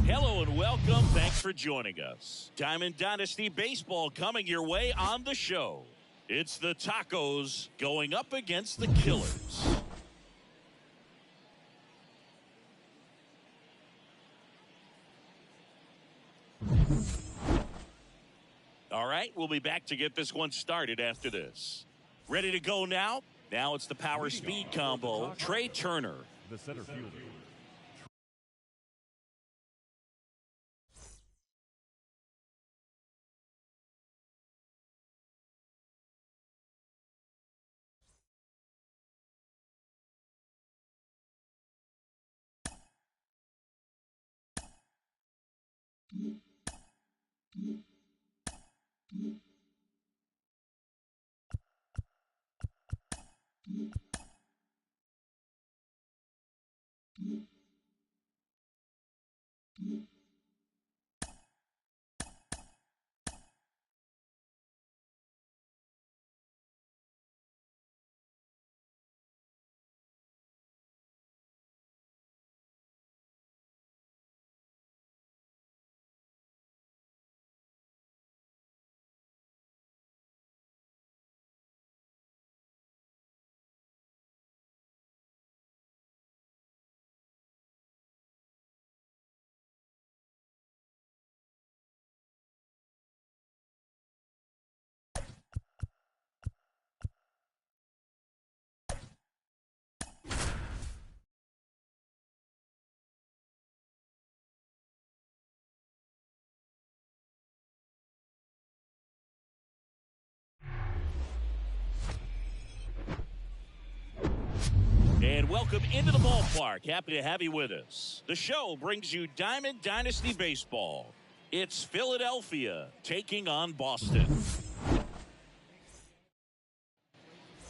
Hello and welcome. Thanks for joining us. Diamond Dynasty Baseball coming your way on the show. It's the Tacos going up against the Killers. All right, we'll be back to get this one started after this. Ready to go now? Now it's the power speed combo. Trey Turner. The center fielder. And welcome into the ballpark. Happy to have you with us. The show brings you Diamond Dynasty Baseball. It's Philadelphia taking on Boston.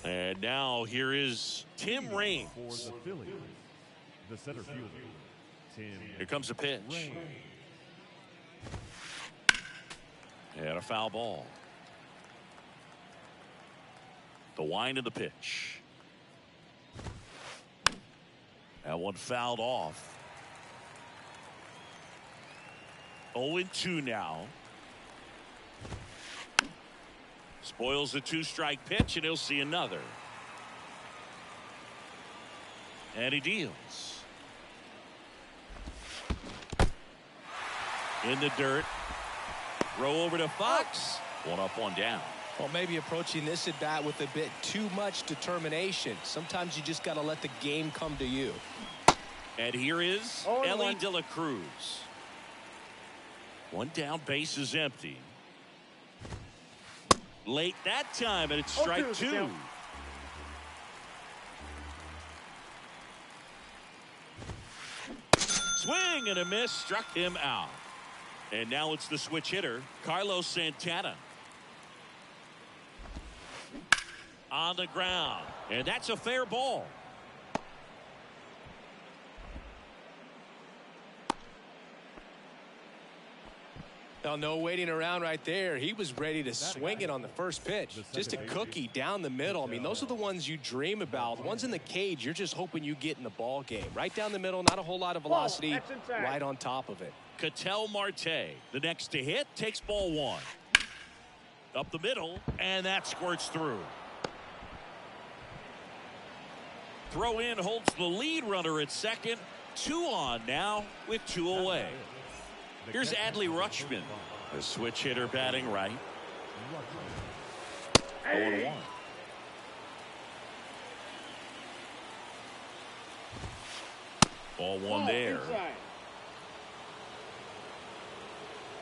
And now here is Tim Raines. For the Phillies, the center fielder, Tim. Here comes a pitch. And a foul ball. The wind of the pitch. That one fouled off. 0-2 now. Spoils the two-strike pitch, and he'll see another. And he deals. In the dirt. Throw over to Fox. One up, one down. Well, maybe approaching this at bat with a bit too much determination. Sometimes you just got to let the game come to you. And here is Ellie De La Cruz. One down, base is empty. Late that time, and it's strike two. Swing and a miss, struck him out. And now it's the switch hitter, Carlos Santana. On the ground, and that's a fair ball. Now, no waiting around right there. He was ready to swing it on the first pitch. Just a cookie down the middle. I mean, those are the ones you dream about. The ones in the cage, you're just hoping you get in the ball game. Right down the middle, not a whole lot of velocity, right on top of it. Ketel Marte, the next to hit, takes ball one. Up the middle, and that squirts through. Throw in holds the lead runner at second. 2 on now with 2 away. Here's Adley Rutschman, the switch hitter batting right. 0-1. Ball one there.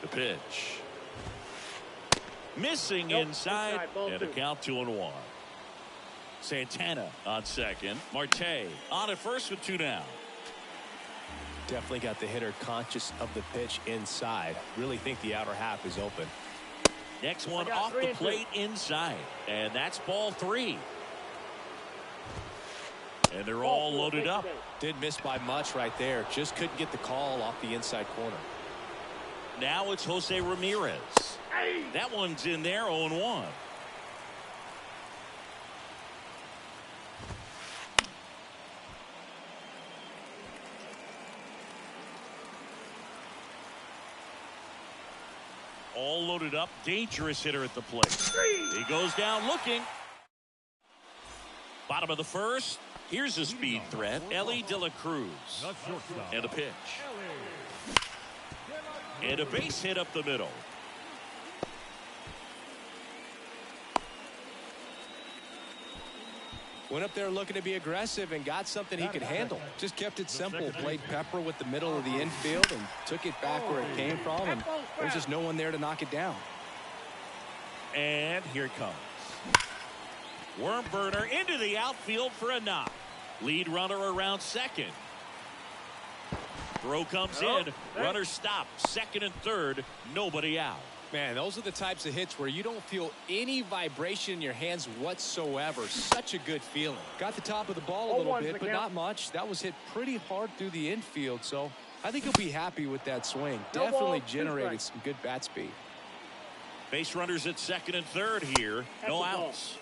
The pitch. Missing inside, and a count 2-1. Santana on second. Marte on at first with 2 down. Definitely got the hitter conscious of the pitch inside. Really think the outer half is open. Next one off the plate inside. And that's ball 3. And they're all loaded up. Didn't miss by much right there. Just couldn't get the call off the inside corner. Now it's Jose Ramirez. That one's in there, 0-1. All loaded up. Dangerous hitter at the plate. He goes down looking. Bottom of the first. Here's a speed threat. Ellie De La Cruz. And a pitch. And a base hit up the middle. Went up there looking to be aggressive and got something he could handle. Just kept it simple. Played pepper with the middle of the infield and took it back where it came from. And there's just no one there to knock it down. And here it comes. Worm burner into the outfield for a knock. Lead runner around second. Throw comes in. Runner stopped. Second and third. Nobody out. Man, those are the types of hits where you don't feel any vibration in your hands whatsoever. Such a good feeling. Got the top of the ball a little bit, but not much. That was hit pretty hard through the infield, so I think he'll be happy with that swing. Definitely generated some good bat speed. Base runners at second and third here. No outs.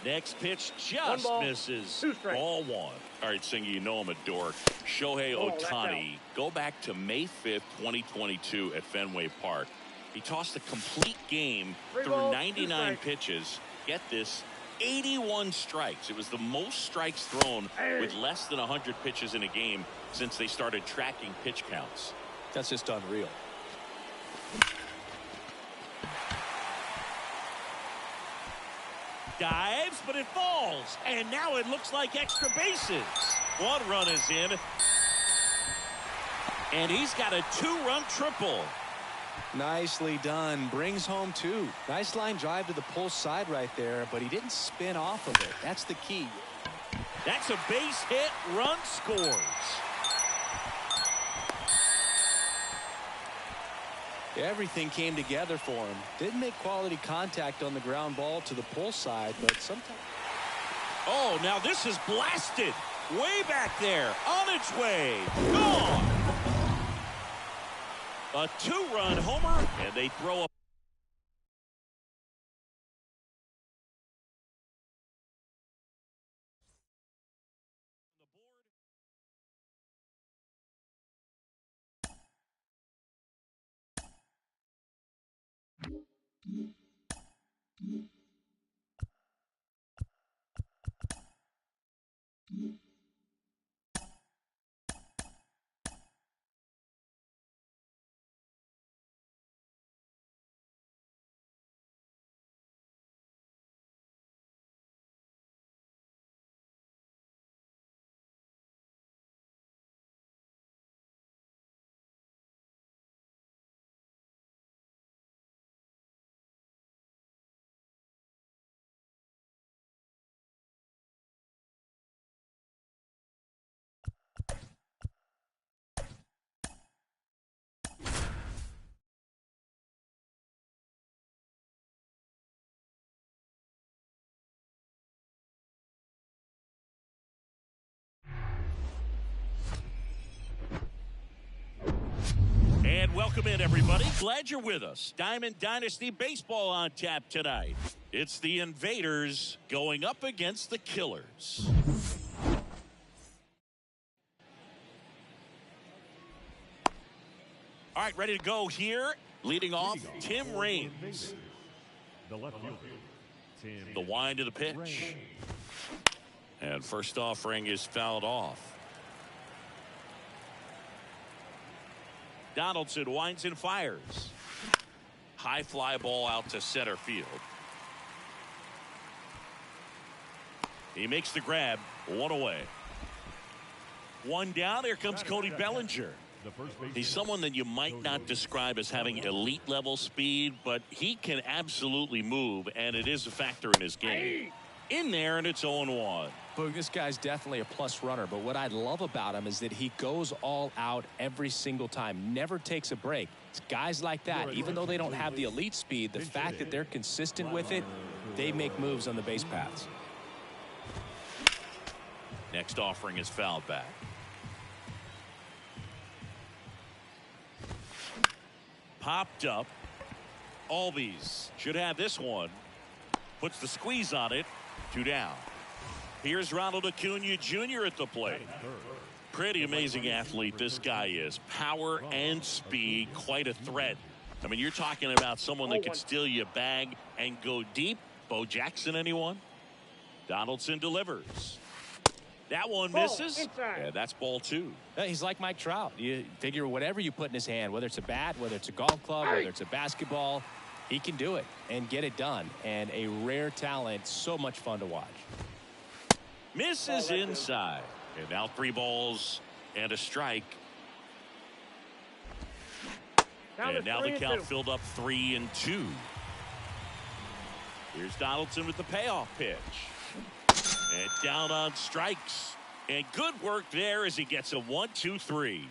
Next pitch just misses. Ball 1. All right, Singy, you know I'm a dork. Shohei Ohtani. Go back to May 5th, 2022 at Fenway Park. He tossed a complete game through 99 pitches. Get this, 81 strikes. It was the most strikes thrown with less than 100 pitches in a game since they started tracking pitch counts. That's just unreal. Dives, but it falls. And now it looks like extra bases. 1 run is in. And he's got a 2-run triple. Nicely done. Brings home 2. Nice line drive to the pull side right there, but he didn't spin off of it. That's the key. That's a base hit. Run scores. Everything came together for him. Didn't make quality contact on the ground ball to the pull side, but sometimes. Oh, now this is blasted. Way back there. On its way. Gone. A 2-run homer, and they throw a And welcome in, everybody. Glad you're with us. Diamond Dynasty Baseball on tap tonight. It's the Invaders going up against the Killers. All right, ready to go here. Leading off, Tim Raines. The left fielder, Tim. The wind of the pitch. And first offering is fouled off. Donaldson winds and fires. High fly ball out to center field. He makes the grab. 1 away. 1 down. Here comes Cody Bellinger. He's someone that you might not describe as having elite level speed, but he can absolutely move, and it is a factor in his game. In there, and it's 0-1. Boog, this guy's definitely a plus runner, but what I love about him is that he goes all out every single time, never takes a break. It's guys like that, even though they don't have the elite speed, the fact that they're consistent with it, they make moves on the base paths. Next offering is fouled back. Popped up. Albies should have this one. Puts the squeeze on it. 2 down. Here's Ronald Acuna Jr. at the plate. Pretty amazing athlete this guy is. Power and speed, quite a threat. I mean, you're talking about someone that could steal your bag and go deep. Bo Jackson, anyone? Donaldson delivers. That one misses. Yeah, that's ball 2. He's like Mike Trout. You figure whatever you put in his hand, whether it's a bat, whether it's a golf club, whether it's a basketball, he can do it and get it done. And a rare talent, so much fun to watch. Misses inside. And now 3 balls and a strike. And now the count filled up 3-2. Here's Donaldson with the payoff pitch. And down on strikes. And good work there as he gets a 1-2-3.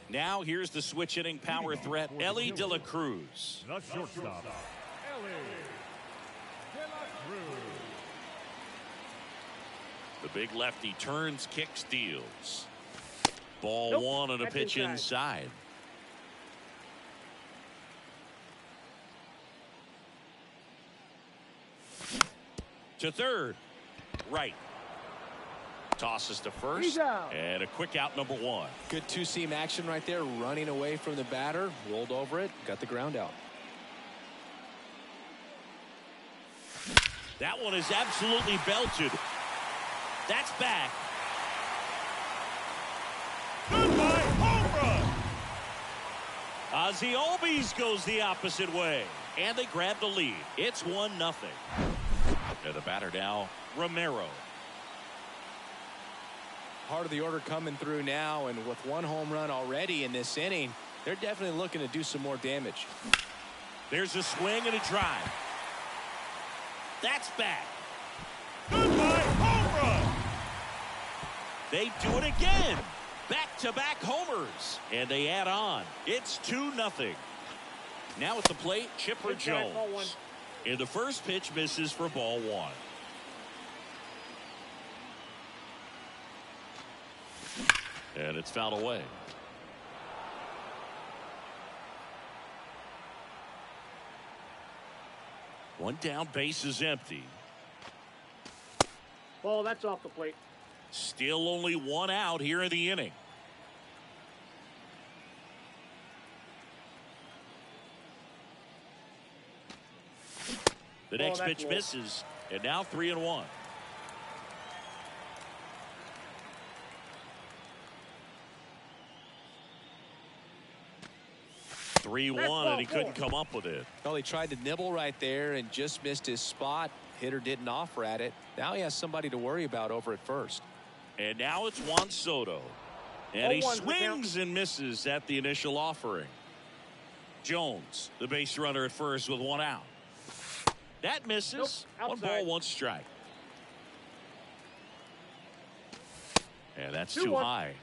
Now here's the switch hitting power threat, Ellie De La Cruz. The shortstop, Ellie De La Cruz. The big lefty turns, kicks, steals. Ball 1 and a pitch inside. To third. Right. Tosses to first. And a quick out, number 1. Good two-seam action right there, running away from the batter, rolled over it, got the ground out. That one is absolutely belted. That's back. Goodbye, home run. Ozzie Albies goes the opposite way. And they grab the lead. It's 1-0. And the batter now, Romero. Part of the order coming through now, and with 1 home run already in this inning, they're definitely looking to do some more damage. There's a swing and a drive. That's back. Goodbye, home run. They do it again. Back-to-back homers. And they add on. It's 2-0. Now at the plate, Chipper Jones. And the first pitch misses for ball 1. And it's fouled away. One down, base is empty. Ball, that's off the plate. Still only 1 out here in the inning. The next pitch misses, and now 3-1. 3-1, and he couldn't come up with it. Well, he tried to nibble right there and just missed his spot. Hitter didn't offer at it. Now he has somebody to worry about over at first. And now it's Juan Soto. And he swings and misses at the initial offering. Jones, the base runner at first with 1 out. That misses. 1 ball, 1 strike. And that's too high.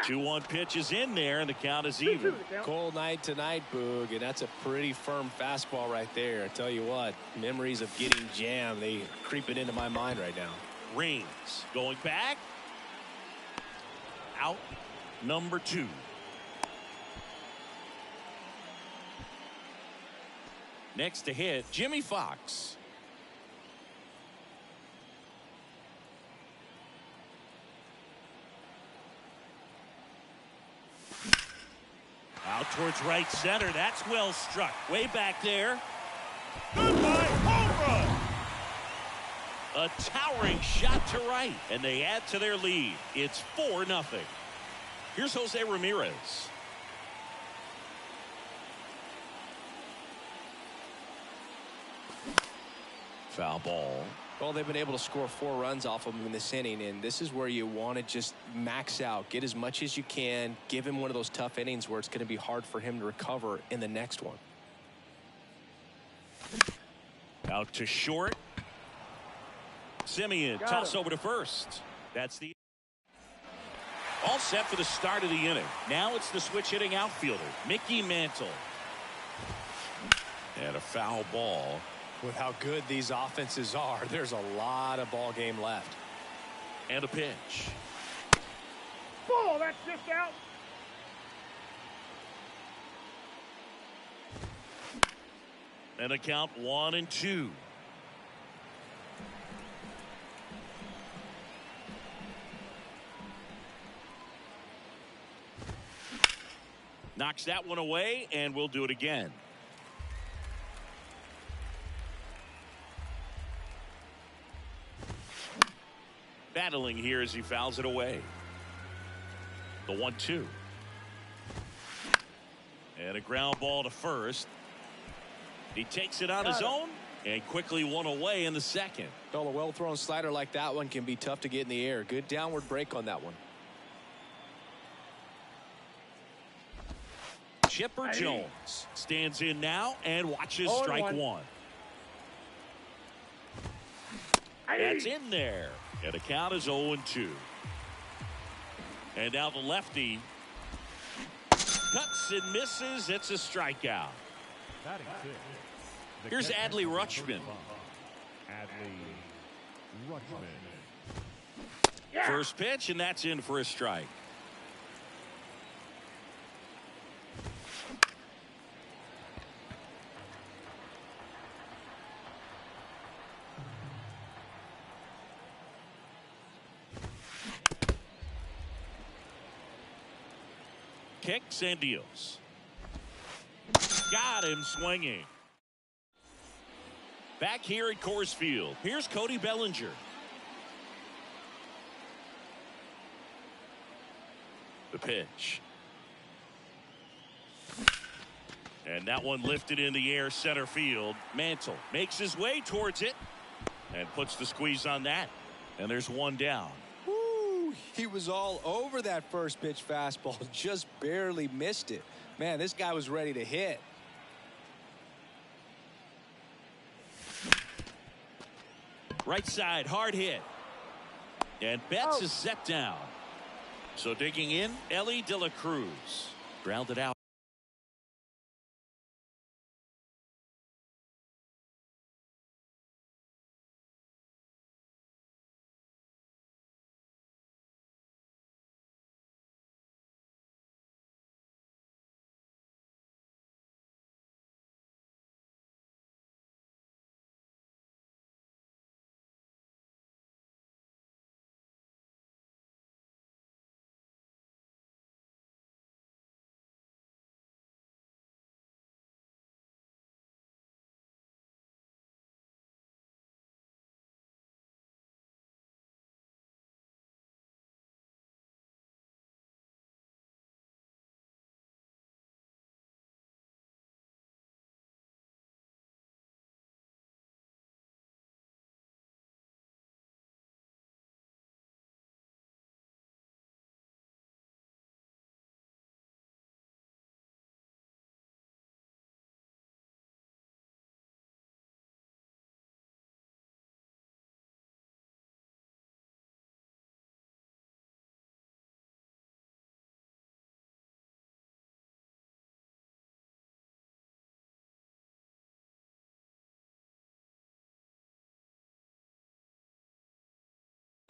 Two 1 pitch is in there, and the count is even. Cold night tonight, Boog, and that's a pretty firm fastball right there. I tell you what, memories of getting jammed, they creeping into my mind right now. Rings going back. Out number 2. Next to hit, Jimmy Fox. Out towards right center. That's well struck. Way back there. Goodbye, home run. A towering shot to right. And they add to their lead. It's 4-0. Here's Jose Ramirez. Foul ball. Well, they've been able to score 4 runs off of him in this inning, and this is where you want to just max out, get as much as you can, give him one of those tough innings where it's going to be hard for him to recover in the next one. Out to short. Simeon toss over to first. That's the all set for the start of the inning. Now it's the switch hitting outfielder, Mickey Mantle. And a foul ball. With how good these offenses are, there's a lot of ball game left. And a pitch. Ball, that's just out. And a count 1-2. Knocks that one away, and we'll do it again. Battling here as he fouls it away. The 1-2. And a ground ball to first. He takes it on his own and quickly one away in the second. Well, a well-thrown slider like that one can be tough to get in the air. Good downward break on that one. Chipper Jones stands in now and watches strike one. That's in there. And the count is 0-2. And now the lefty cuts and misses. It's a strikeout. Here's Adley Rutschman. First pitch, and that's in for a strike. Kicks and deals. Got him swinging. Back here at Coors Field, here's Cody Bellinger. The pitch. And that one lifted in the air center field. Mantle makes his way towards it and puts the squeeze on that. And there's one down. He was all over that first pitch fastball, just barely missed it. Man, this guy was ready to hit. Right side, hard hit. And Betts is set down. So digging in, Ellie De La Cruz. Grounded out.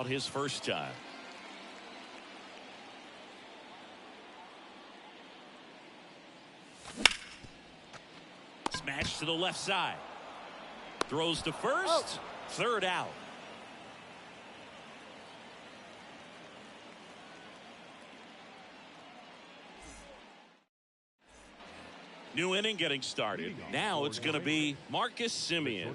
His first time. Smash to the left side. Throws to first. Third out. New inning getting started. Now it's going to be Marcus Semien.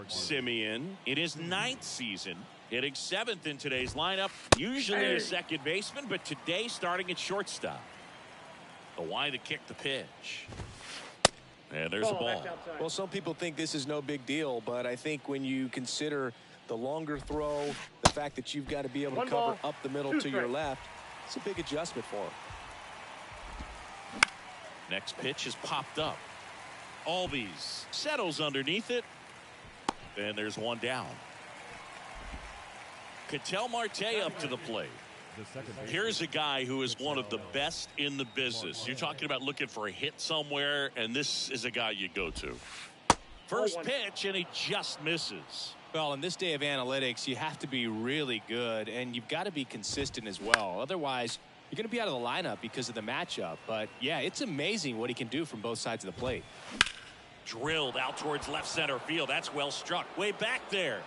Semien in his 9th season, hitting 7th in today's lineup. Usually a second baseman, but today starting at shortstop. The wide to kick the pitch. And And there's a ball. Well, some people think this is no big deal, but I think when you consider the longer throw, the fact that you've got to be able to cover up the middle to your left, it's a big adjustment for him. Next pitch is popped up. Albies settles underneath it. And there's one down. Ketel Marte up to the plate. Here's a guy who is one of the best in the business. You're talking about looking for a hit somewhere, and this is a guy you go to. First pitch, and he just misses. Well, in this day of analytics, you have to be really good, and you've got to be consistent as well. Otherwise, you're going to be out of the lineup because of the matchup. But, yeah, it's amazing what he can do from both sides of the plate. Drilled out towards left center field. That's well struck. Way back there.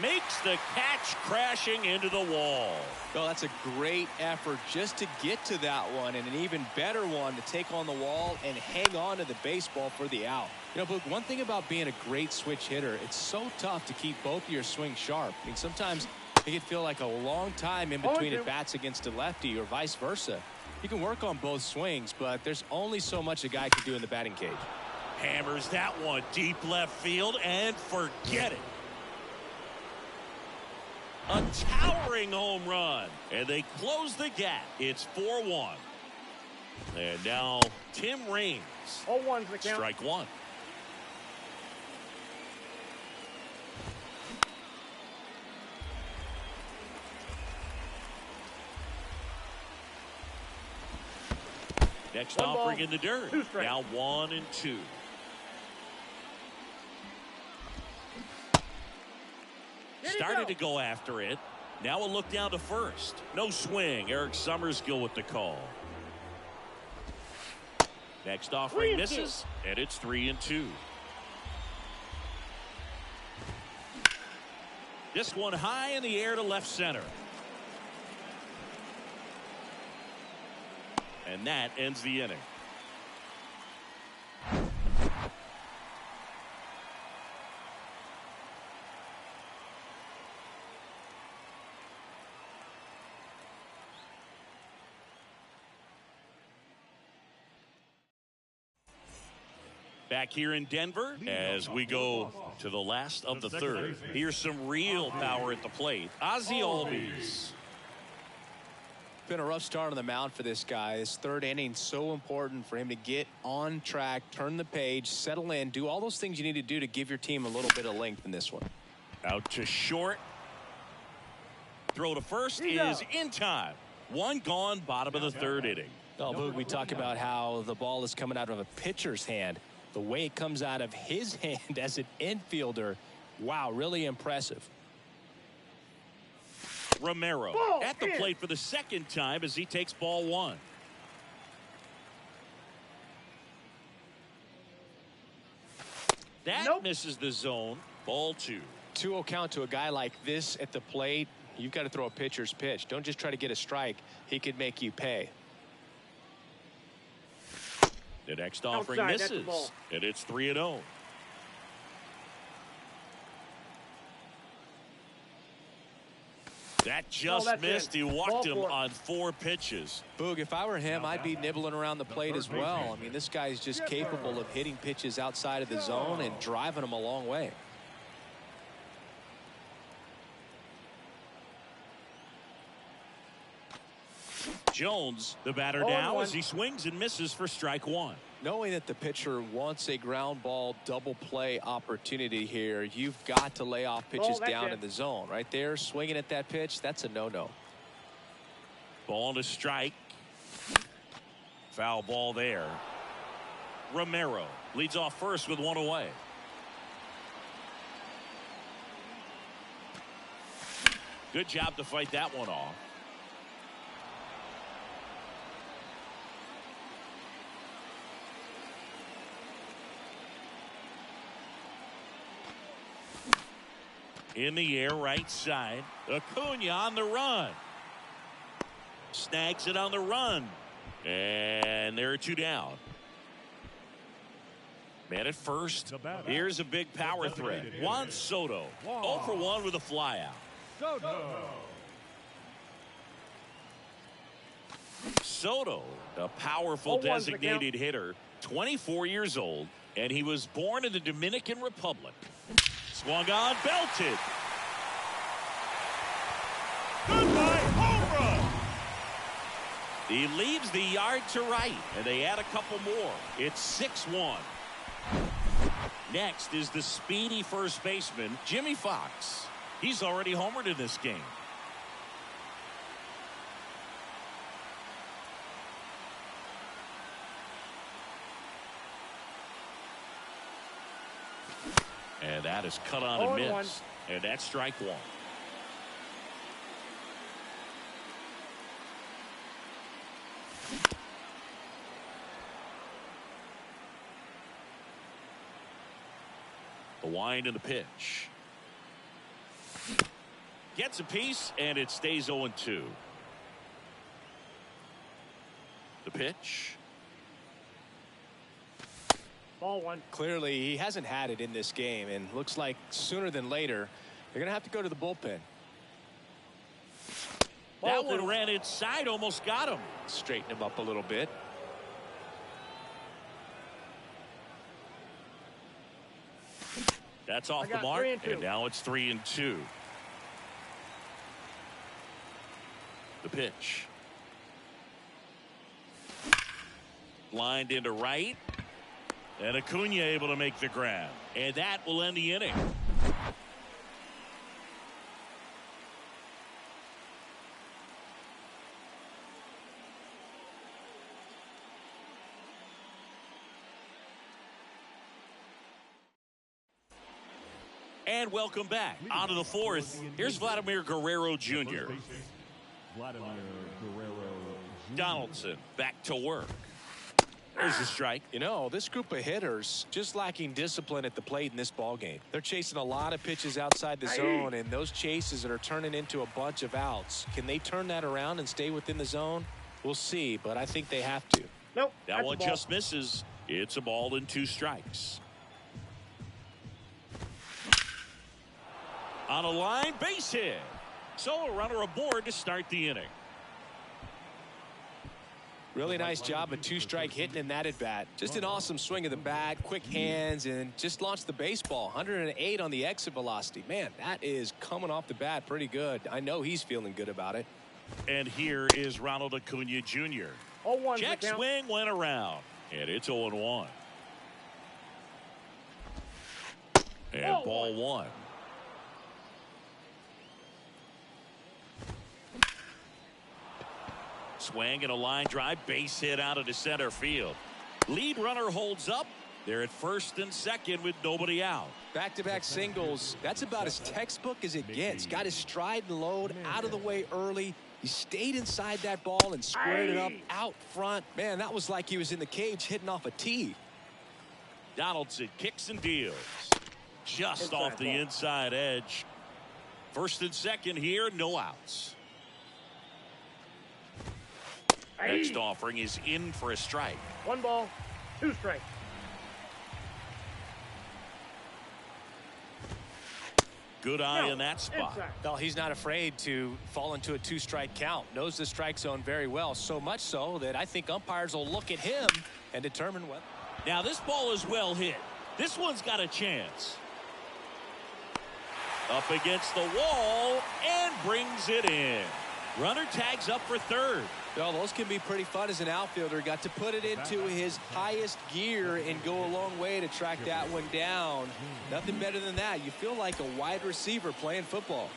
Makes the catch, crashing into the wall. Well, that's a great effort just to get to that one, and an even better one to take on the wall and hang on to the baseball for the out. You know, but one thing about being a great switch hitter, it's so tough to keep both of your swings sharp. I mean, sometimes it can feel like a long time in between at bats against a lefty or vice versa. You can work on both swings, but there's only so much a guy can do in the batting cage. Hammers that one deep left field, and forget it. A towering home run, and they close the gap. It's 4-1. And now Tim Raines. 0-1's the count. Strike one. Next offering in the dirt. Now 1-2. Started to go after it. Now a look down to first. No swing. Eric Summerskill with the call. Next offering misses, and it's 3-2. This one high in the air to left center. And that ends the inning. Back here in Denver as we go to the last of the third. Here's some real power at the plate. Ozzie Albies. Been a rough start on the mound for this guy. This third inning, so important for him to get on track, turn the page, settle in, do all those things you need to do to give your team a little bit of length in this one. Out to short. Throw to first is in time. One gone, bottom of the third inning. Oh, Boog, we talk about how the ball is coming out of a pitcher's hand. The way it comes out of his hand as an infielder, wow, really impressive. Romero at the plate for the second time as he takes ball one. That misses the zone. Ball two. 2-0 count to a guy like this at the plate. You've got to throw a pitcher's pitch. Don't just try to get a strike. He could make you pay. The next offering misses, and it's 3-0. That just missed. He walked him on 4 pitches. Boog, if I were him, I'd be nibbling around the plate as well. I mean, this guy's just capable of hitting pitches outside of the zone and driving them a long way. Jones, the batter now, as he swings and misses for strike one. Knowing that the pitcher wants a ground ball double play opportunity here, you've got to lay off pitches down in the zone. Right there, swinging at that pitch, that's a no-no. Ball to strike. Foul ball there. Romero leads off first with one away. Good job to fight that one off. In the air, right side. Acuna on the run. Snags it on the run. And there are 2 down. Man at first. Here's a big power threat. Juan Soto. 0 for 1 with a flyout. Soto, a powerful designated hitter, 24 years old, and he was born in the Dominican Republic. Swung on, belted. Goodbye, home run. He leaves the yard to right, and they add a couple more. It's 6-1. Next is the speedy first baseman, Jimmy Fox. He's already homered in this game. And that is cut on and missed. And that's strike one. The wind and the pitch. Gets a piece, and it stays 0-2. The pitch. Ball one. Clearly, he hasn't had it in this game, and looks like sooner than later, they're going to have to go to the bullpen. That one ran inside, almost got him. Straighten him up a little bit. That's off the mark, and now it's 3-2. The pitch. Lined into right. And Acuna able to make the grab. And that will end the inning. And welcome back. On to the fourth. Here's Vladimir Guerrero Jr. Vladimir Guerrero Donaldson back to work. There's a strike. You know, this group of hitters just lacking discipline at the plate in this ball game. They're chasing a lot of pitches outside the zone, and those chases that are turning into a bunch of outs. Can they turn that around and stay within the zone? We'll see, but I think they have to. Nope. That one just misses. It's a ball and 2 strikes. On a line, base hit. So a runner aboard to start the inning. Really nice job of 2-strike hitting in that at bat. Just an awesome swing of the bat, quick hands, and just launched the baseball. 108 on the exit velocity. Man, that is coming off the bat pretty good. I know he's feeling good about it. And here is Ronald Acuna Jr. 0-1. Jet swing went around, and it's 0-1. And ball one. Swing and a line drive, base hit out of the center field. Lead runner holds up. They're at first and second with nobody out. Back-to-back singles. That's about as textbook as it gets. Got his stride and load out of the way early. He stayed inside that ball and squared it up out front. Man, that was like he was in the cage hitting off a tee. Donaldson kicks and deals. Just off the inside edge. First and second here, no outs. Next offering is in for a strike. 1 ball, 2 strikes. Good eye in that spot. Well, he's not afraid to fall into a 2-strike count. Knows the strike zone very well. So much so that I think umpires will look at him and determine what. Now this ball is well hit. This one's got a chance. Up against the wall and brings it in. Runner tags up for third. Well, those can be pretty fun as an outfielder. Got to put it into his highest gear and go a long way to track that one down. Nothing better than that. You feel like a wide receiver playing football.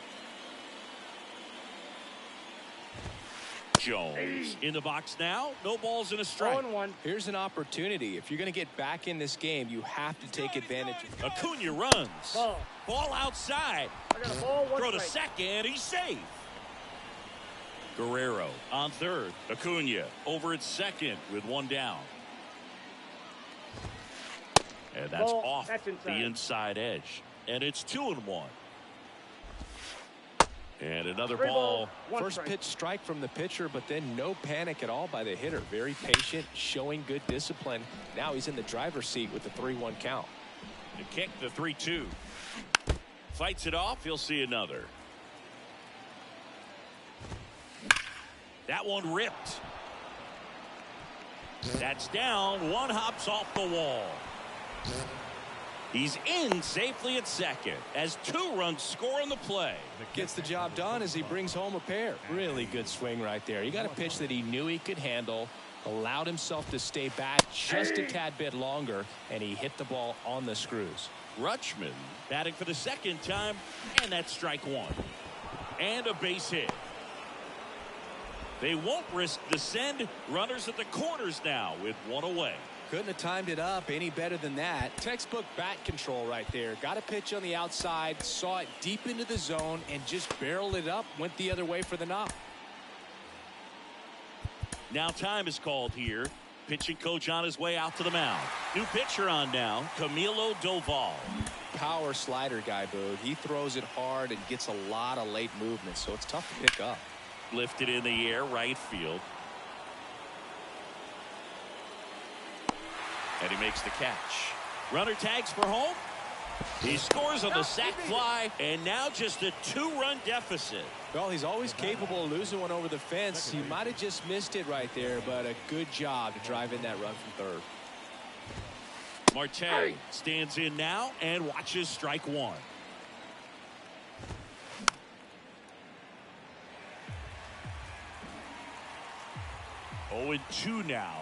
Jones in the box now. No balls and a strike. 0-1. Here's an opportunity. If you're going to get back in this game, you have to take advantage. Acuna runs. Ball outside. I got a ball, 1 Throw to strike. second. He's safe. Guerrero on third. Acuna over at second with 1 down. And that's off the inside edge. And it's 2-1. And another ball. First pitch strike from the pitcher, but then no panic at all by the hitter. Very patient, showing good discipline. Now he's in the driver's seat with the 3-1 count. The kick, the 3-2. Fights it off. He'll see another. That one ripped. That's down. One hops off the wall. He's in safely at second as 2 runs score in the play. Gets the job done as he brings home a pair. Really good swing right there. He got a pitch that he knew he could handle, allowed himself to stay back just a tad bit longer, and he hit the ball on the screws. Rutschman batting for the second time, and that's strike 1. And a base hit. They won't risk the send. Runners at the corners now with 1 away. Couldn't have timed it up any better than that. Textbook bat control right there. Got a pitch on the outside, saw it deep into the zone, and just barreled it up, went the other way for the knock. Now time is called here. Pitching coach on his way out to the mound. New pitcher on now, Camilo Doval. Power slider guy, Boo. He throws it hard and gets a lot of late movement, so it's tough to pick up. Lifted in the air, right field. And he makes the catch. Runner tags for home. He scores on the sac fly, and now just a 2-run deficit. Well, he's always capable of losing one over the fence. He might have just missed it right there, but a good job to drive in that run from third. Marte stands in now and watches strike 1. Oh, and 2 now.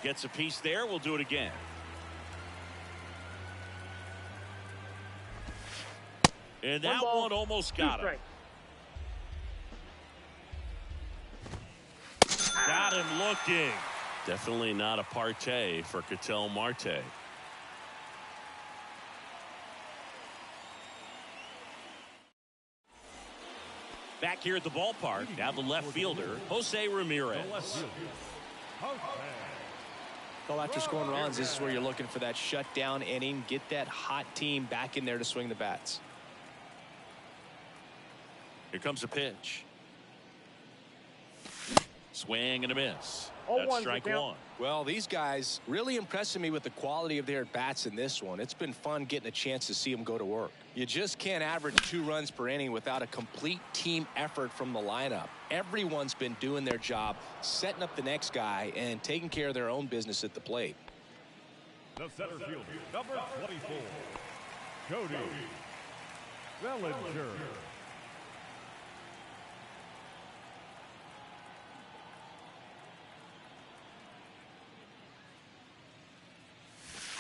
Gets a piece there. We'll do it again. And that one almost got him. Got him looking. Definitely not a partay for Ketel Marte. Back here at the ballpark, now the left fielder, Jose Ramirez. Well, after scoring runs, this is where you're looking for that shutdown inning. Get that hot team back in there to swing the bats. Here comes a pitch. Swing and a miss. Oh, That's strike 1. Well, these guys really impressing me with the quality of their bats in this one. It's been fun getting a chance to see them go to work. You just can't average 2 runs per inning without a complete team effort from the lineup. Everyone's been doing their job, setting up the next guy, and taking care of their own business at the plate. The center fielder, number 24, Cody Bellinger.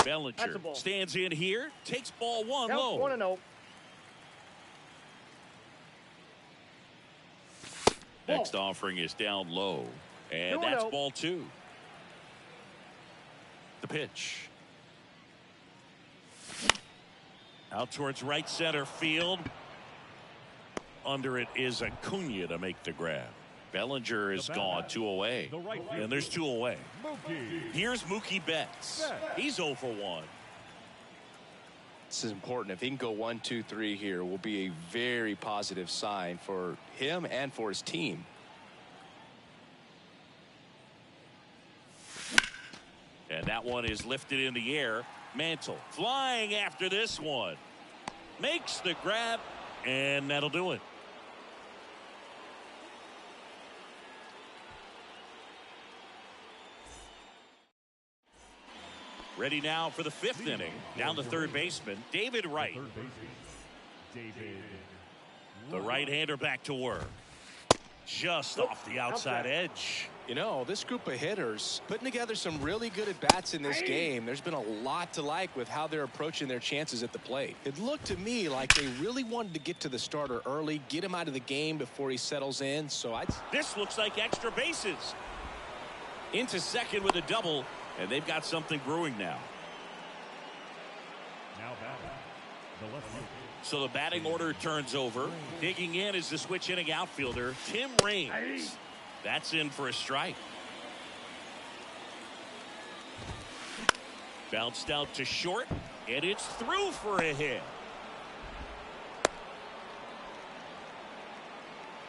Bellinger stands in here, takes ball 1 low. 1-0. Next offering is down low, and that's ball 2. The pitch. Out towards right center field. Under it is Acuna to make the grab. Bellinger is gone, 2 away. And there's 2 away. Here's Mookie Betts. He's 0 for 1. This is important. If he can go 1, 2, 3 here, will be a very positive sign for him and for his team. And that one is lifted in the air. Mantle flying after this one. Makes the grab, and that'll do it. Ready now for the 5th inning. Down to third baseman, David Wright. The right-hander back to work. Just off the outside edge. You know, this group of hitters putting together some really good at-bats in this game. There's been a lot to like with how they're approaching their chances at the plate. It looked to me like they really wanted to get to the starter early, get him out of the game before he settles in. So This looks like extra bases. Into second with a double, and they've got something brewing now. Now batting, the left fielder. So the batting order turns over. Digging in is the switch inning outfielder, Tim Raines. That's in for a strike. Bounced out to short, and it's through for a hit.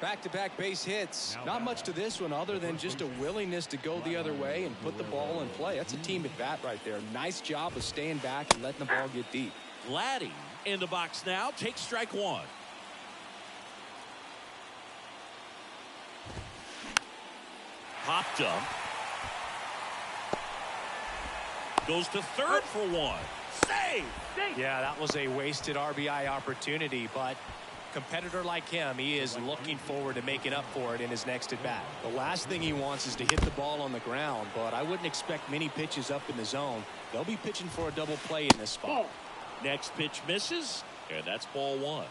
Back-to-back base hits. Not much to this one other than just a willingness to go the other way and put the ball in play. That's a team at bat right there. Nice job of staying back and letting the ball get deep. Vladdy in the box now, takes strike 1. Popped up. Goes to third for one. Save! Yeah, that was a wasted RBI opportunity, but competitor like him, he is looking forward to making up for it in his next at bat. The last thing he wants is to hit the ball on the ground, but I wouldn't expect many pitches up in the zone. They'll be pitching for a double play in this spot. Next pitch misses, and that's ball one.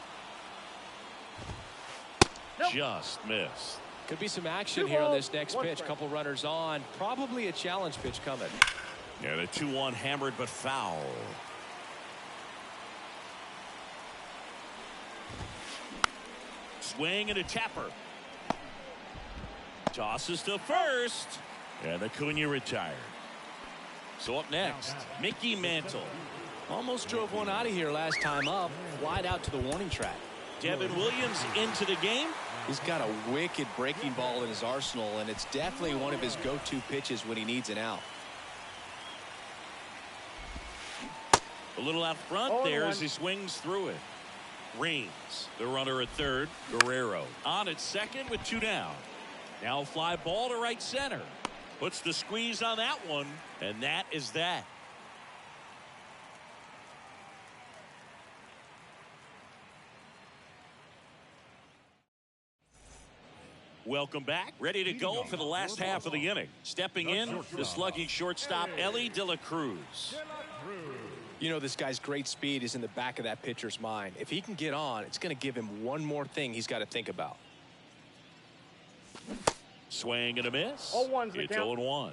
Just missed. Could be some action here on this next pitch. Couple runners on. Probably a challenge pitch coming. And a 2-1 hammered but foul. Swing and a tapper. Tosses to first. And Acuna retired. So up next, Mickey Mantle. Almost drove one out of here last time up. Wide out to the warning track. Devin Williams into the game. He's got a wicked breaking ball in his arsenal, and it's definitely one of his go-to pitches when he needs an out. A little out front there as he swings through it. Reigns, the runner at third. Guerrero on at second with 2 down. Now a fly ball to right center. Puts the squeeze on that one, and that is that. Welcome back. Ready to go for the last half of the inning. Stepping in, the slugging shortstop, Ellie De La Cruz. You know, this guy's great speed is in the back of that pitcher's mind. If he can get on, it's going to give him one more thing he's got to think about. Swing and a miss. It's 0-1.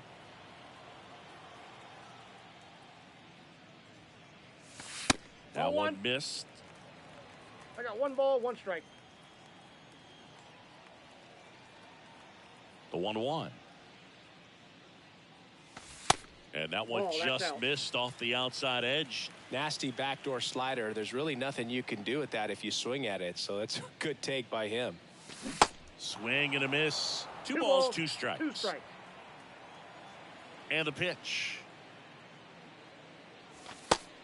That one missed. I got 1 ball, 1 strike. The 1-1. And that one just missed off the outside edge. Nasty backdoor slider. There's really nothing you can do with that if you swing at it. So that's a good take by him. Swing and a miss. 2 balls, 2 strikes. 2 strikes. And the pitch.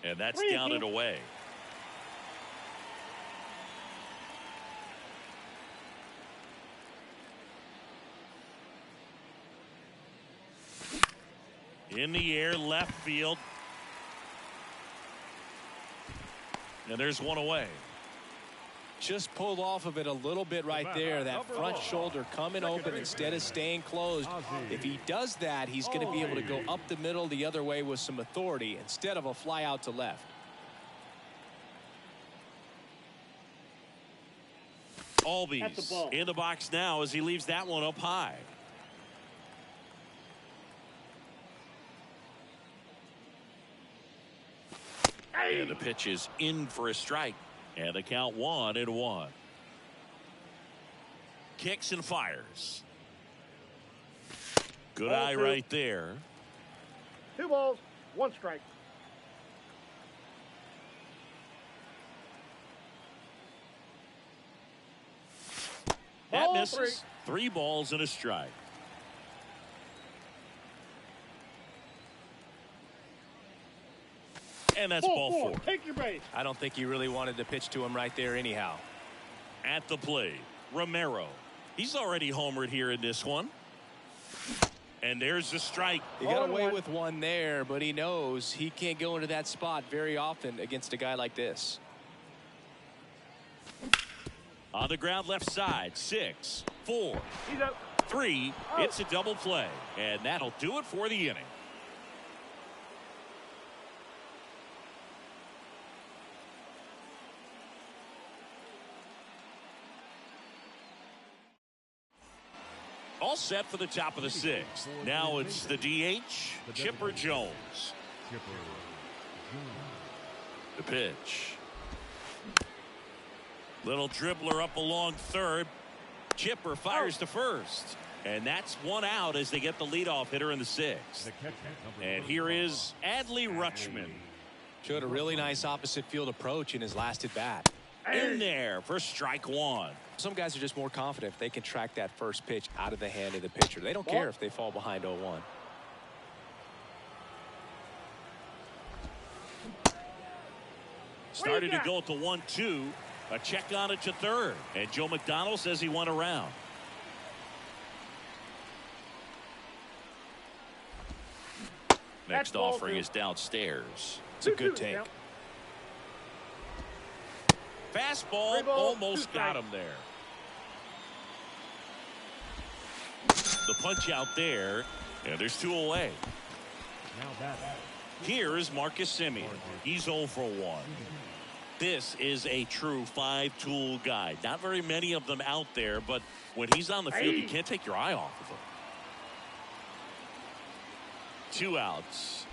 And that's down and away. In the air, left field. And there's one away. Just pulled off of it a little bit right there. That front shoulder coming open instead of staying closed. If he does that, he's going to be able to go up the middle the other way with some authority instead of a fly out to left. Albies in the box now as he leaves that one up high. And the pitch is in for a strike. And the count 1-1. Kicks and fires. Good eye right there. 2 balls, 1 strike. That misses. 3 balls and a strike. And that's ball 4. Take your base. I don't think he really wanted to pitch to him right there anyhow. At the plate, Romero. He's already homered here in this one. And there's the strike. He got away with one there, but he knows he can't go into that spot very often against a guy like this. On the ground left side, 6, 4, He's up. 3. It's a double play. And that'll do it for the inning. All set for the top of the 6th. Now it's the DH, Chipper Jones. The pitch. Little dribbler up along third. Chipper fires to first. And that's 1 out as they get the leadoff hitter in the 6th. And here is Adley Rutschman. Showed a really nice opposite field approach in his last at bat. In there for strike 1. Some guys are just more confident if they can track that first pitch out of the hand of the pitcher. They don't care if they fall behind 0-1. Started to go at the 1-2. A check on it to third. And Joe McDonald says he went around. Next offering is downstairs. It's a good take. Fastball almost got him there. The punch out there, and there's 2 away. Here is Marcus Semien. He's 0 for 1. This is a true 5-tool guy. Not very many of them out there, but when he's on the field, you can't take your eye off of him. 2 outs.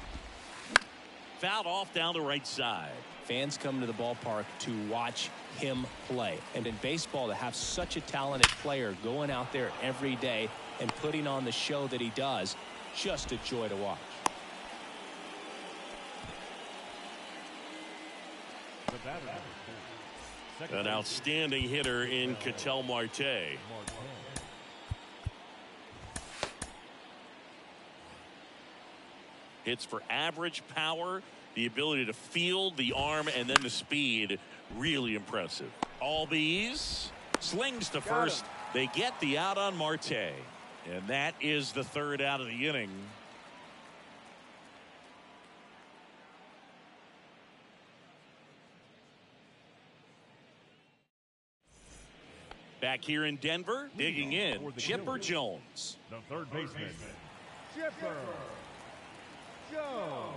Fouled off down the right side. Fans come to the ballpark to watch him play. And in baseball, to have such a talented player going out there every day and putting on the show that he does, just a joy to watch. An outstanding hitter in Ketel Marte. Hits for average power, the ability to field, the arm, and then the speed. Really impressive. Albies slings to first. They get the out on Marte. And that is the 3rd out of the inning. Back here in Denver, digging in, Chipper Jones. The 3rd baseman, Chipper Jones.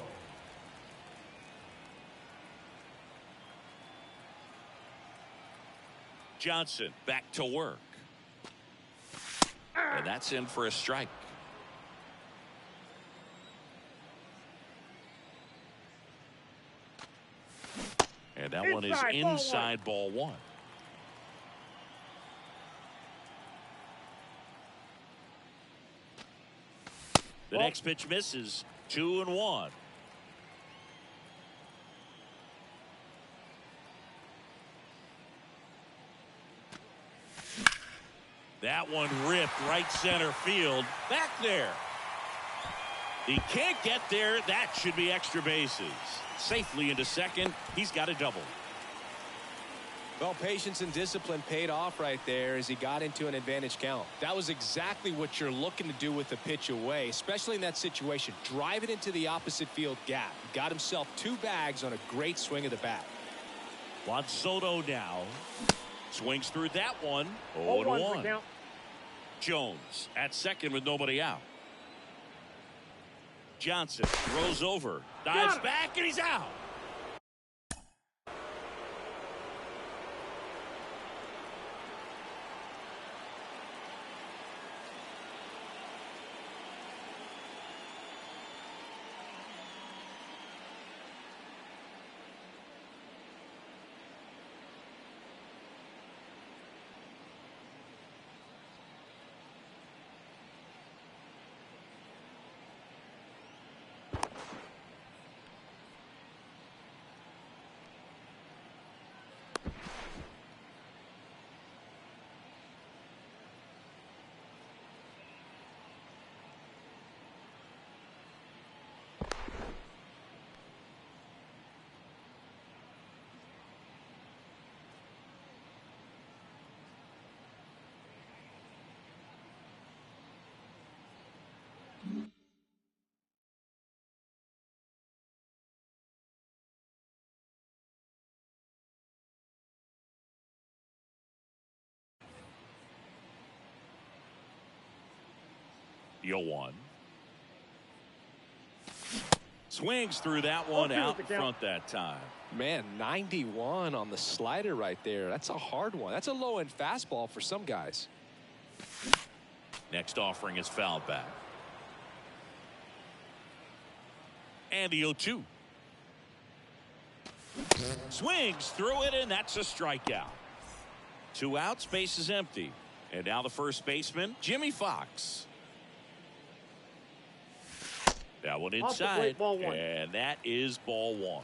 Johnson back to work. And that's in for a strike. And that one is inside ball 1. The next pitch misses. 2-1. That one ripped right center field. Back there. He can't get there. That should be extra bases. Safely into second. He's got a double. Well, patience and discipline paid off right there as he got into an advantage count. That was exactly what you're looking to do with the pitch away, especially in that situation. Drive it into the opposite field gap. Got himself 2 bags on a great swing of the bat. Juan Soto now swings through that one. 0-1. Jones at second with nobody out. Johnson throws over, dives back, and he's out. One. Swings through that one out in front that time. Man, 91 on the slider right there. That's a hard one. That's a low-end fastball for some guys. Next offering is fouled back. And the 0-2. Swings through it, and that's a strikeout. 2 outs, base is empty. And now the first baseman, Jimmy Fox. That one inside, and that is ball 1.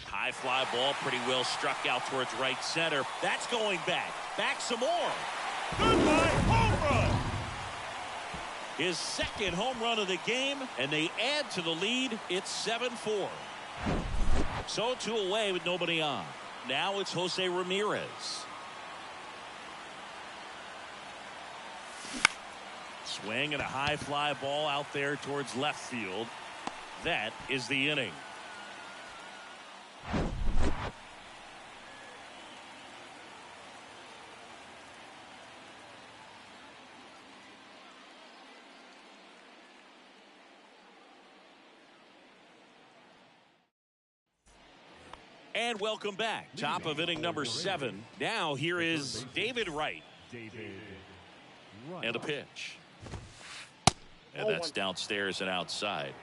High fly ball, pretty well struck out towards right center. That's going back. Back some more. Goodbye, home run. His second home run of the game, and they add to the lead. It's 7-4. So 2 away with nobody on. Now it's Jose Ramirez. Swing and a high fly ball out there towards left field. That is the inning. And welcome back. Top of inning number 7. Now here is David Wright. And a pitch. And that's downstairs and outside.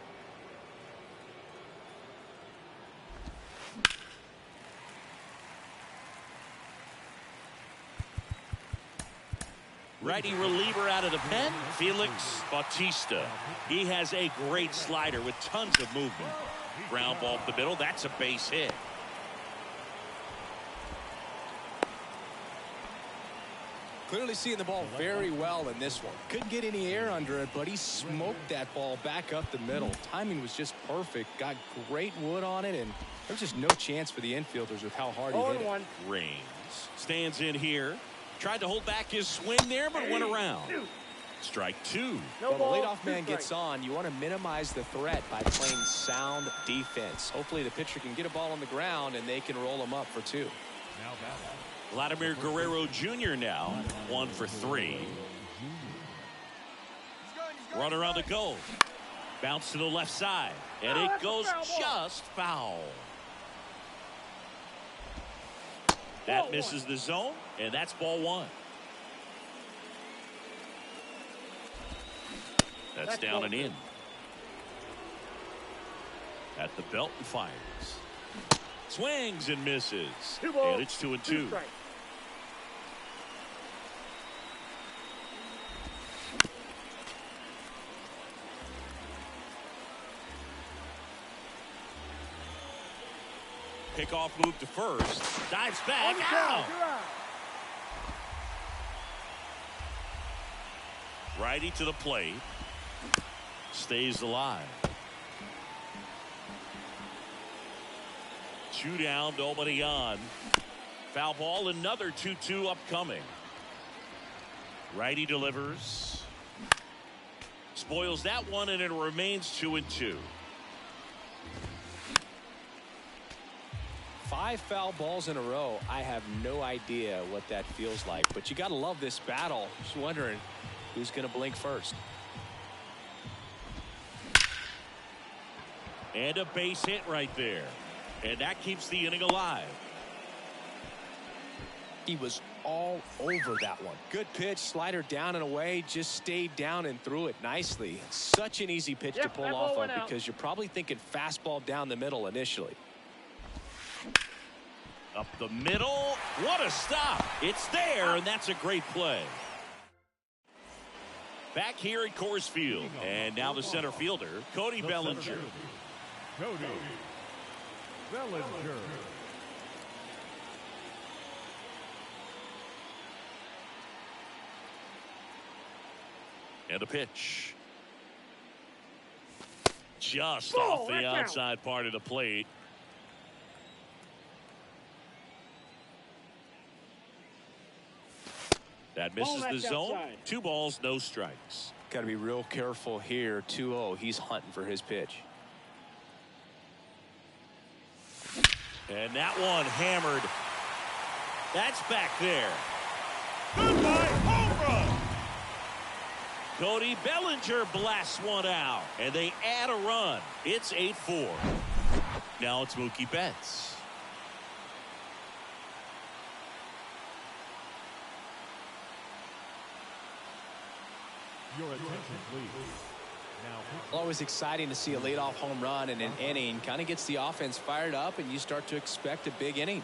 Righty reliever out of the pen, Felix Bautista. He has a great slider with tons of movement. Ground ball up the middle. That's a base hit. Clearly seeing the ball very well in this one. Couldn't get any air under it, but he smoked that ball back up the middle. Timing was just perfect. Got great wood on it, and there's just no chance for the infielders with how hard he hit it. Raines stands in here. Tried to hold back his swing there, but went around. Strike 2. When the leadoff man gets on, you want to minimize the threat by playing sound defense. Hopefully the pitcher can get a ball on the ground, and they can roll him up for 2. Vladimir Guerrero Jr. now 1 for 3. Runner on the go. Bounce to the left side, and it goes just foul. That misses the zone, and that's ball 1. That's down and in. At the belt and fires. Swings and misses. And it's 2-2. Pickoff move to first. Dives back. Out. Righty to the plate. Stays alive. 2 down, nobody on. Foul ball, another 2-2 upcoming. Righty delivers. Spoils that one, and it remains 2-2. 5 foul balls in a row. I have no idea what that feels like, but you got to love this battle. Just wondering who's going to blink first. And a base hit right there. And that keeps the inning alive. He was all over that one. Good pitch, slider down and away, just stayed down and threw it nicely. Such an easy pitch to pull off of because you're probably thinking fastball down the middle initially. Up the middle. What a stop. It's there, and that's a great play. Back here at Coors Field. And now the center fielder, Cody Bellinger. Cody Bellinger. And a pitch. Just off the outside part of the plate. That misses the zone. Outside. 2 balls, no strikes. Got to be real careful here. 2-0. He's hunting for his pitch. And that one hammered. That's back there. Goodbye, home run. Cody Bellinger blasts one out, and they add a run. It's 8-4. Now it's Mookie Betts. Your attention, please. Always exciting to see a leadoff home run in an inning. Kind of gets the offense fired up, and you start to expect a big inning.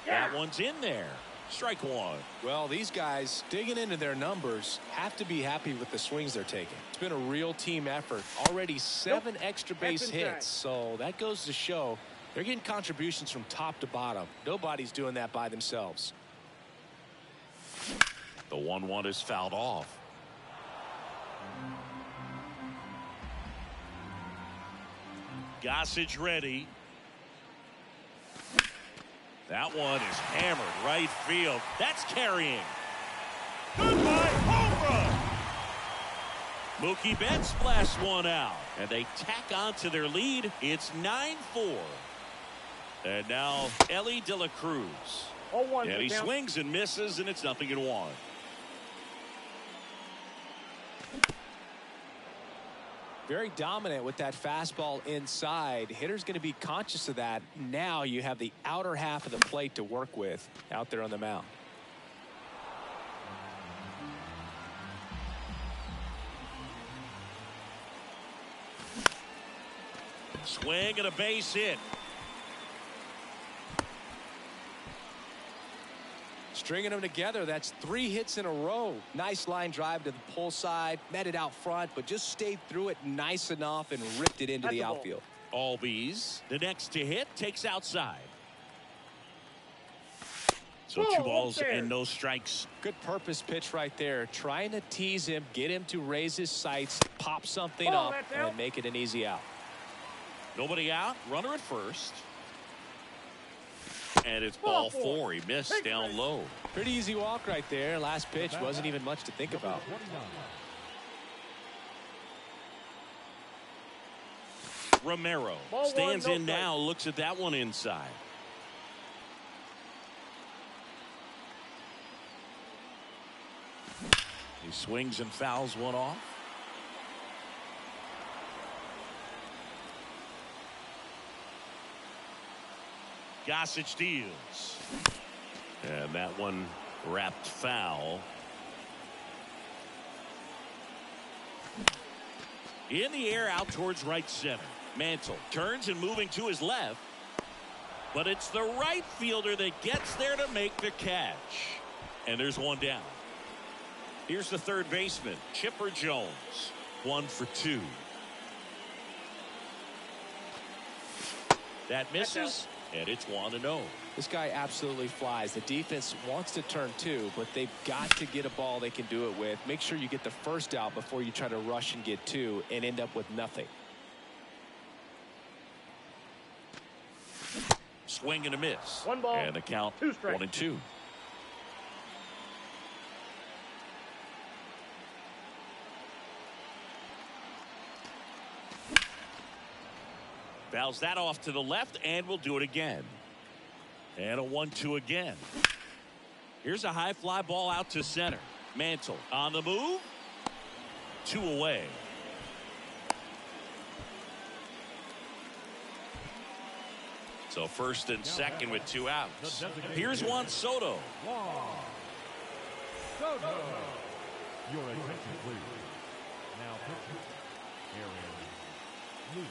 That one's in there. Strike 1. Well, these guys digging into their numbers have to be happy with the swings they're taking. It's been a real team effort. Already 7 extra base hits, so that goes to show they're getting contributions from top to bottom. Nobody's doing that by themselves. The 1-1 is fouled off. Gossage ready. That one is hammered right field. That's carrying. Goodbye, home run. Mookie Betts blasts one out, and they tack on to their lead. It's 9-4. And now Ellie De La Cruz. 0-1. And he swings and misses, and it's 0-1. Very dominant with that fastball inside. Hitter's going to be conscious of that. Now you have the outer half of the plate to work with out there on the mound. Swing and a base hit. Stringing them together, that's 3 hits in a row. Nice line drive to the pull side, met it out front, but just stayed through it nice enough and ripped it into the outfield. Albies, the next to hit, takes outside. So 2 balls and no strikes. Good purpose pitch right there. Trying to tease him, get him to raise his sights, pop something up, and make it an easy out. Nobody out, runner at first. And it's ball 4. He missed down low. Pretty easy walk right there. Last pitch wasn't even much to think about. Romero stands in now, looks at that one inside. He swings and fouls one off. Gossage deals. And that one wrapped foul. In the air out towards right center. Mantle turns and moving to his left. But it's the right fielder that gets there to make the catch. And there's one down. Here's the third baseman, Chipper Jones. 1 for 2. That misses. And it's 1-0. This guy absolutely flies. The defense wants to turn 2, but they've got to get a ball they can do it with. Make sure you get the first out before you try to rush and get 2 and end up with nothing. Swing and a miss. 1 ball. And the count 2 strikes. 1-2. Fouls that off to the left, and we'll do it again. And a 1-2 again. Here's a high fly ball out to center. Mantle on the move. 2 away. So first and second with 2 outs. Here's Juan Soto. Soto. Your attention, please. Now pitching. Aaron Luke.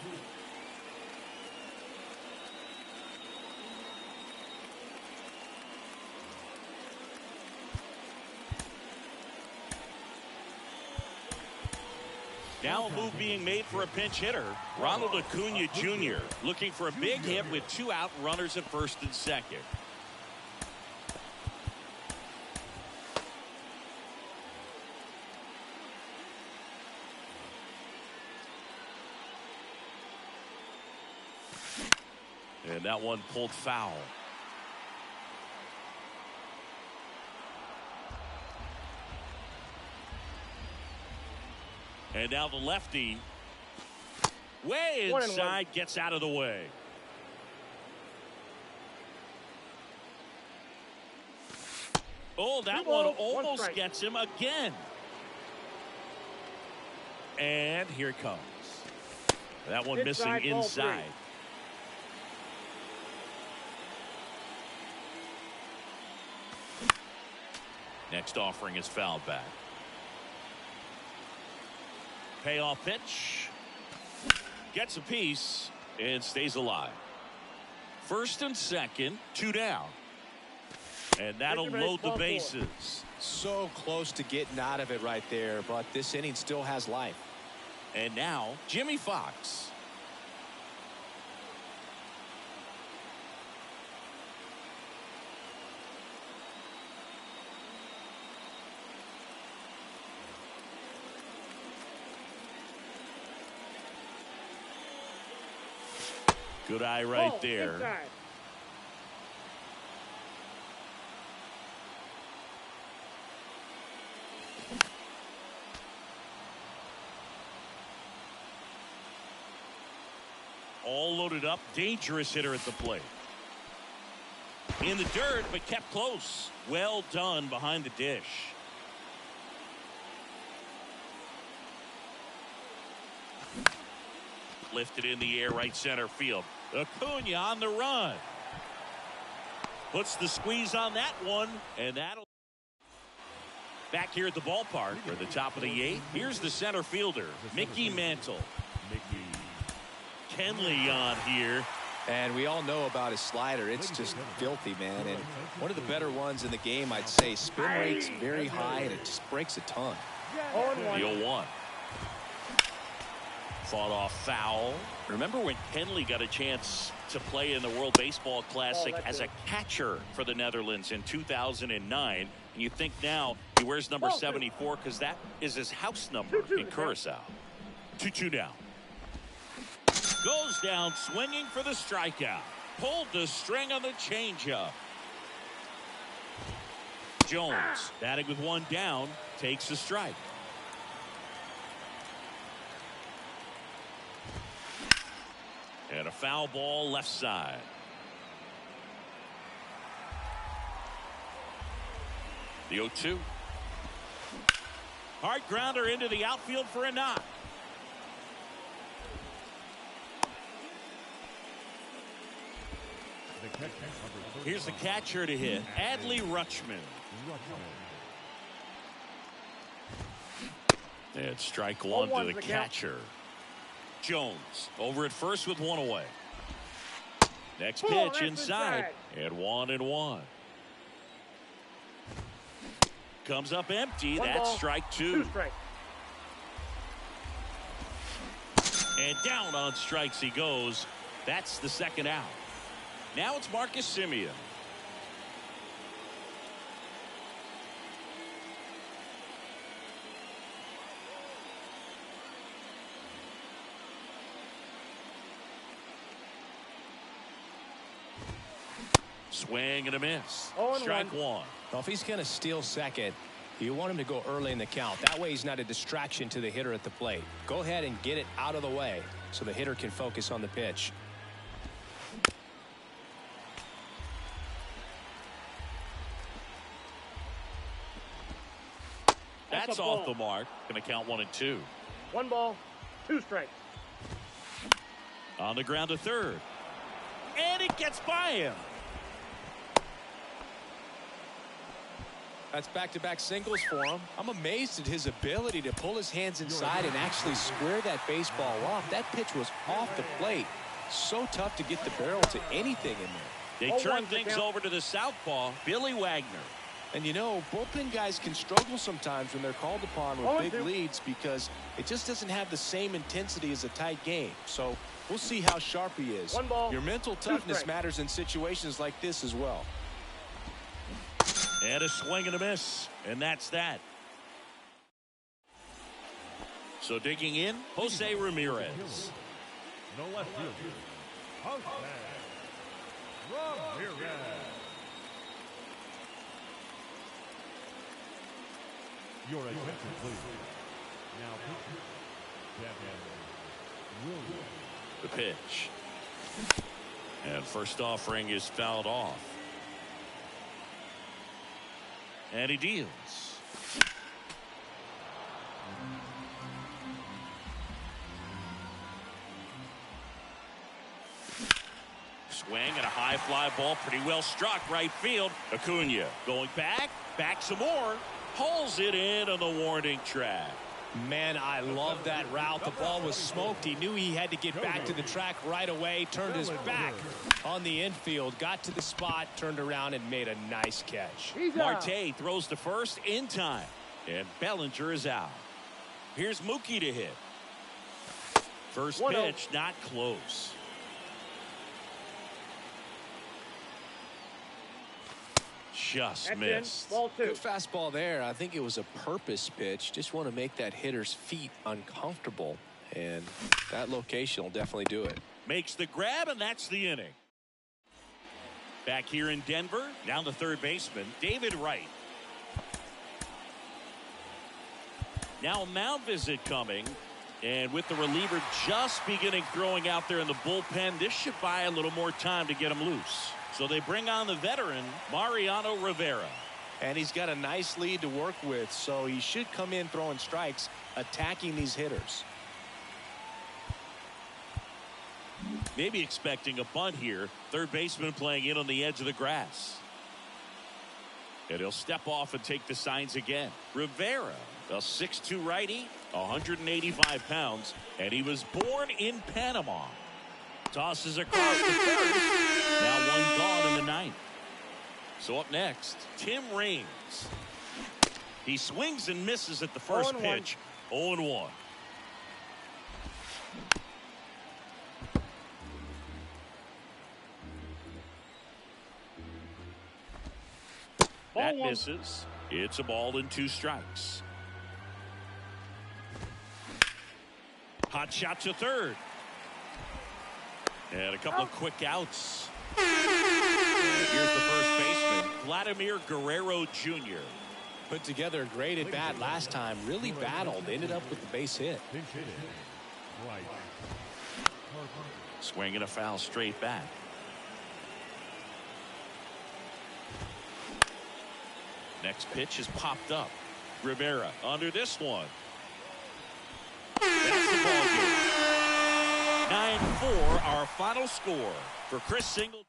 Now a move being made for a pinch hitter. Ronald Acuna Jr. looking for a big hit with 2 out, runners at first and second. And that one pulled foul. And now the lefty way inside gets out of the way. Oh, that one almost gets him again. And here it comes. That one missing inside. Next offering is fouled back. Payoff pitch. Gets a piece and stays alive. First and second, 2 down. And that'll load the bases. So close to getting out of it right there, but this inning still has life. And now Jimmy Fox. Good eye right Ball, there. inside. All loaded up. Dangerous hitter at the plate. In the dirt, but kept close. Well done behind the dish. Lifted in the air, right center field. Acuna on the run. Puts the squeeze on that one, and that'll. Back here at the ballpark for the top of the 8th. Here's the center fielder, Mickey Mantle. Kenley on here. And we all know about his slider. It's just filthy, man. And one of the better ones in the game, I'd say. Spin rate's very high, and it just breaks a ton. The 0-1. Fought off foul. Remember when Kenley got a chance to play in the World Baseball Classic as a catcher for the Netherlands in 2009? And you think now he wears number 74 because that is his house number in Curacao. 2-2 now. Goes down swinging for the strikeout. Pulled the string on the changeup. Jones batting with 1 down, takes the strike. And a foul ball left side. The 0-2. Hard grounder into the outfield for a knock. Here's the catcher to hit, Adley Rutschman. And strike 1 to the catcher. Jones over at first with 1 away. Next pitch inside, and 1-1. Comes up empty. That's strike 2. And down on strikes he goes. That's the second out. Now it's Marcus Semien. Swing and a miss. Strike 1. Well, if he's going to steal second, you want him to go early in the count. That way he's not a distraction to the hitter at the plate. Go ahead and get it out of the way so the hitter can focus on the pitch. That's off the mark. Going to count 1 and 2. 1 ball, 2 strikes. On the ground to third. And it gets by him. That's back-to-back singles for him. I'm amazed at his ability to pull his hands inside and actually square that baseball off. That pitch was off the plate. So tough to get the barrel to anything in there. They turn things over to the southpaw, Billy Wagner. And you know, bullpen guys can struggle sometimes when they're called upon with big leads because it just doesn't have the same intensity as a tight game. So we'll see how sharp he is. 1 ball, your mental toughness matters in situations like this as well. And a swing and a miss. And that's that. So digging in, Jose Ramirez. No left field. Jose Ramirez. Your attention, please. Now, the pitch. And first offering is fouled off. And he deals. Swing and a high fly ball, pretty well struck right field. Acuna going back some more. Pulls it in on the warning track. Man, I love that route. The ball was smoked. He knew he had to get back to the track right away. Turned his back on the infield. Got to the spot. Turned around and made a nice catch. Marte throws to first in time. And Bellinger is out. Here's Mookie to hit. First pitch, not close. Just missed. Ball 2. Good fastball there. I think it was a purpose pitch. Just want to make that hitter's feet uncomfortable. And that location will definitely do it. Makes the grab, and that's the inning. Back here in Denver, down the third baseman, David Wright. Now a mound visit coming. And with the reliever just beginning throwing out there in the bullpen, this should buy a little more time to get him loose. So they bring on the veteran, Mariano Rivera. And he's got a nice lead to work with, so he should come in throwing strikes, attacking these hitters. Maybe expecting a bunt here. Third baseman playing in on the edge of the grass. And he'll step off and take the signs again. Rivera, a 6'2" righty, 185 pounds, and he was born in Panama. Tosses across the first. Now one gone in the ninth. So up next, Tim Raines. He swings and misses at the first pitch. 0-1. That misses. It's a ball and 2 strikes. Hot shot to third. And a couple of quick outs. And here's the first baseman, Vladimir Guerrero Jr. Put together a great at bat last time. Really battled. Ended up with the base hit. Right. Swinging a foul straight back. Next pitch is popped up. Rivera under this one. That's the ball game. 9-4 our final score for Chris Singleton.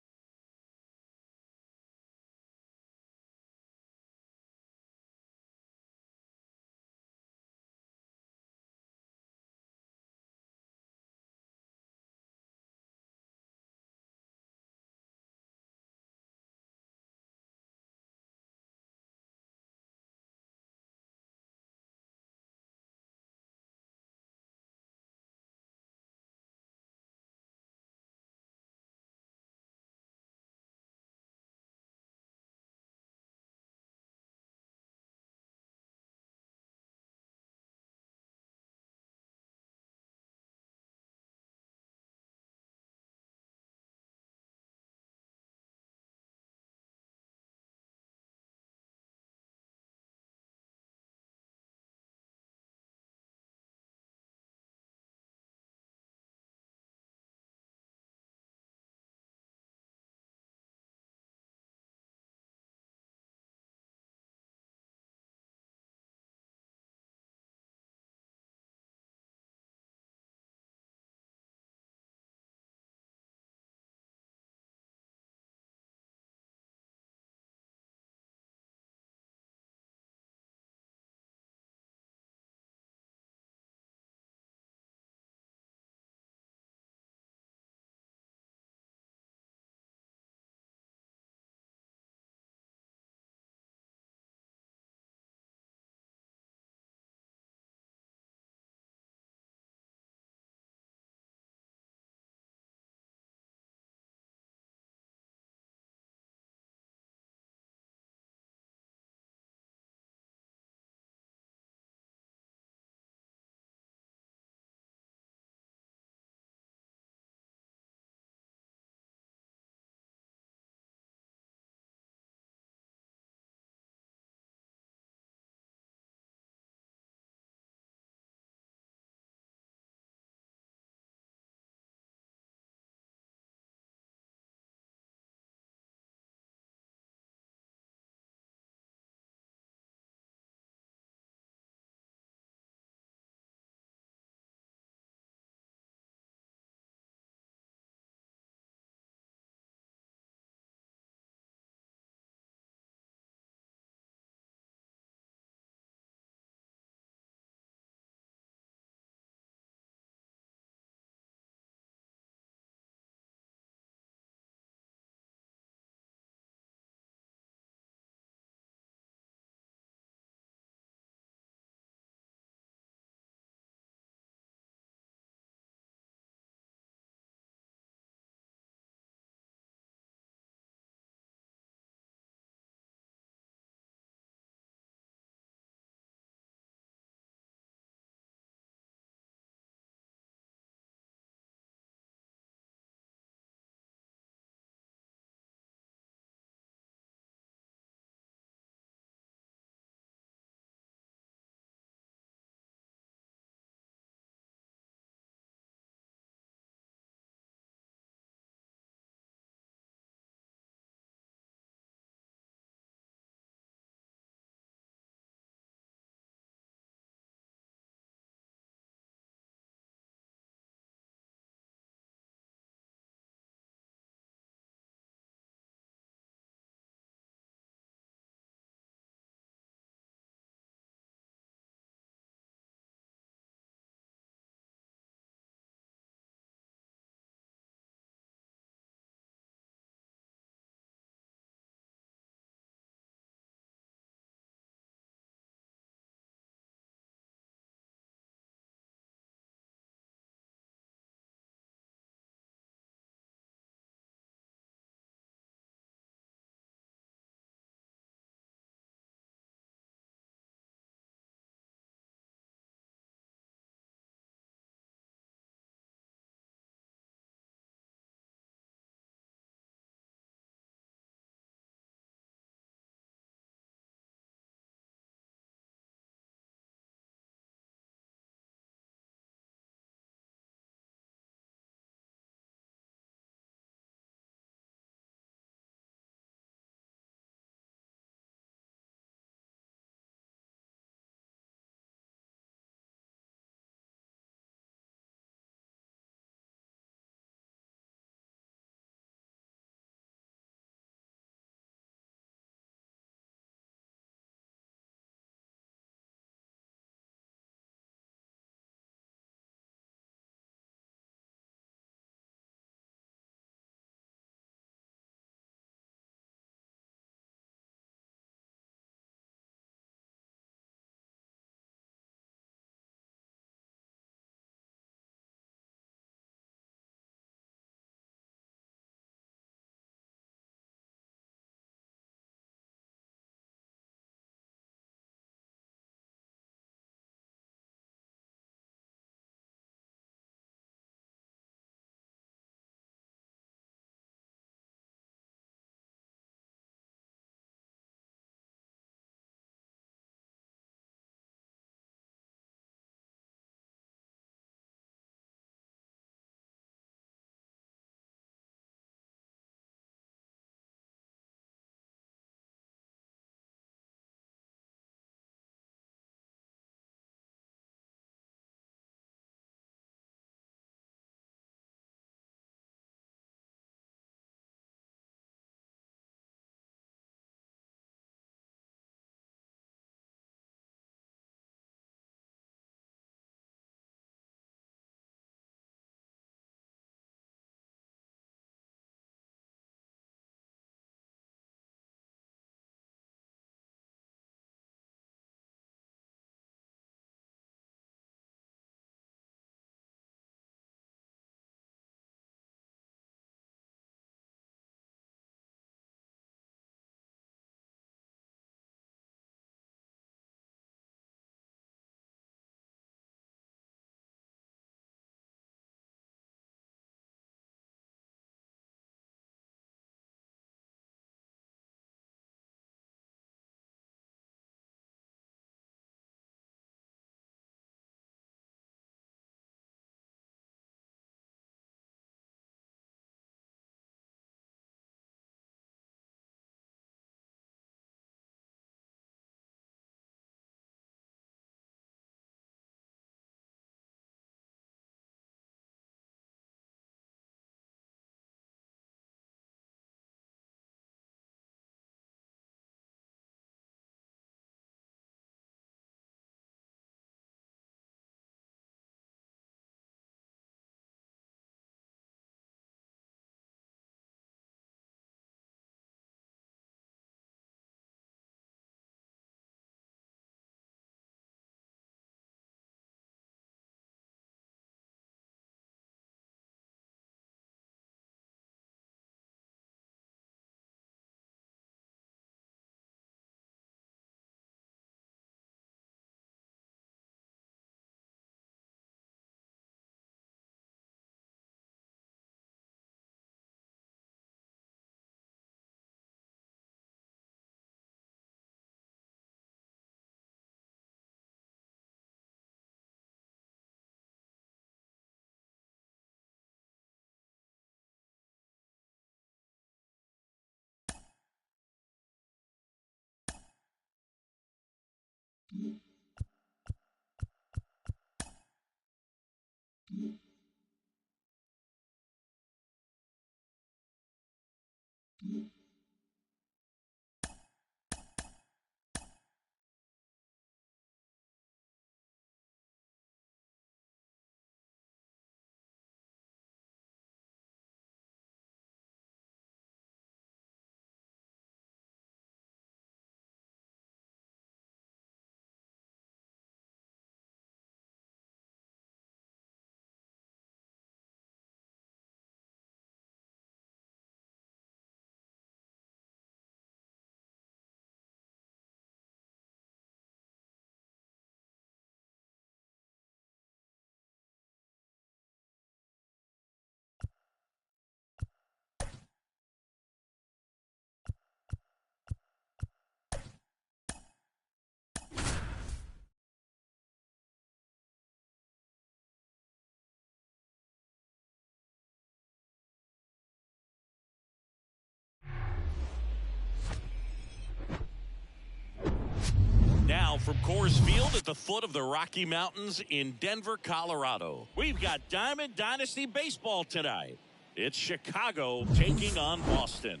Now from Coors Field at the foot of the Rocky Mountains in Denver, Colorado, we've got Diamond Dynasty Baseball tonight. It's Chicago taking on Boston.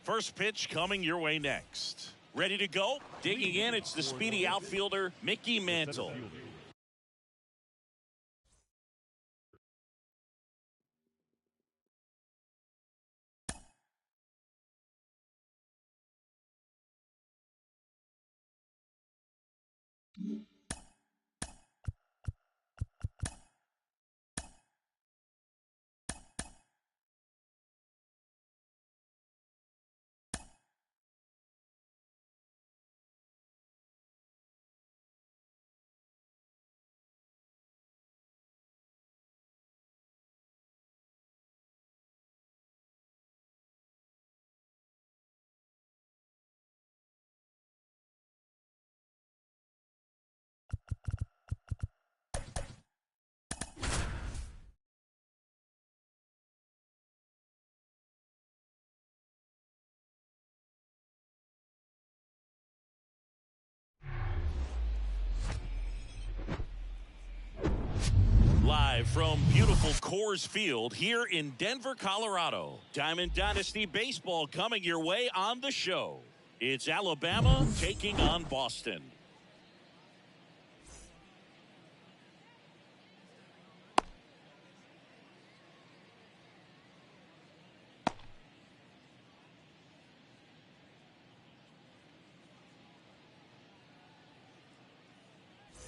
First pitch coming your way next. Ready to go? Digging in, it's the speedy outfielder, Mickey Mantle. Live from beautiful Coors Field here in Denver, Colorado. Diamond Dynasty Baseball coming your way on the show. It's Alabama taking on Boston.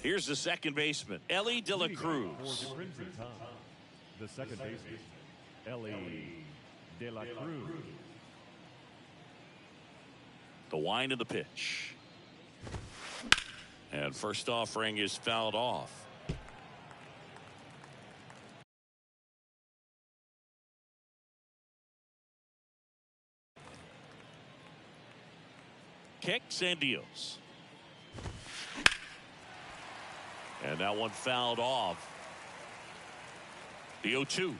Here's the second baseman, Ellie De La Cruz. The second baseman, Ellie De La Cruz. The wind of the pitch. And first offering is fouled off. Kicks and deals. And that one fouled off. The 0-2.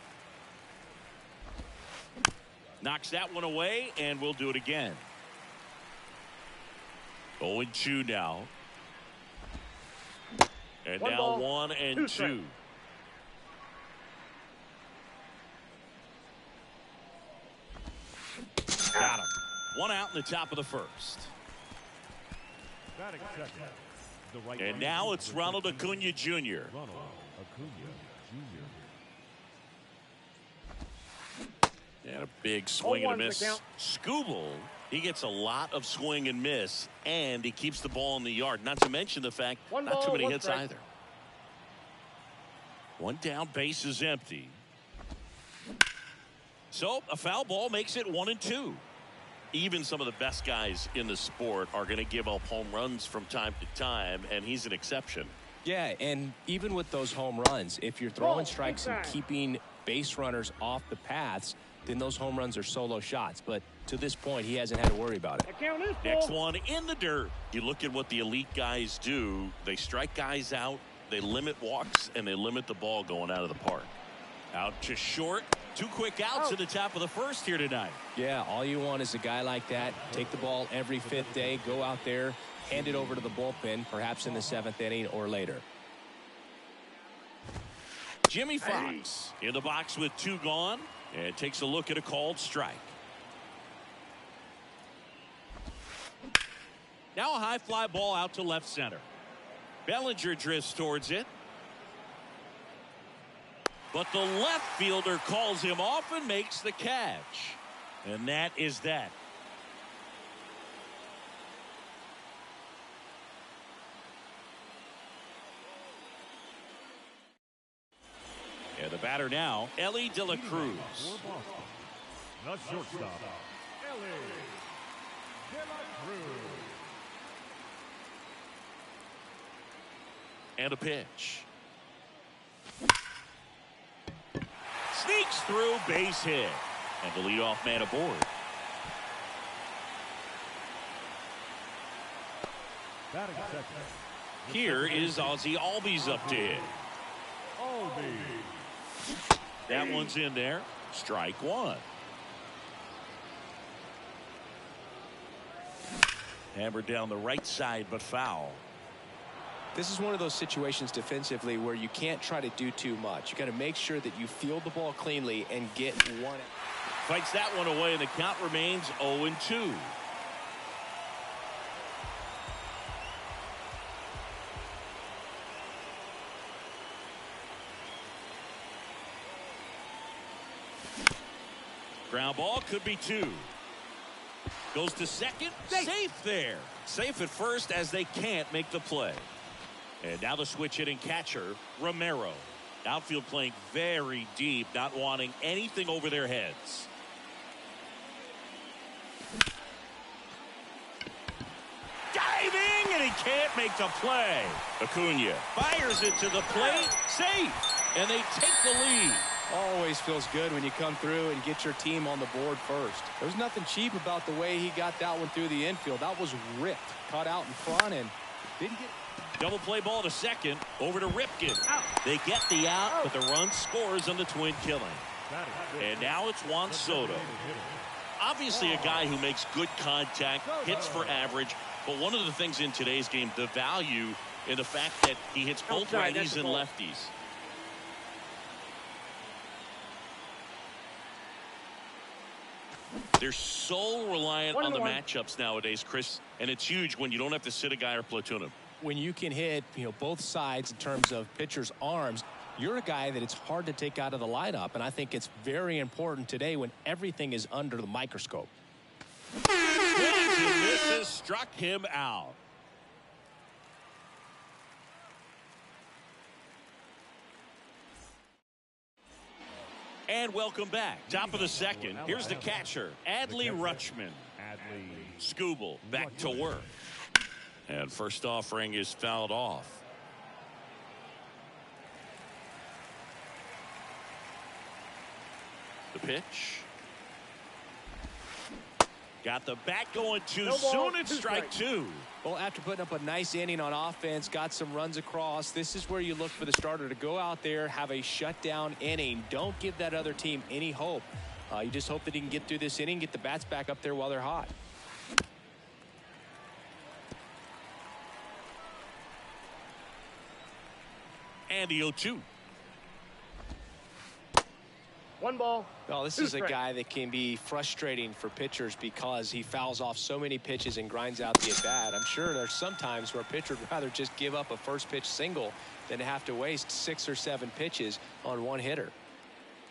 Knocks that one away, and we'll do it again. 0-2 now. And One now ball, 1 and 2. strikes. Got him. One out in the top of the first. Batting second, the right And now it's Ronald Acuna Jr. Ronald Acuna Jr. And a big swing and a 0-1's miss. the count. Skubal, he gets a lot of swing and miss, and he keeps the ball in the yard. Not to mention the fact, One not too ball, many one hits strike. either. One down, base is empty. So a foul ball makes it 1 and 2. Even some of the best guys in the sport are going to give up home runs from time to time, and he's an exception. Yeah, and even with those home runs, if you're throwing strikes and keeping base runners off the paths, then those home runs are solo shots. But to this point, he hasn't had to worry about it. The count is Next full. one in the dirt. You look at what the elite guys do. They strike guys out, they limit walks, and they limit the ball going out of the park. Out to short, 2 quick outs at the top of the first here tonight. Yeah, all you want is a guy like that. Take the ball every 5th day, go out there, hand it over to the bullpen, perhaps in the 7th inning or later. Jimmy Fox in the box with 2 gone and takes a look at a called strike. Now a high fly ball out to left center. Bellinger drifts towards it. But the left fielder calls him off and makes the catch. And that is that. And the batter now, Ellie De La Cruz. The shortstop, Ellie De La Cruz. And a pitch. Sneaks through, base hit. And the leadoff man aboard. Batting second. Here is Ozzie Albies up to hit. That one's in there. Strike 1. Hammered down the right side, but foul. This is one of those situations defensively where you can't try to do too much. You got to make sure that you field the ball cleanly and get one. Fights that one away, and the count remains 0-2. Ground ball could be 2. Goes to second. Safe there. Safe at first as they can't make the play. And now the switch hitting catcher, Romero. Outfield playing very deep, not wanting anything over their heads. Diving, and he can't make the play. Acuna fires it to the plate. Safe. And they take the lead. Always feels good when you come through and get your team on the board first. There's nothing cheap about the way he got that one through the infield. That was ripped. Caught out in front and didn't get. Double play ball to second. Over to Ripken. They get the out, but the run scores on the twin killing. And now it's Juan Soto. Obviously a guy who makes good contact, hits for average. But one of the things in today's game, the value in the fact that he hits both righties and lefties. They're so reliant on the matchups nowadays, Chris, and it's huge when you don't have to sit a guy or platoon him. When you can hit, both sides in terms of pitchers' arms, you're a guy that it's hard to take out of the lineup, and I think it's very important today when everything is under the microscope. This has struck him out. And welcome back. Top of the second. Here's the catcher, Adley Rutschman. Skubal back to work. And first offering is fouled off. The pitch. Got the bat going too soon. It's strike 2. Well, after putting up a nice inning on offense, got some runs across, this is where you look for the starter to go out there, have a shutdown inning. Don't give that other team any hope. You just hope that he can get through this inning, get the bats back up there while they're hot. And the 0-2. 1 ball. Well, this is a guy that can be frustrating for pitchers because he fouls off so many pitches and grinds out the at-bat. I'm sure there's some times where a pitcher would rather just give up a first pitch single than to have to waste 6 or 7 pitches on one hitter.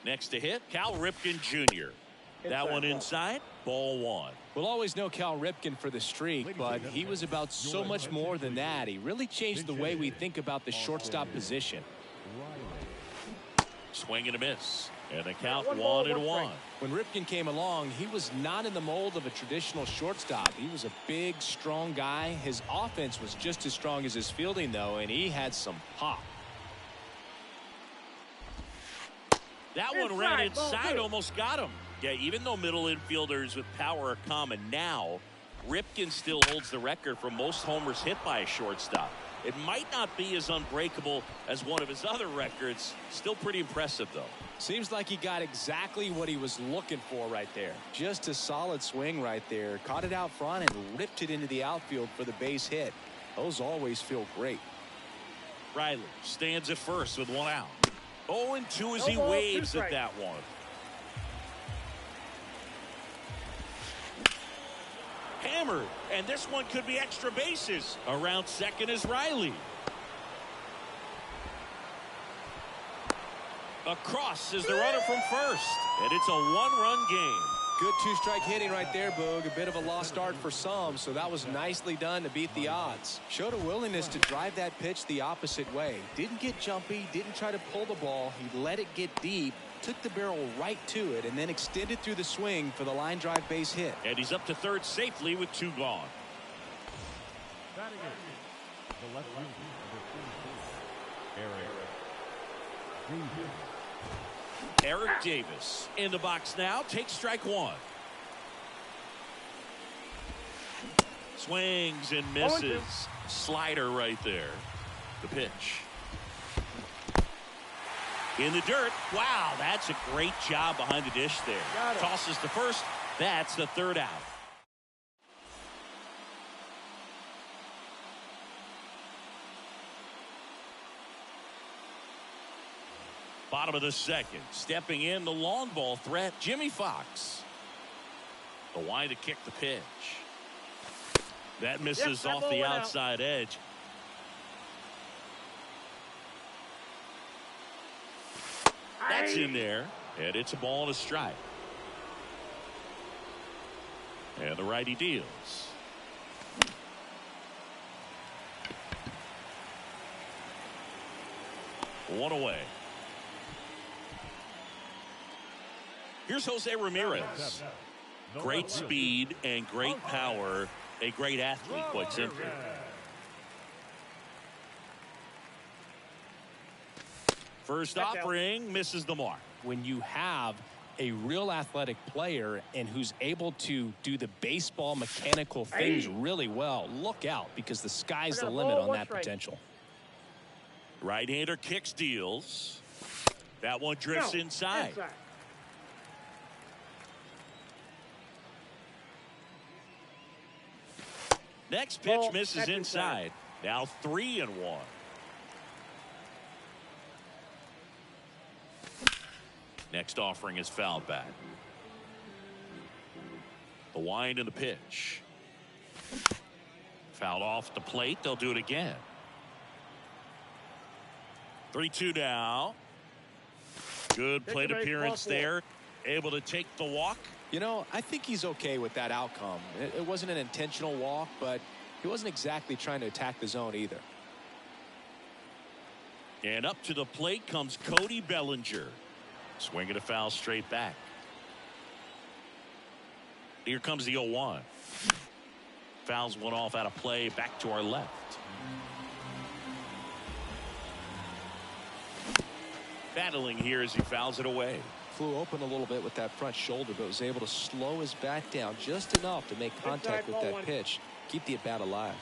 Next to hit, Cal Ripken Jr. That one inside, ball 1. We'll always know Cal Ripken for the streak, but he was about so much more than that. He really changed the way we think about the shortstop position. Swing and a miss. And the count 1-1. When Ripken came along, he was not in the mold of a traditional shortstop. He was a big, strong guy. His offense was just as strong as his fielding, though, and he had some pop. That one ran inside, almost got him. Yeah, even though middle infielders with power are common now, Ripken still holds the record for most homers hit by a shortstop. It might not be as unbreakable as one of his other records. Still pretty impressive, though. Seems like he got exactly what he was looking for right there. Just a solid swing right there. Caught it out front and ripped it into the outfield for the base hit. Those always feel great. Riley stands at first with one out. 0-2 as No he ball, waves 2 at that one. Hammered, and this one could be extra bases. Around second is Riley. Across is the runner from first, and it's a one-run game. Good two-strike hitting right there, Boog. A bit of a lost start for some, so that was nicely done to beat the odds. Showed a willingness to drive that pitch the opposite way. Didn't get jumpy, didn't try to pull the ball. He let it get deep, took the barrel right to it, and then extended through the swing for the line drive base hit. And he's up to third safely with 2 gone. Batting it, the left fielder, Eric Davis in the box now. Takes strike 1. Swings and misses. Slider right there. The pitch. In the dirt. Wow, that's a great job behind the dish there. Tosses to first. That's the 3rd out. Bottom of the 2nd. Stepping in the long ball threat, Jimmy Fox. The wind to kick the pitch. That misses off the outside edge. That's in there, and it's a ball and a strike. And the righty deals. One away. Here's Jose Ramirez. Great speed and great power. A great athlete, quite simply. First offering misses the mark. When you have a real athletic player and who's able to do the baseball mechanical things really well, look out, because the sky's the limit on that potential. Right-hander kicks, deals. That one drifts inside. Next pitch misses inside. Now 3-1. Next offering is fouled back. The wind and the pitch. Fouled off the plate. They'll do it again. 3-2 now. Good plate appearance there. Able to take the walk. You know, I think he's okay with that outcome. It wasn't an intentional walk, but he wasn't exactly trying to attack the zone either. And up to the plate comes Cody Bellinger. Swinging a foul straight back. Here comes the 0-1. Fouls one off out of play, back to our left. Battling here as he fouls it away. Flew open a little bit with that front shoulder, but was able to slow his bat down just enough to make contact with that pitch. Keep the at-bat alive.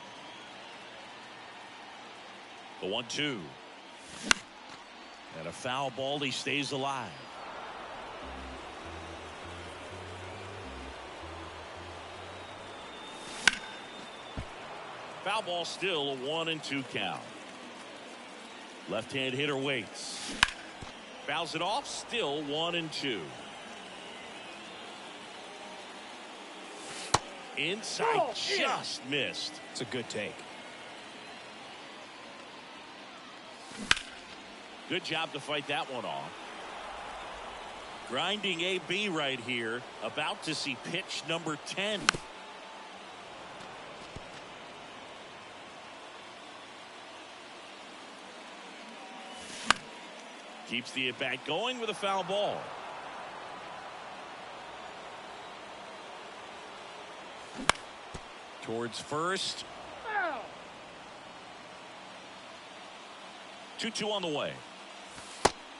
The 1-2. And a foul ball. He stays alive. Foul ball, still a 1-2 count. Left-hand hitter waits. Fouls it off, still 1-2. Inside, just missed. It's a good take. Good job to fight that one off. Grinding AB right here. About to see pitch number 10. Keeps the at-bat going with a foul ball. Towards first. 2-2 on the way.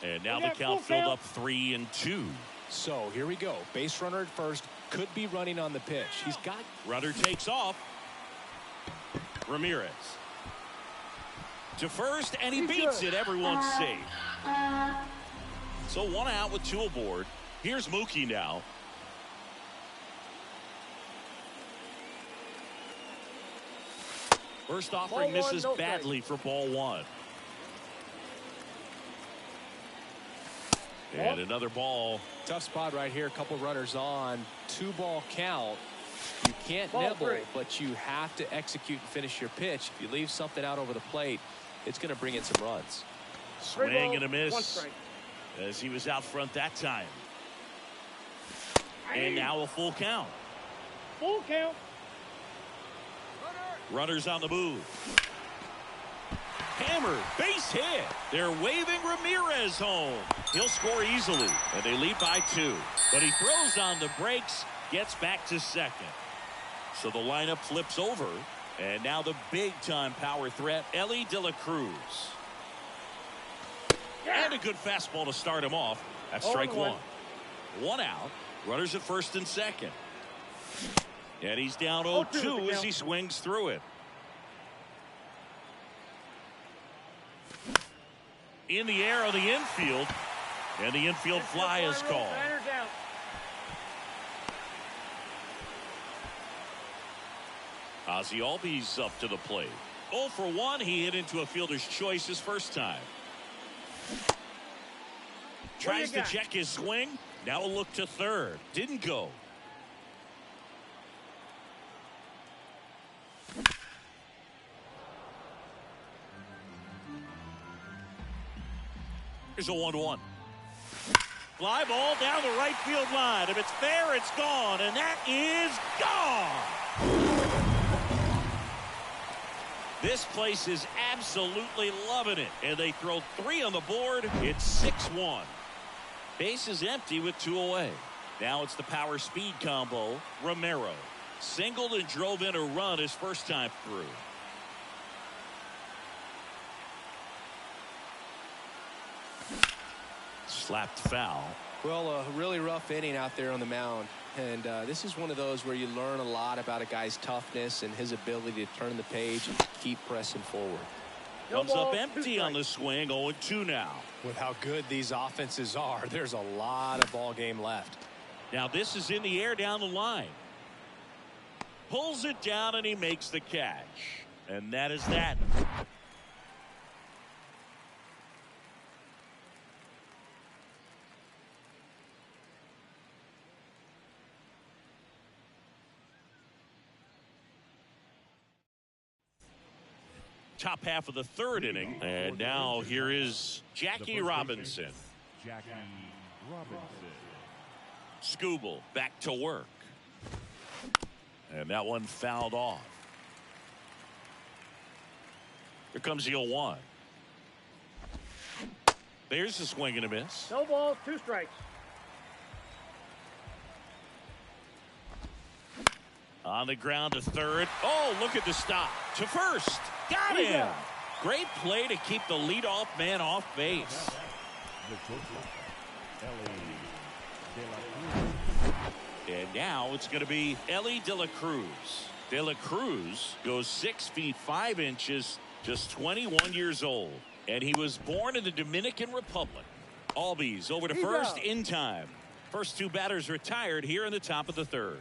And now the count filled up 3-2. So here we go. Base runner at first. Could be running on the pitch. He's got. Runner takes off. Ramirez. To first, and he beats it. Everyone's safe. So 1 out with 2 aboard. Here's Mookie now. First offering misses badly for ball 1. And another ball. Tough spot right here. A couple runners on. 2-ball count. You can't nibble, but you have to execute and finish your pitch. If you leave something out over the plate, it's going to bring in some runs. Swing and a miss as he was out front that time. And now a full count. Full count. Runners on the move. Hammered, base hit. They're waving Ramirez home. He'll score easily, and they lead by 2. But he throws on the brakes, gets back to second. So the lineup flips over, and now the big-time power threat, Elly De La Cruz. And a good fastball to start him off. That's strike 1. 1 out. Runners at first and second. And he's down 0-2 as he swings through it. In the air on the infield. And the infield fly is called. Ozzie Albies up to the plate. 0 for 1. He hit into a fielder's choice his first time. Tries to check his swing. Now a look to third. Didn't go. Here's a 1-1. Fly ball down the right field line. If it's fair, it's gone. And that is gone. This place is absolutely loving it. And they throw 3 on the board. It's 6-1. Base is empty with 2 away. Now it's the power speed combo. Romero singled and drove in a run his first time through. Slapped foul. Well, a really rough inning out there on the mound. And this is one of those where you learn a lot about a guy's toughness and his ability to turn the page and keep pressing forward. Comes up empty on the swing. 0-2 now. With how good these offenses are, there's a lot of ball game left. Now this is in the air down the line. Pulls it down and he makes the catch. And that is that. Top half of the 3rd inning, and now here is Jackie Robinson. Jackie Robinson. Skubal back to work, and that one fouled off. Here comes the 0-1. There's the swing and a miss. No balls, 2 strikes. On the ground to third. Oh, look at the stop. To first. Got him. Great play to keep the leadoff man off base. And now it's going to be Elly De La Cruz. De La Cruz goes 6 feet 5 inches, just 21 years old. And he was born in the Dominican Republic. Albies over to first in time. First 2 batters retired here in the top of the 3rd.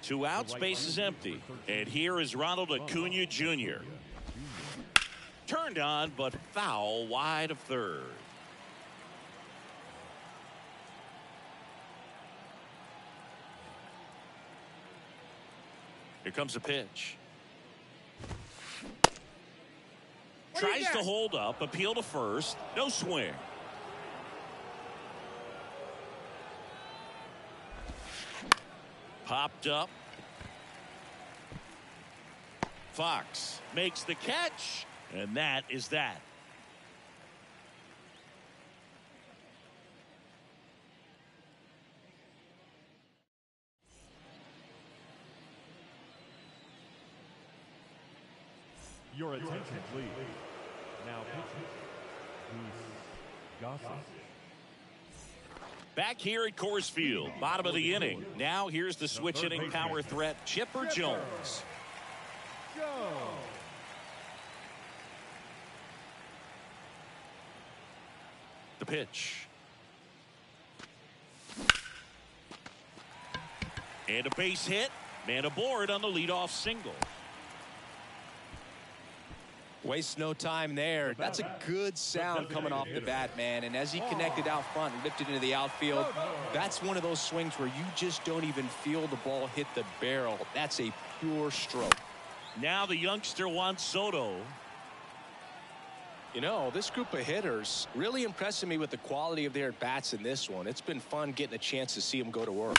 2 outs, base is empty. And here is Ronald Acuna Jr. Turned on, but foul wide of third. Here comes a pitch. Tries to hold up, appeal to first. No swing. Popped up. Fox makes the catch, and that is that. Your attention, please. Now pitching. Gossett. Back here at Coors Field, bottom of the inning. Now here's the switch hitting power threat, Chipper Jones. Go. pitch. And a base hit. Man aboard on the leadoff single. Waste no time there. That's a good sound coming off the bat, man. And as he connected out front and lifted into the outfield, that's one of those swings where you just don't even feel the ball hit the barrel. That's a pure stroke. Now the youngster Juan Soto. You know, this group of hitters really impressing me with the quality of their bats in this one. It's been fun getting a chance to see them go to work.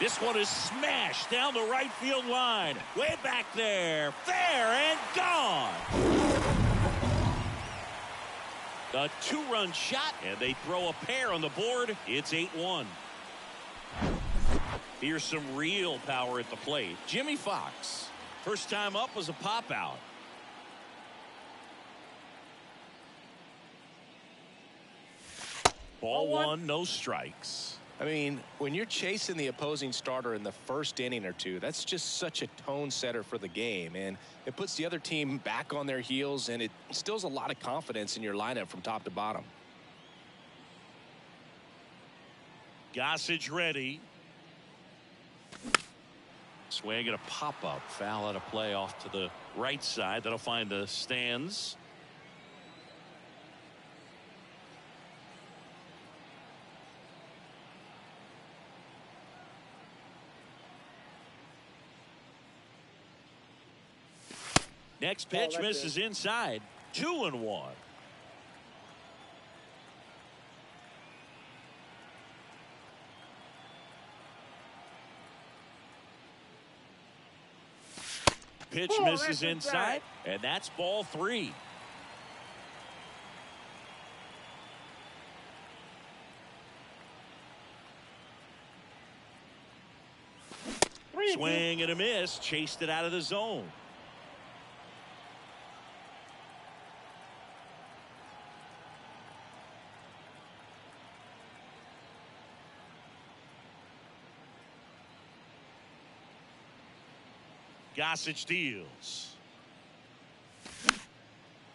This one is smashed down the right field line. Way back there. Fair and gone. A two-run shot, and they throw a pair on the board. It's 8-1. Here's some real power at the plate. Jimmy Fox. First time up was a pop-out. Ball one, no strikes. I mean, when you're chasing the opposing starter in the first inning or two, that's just such a tone setter for the game. And it puts the other team back on their heels, and it instills a lot of confidence in your lineup from top to bottom. Gossage ready. Swing and a pop-up. Foul out of play off to the right side. That'll find the stands. Next pitch misses inside. 2-1. Pitch misses inside, and that's ball 3. Swing and a miss, chased it out of the zone. Gossage deals.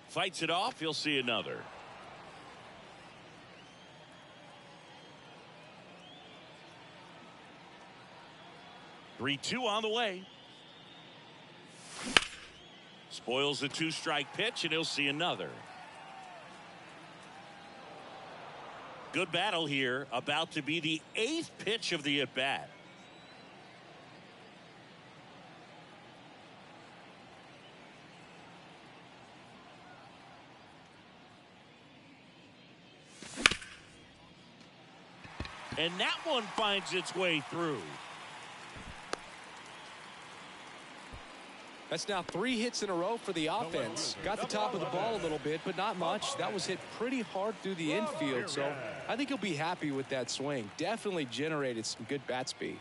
Fights it off. He'll see another. Three-two on the way. Spoils the two-strike pitch, and he'll see another. Good battle here. About to be the 8th pitch of the at-bat. And that one finds its way through. That's now 3 hits in a row for the offense. Got the top of the ball a little bit, but not much. That was hit pretty hard through the infield, so I think he'll be happy with that swing. Definitely generated some good bat speed.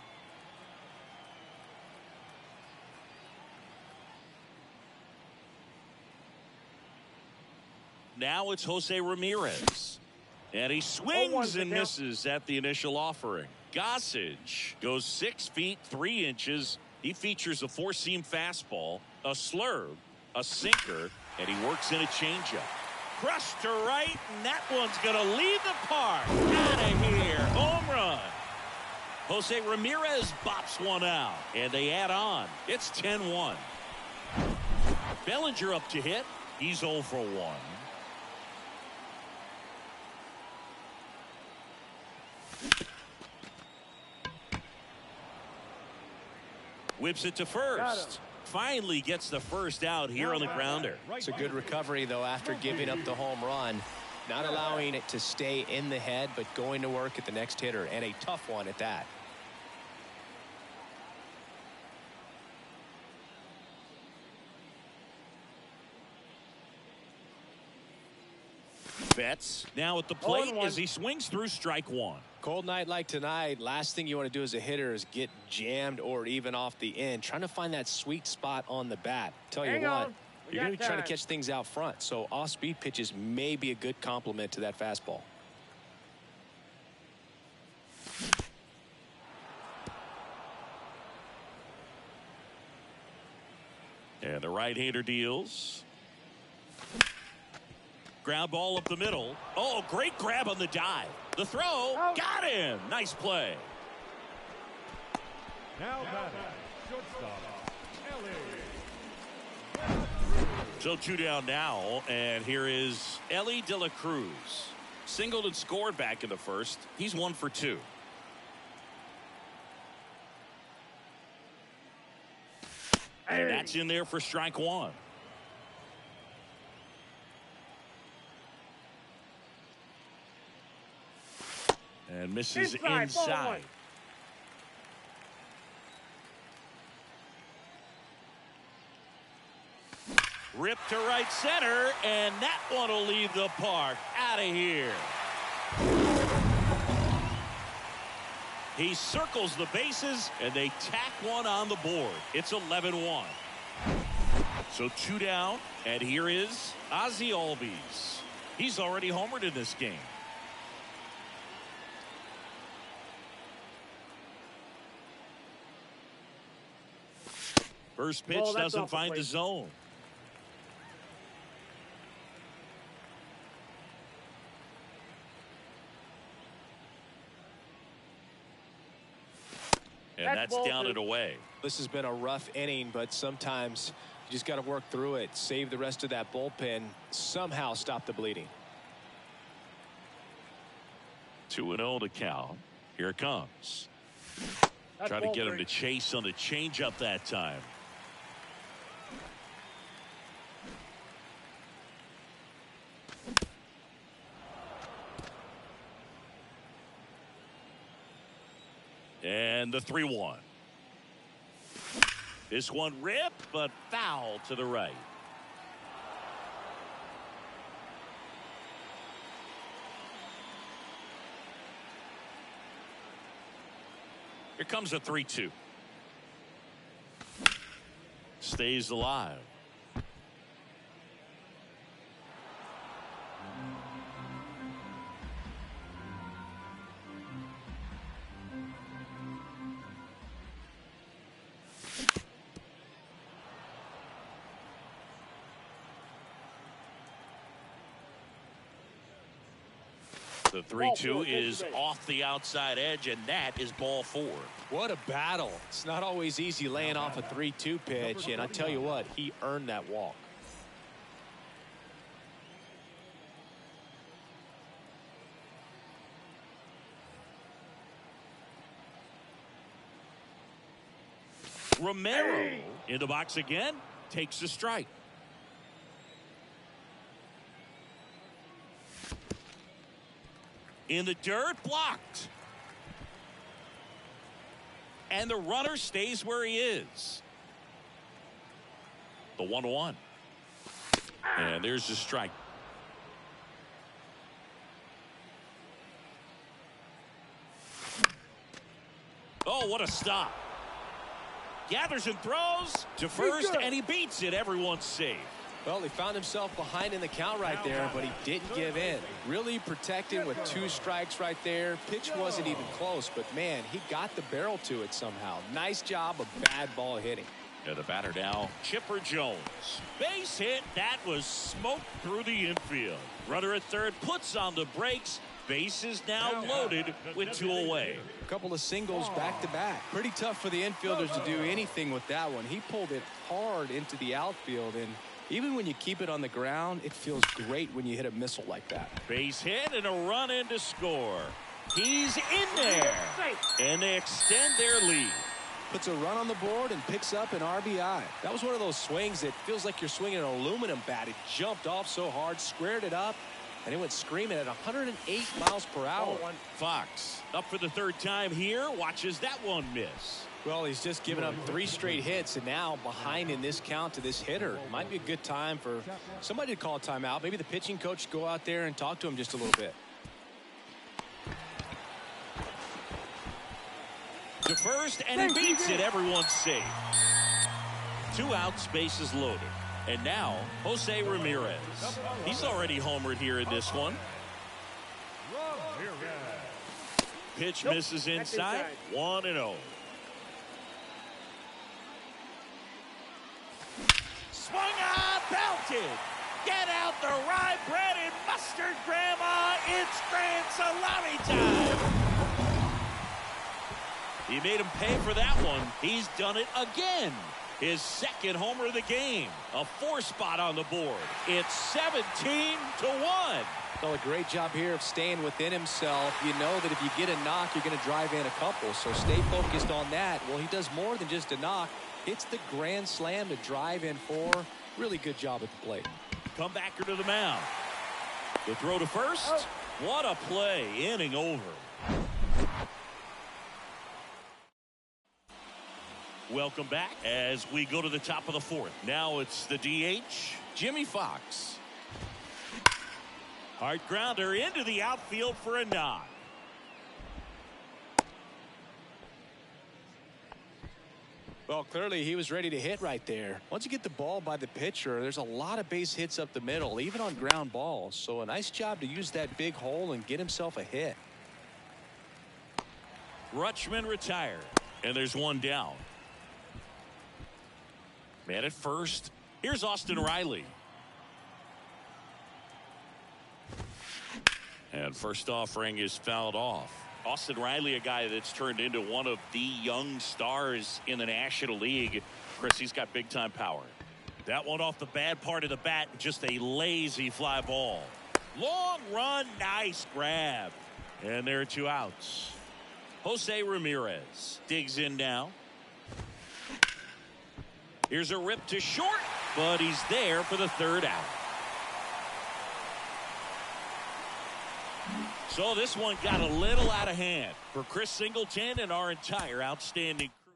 Now it's Jose Ramirez. And he swings and misses at the initial offering. Gossage goes 6 feet 3 inches. He features a four-seam fastball, a slurve, a sinker, and he works in a changeup. Crushed to right, and that one's going to leave the park. Out of here. Home run. Jose Ramirez bops one out, and they add on. It's 10-1. Bellinger up to hit. He's 0 for 1. Whips it to first. Finally gets the first out here on the grounder. It's a good recovery, though, after giving up the home run. Not allowing it to stay in the head, but going to work at the next hitter, and a tough one at that. Betts now at the plate as he swings through strike one. Cold night like tonight, last thing you want to do as a hitter is get jammed or even off the end. Trying to find that sweet spot on the bat. Tell you what, you're going to be trying to catch things out front, so off-speed pitches may be a good complement to that fastball. And the right-hander deals. ground ball up the middle. Oh, great grab on the dive. The throw. Got him. Nice play. Now batting, shortstop, So 2 down now, and here is Ellie De La Cruz. Singled and scored back in the first. He's 1 for 2. And that's in there for strike 1. And misses inside. Ripped to right center, and that one will leave the park. Out of here. He circles the bases, and they tack one on the board. It's 11-1. So 2 down, and here is Ozzie Albies. He's already homered in this game. First pitch doesn't find the zone. And that's down and away. This has been a rough inning, but sometimes you just got to work through it. Save the rest of that bullpen. Somehow stop the bleeding. 2-0 to count. Here it comes. Try to get him to chase on the changeup that time. And the 3-1. This one ripped, but foul to the right. Here comes a 3-2. Stays alive. The 3-2 is off the outside edge, and that is ball 4. What a battle. It's not always easy laying off a 3-2 pitch, and I tell you what, he earned that walk. Romero in the box again, takes the strike. In the dirt, blocked. And the runner stays where he is. The 1-1. And there's the strike. Oh, what a stop. Gathers and throws to first, and he beats it. Everyone's safe. Well, he found himself behind in the count right there, but he didn't give in. Really protecting with 2 strikes right there. Pitch wasn't even close, but man, he got the barrel to it somehow. Nice job of bad ball hitting. And the batter now, Chipper Jones. Base hit. That was smoked through the infield. Runner at third puts on the brakes. Base is now loaded with 2 away. A couple of singles back to back. Pretty tough for the infielders to do anything with that one. He pulled it hard into the outfield, and even when you keep it on the ground, it feels great when you hit a missile like that. Base hit and a run in to score. He's in there. And they extend their lead. Puts a run on the board and picks up an RBI. That was one of those swings that feels like you're swinging an aluminum bat. It jumped off so hard, squared it up, and it went screaming at 108 miles per hour. Fox up for the 3rd time here. Watches that one miss. Well, he's just given up 3 straight hits, and now behind in this count to this hitter. Might be a good time for somebody to call a timeout. Maybe the pitching coach go out there and talk to him just a little bit. To first, and he beats it. Everyone's safe. 2 outs, bases loaded. And now, Jose Ramirez. He's already homered here in this one. Pitch misses inside. 1-0. Swung on, belted. Get out the rye bread and mustard, Grandma. It's grand salami time. He made him pay for that one. He's done it again. His second homer of the game. A 4-spot on the board. It's 17-1. Well, a great job here of staying within himself. You know that if you get a knock, you're going to drive in a couple. So stay focused on that. Well, he does more than just a knock. Hits the grand slam to drive in 4. Really good job at the plate. Comebacker to the mound. The throw to first. What a play. Inning over. Welcome back as we go to the top of the 4th. Now it's the DH, Jimmy Fox. Hard grounder into the outfield for a knock. Well, clearly he was ready to hit right there. Once you get the ball by the pitcher, there's a lot of base hits up the middle, even on ground balls. So a nice job to use that big hole and get himself a hit. Rutschman retired, and there's one down. Man at first. Here's Austin Riley. And first offering is fouled off. Austin Riley, a guy that's turned into one of the young stars in the National League. Chris, he's got big-time power. That one off the bad part of the bat, just a lazy fly ball. Long run, nice grab. And there are 2 outs. Jose Ramirez digs in now. Here's a rip to short, but he's there for the 3rd out. So this one got a little out of hand for Chris Singleton and our entire outstanding crew.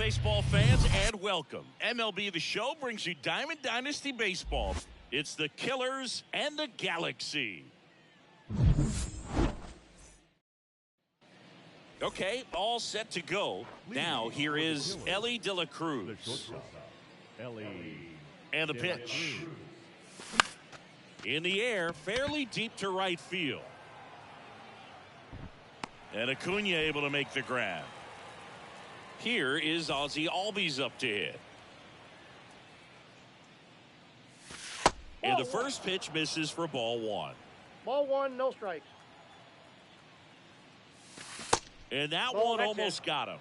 baseball fans, and welcome. MLB The Show brings you Diamond Dynasty Baseball. It's the Killers and the Galaxy. Okay, all set to go. Now here is Ellie De La Cruz. And the pitch. In the air, fairly deep to right field. And Acuna able to make the grab. Here is Ozzie Albies up to hit. And the first pitch misses for ball one. Ball one, no strikes. And that one almost got him.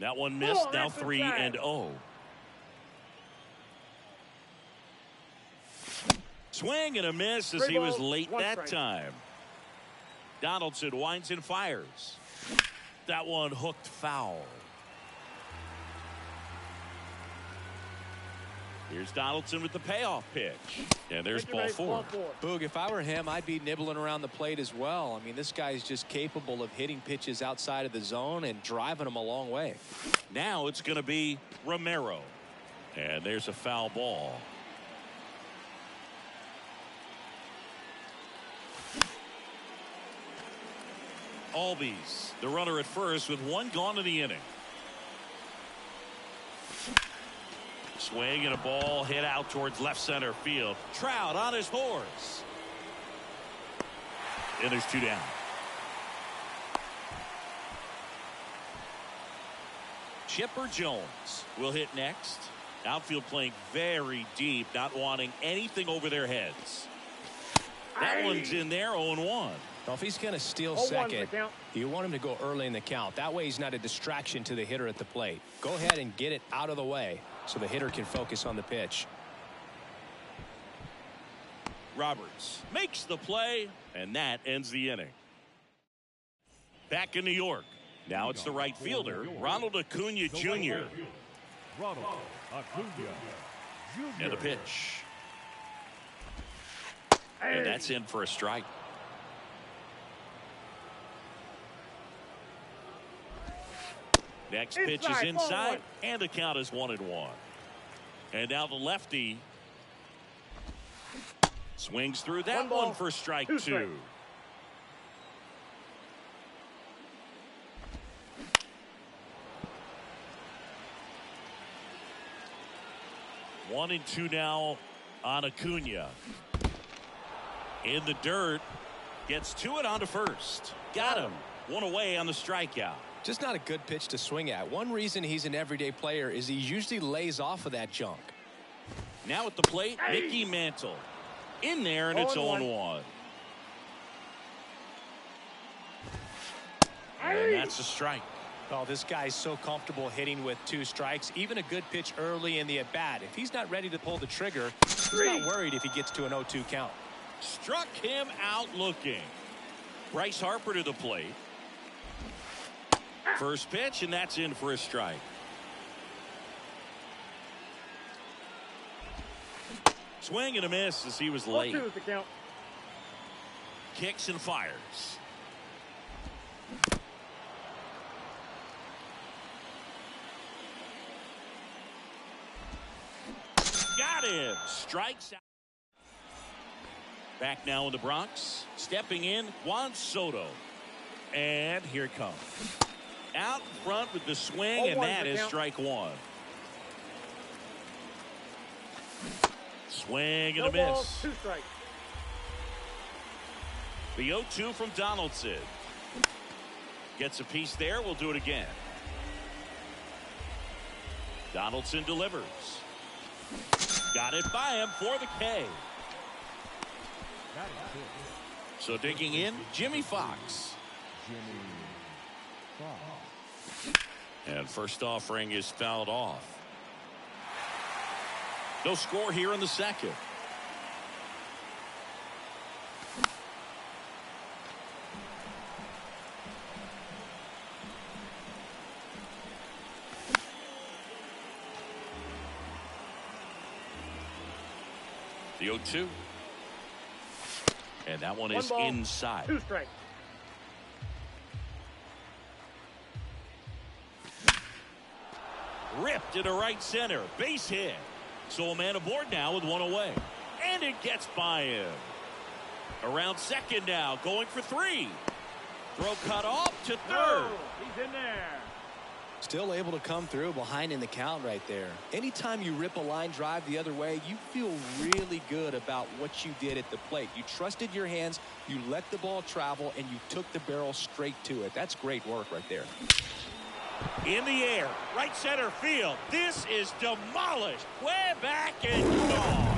That one missed. Now 3-0. Swing and a miss as he was late that time. Donaldson winds and fires. That one hooked foul. Here's Donaldson with the payoff pitch. And there's ball four. Boog, if I were him, I'd be nibbling around the plate as well. I mean, this guy's just capable of hitting pitches outside of the zone and driving them a long way. Now it's going to be Romero. And there's a foul ball. Albies, the runner at first with one gone in the inning. Swing and a ball hit out towards left center field. Trout on his horse. And there's two down. Chipper Jones will hit next. Outfield playing very deep, not wanting anything over their heads. That one's in there, 0-1. Well, if he's going to steal second, you want him to go early in the count. That way he's not a distraction to the hitter at the plate. Go ahead and get it out of the way so the hitter can focus on the pitch. Roberts makes the play, and that ends the inning. Back in New York. Now it's the right fielder, Ronald Acuna Jr. And the pitch. And that's in for a strike. Next pitch is inside, and the count is 1-1. And now the lefty swings through that one for strike two. One and two now on Acuna. In the dirt, gets to it onto first. Got him. One away on the strikeout. Just not a good pitch to swing at. One reason he's an everyday player is he usually lays off of that junk. Now at the plate, Mickey Mantle. In there, and it's 0-1. And that's a strike. Oh, this guy's so comfortable hitting with 2 strikes. Even a good pitch early in the at-bat. If he's not ready to pull the trigger, he's not worried if he gets to an 0-2 count. Struck him out looking. Bryce Harper to the plate. First pitch, and that's in for a strike. Swing and a miss as he was late. Kicks and fires. Got him. Strikes out. Back now in the Bronx. Stepping in, Juan Soto. And here it comes. Out front with the swing, and that is strike one. Swing and a miss. 2 strikes. The 0-2 from Donaldson. Gets a piece there. We'll do it again. Donaldson delivers. Got it by him for the K. So digging in, Jimmy Fox. And first offering is fouled off. No score here in the second. The 0-2. And that one is inside. 2 strikes. Ripped into right center. Base hit. So a man aboard now with one away. And it gets by him. Around second now. Going for 3. Throw cut off to third. He's in there. Still able to come through behind in the count right there. Anytime you rip a line drive the other way, you feel really good about what you did at the plate. You trusted your hands, you let the ball travel, and you took the barrel straight to it. That's great work right there. In the air, right center field. This is demolished. Way back and gone.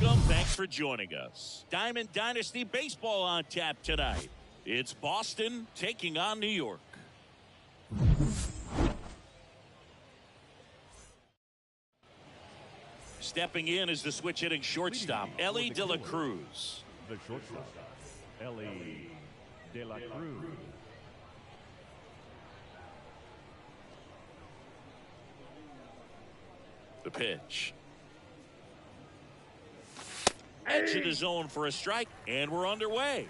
welcome. Thanks for joining us. Diamond Dynasty Baseball on tap tonight. It's Boston taking on New York. Stepping in is the switch hitting shortstop, Ellie De La Cruz. The shortstop, Ellie De La Cruz. The pitch. Edge of the zone for a strike, and we're underway.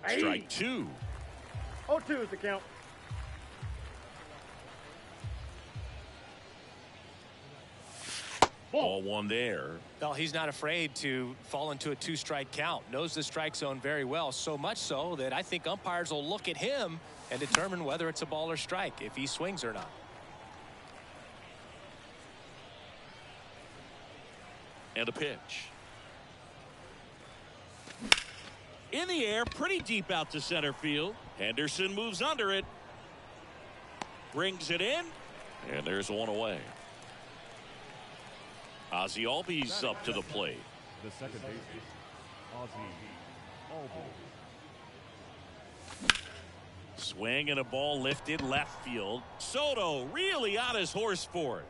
Strike two. 0-2 is the count. Ball one there. Well, he's not afraid to fall into a two-strike count. Knows the strike zone very well, so much so that I think umpires will look at him and determine whether it's a ball or strike, if he swings or not. And a pitch. In the air, pretty deep out to center field. Henderson moves under it. Brings it in. And there's one away. Ozzie Albies up to the plate. The second baseman, Ozzie Albies. Swing and a ball lifted left field. Soto really on his horse for it.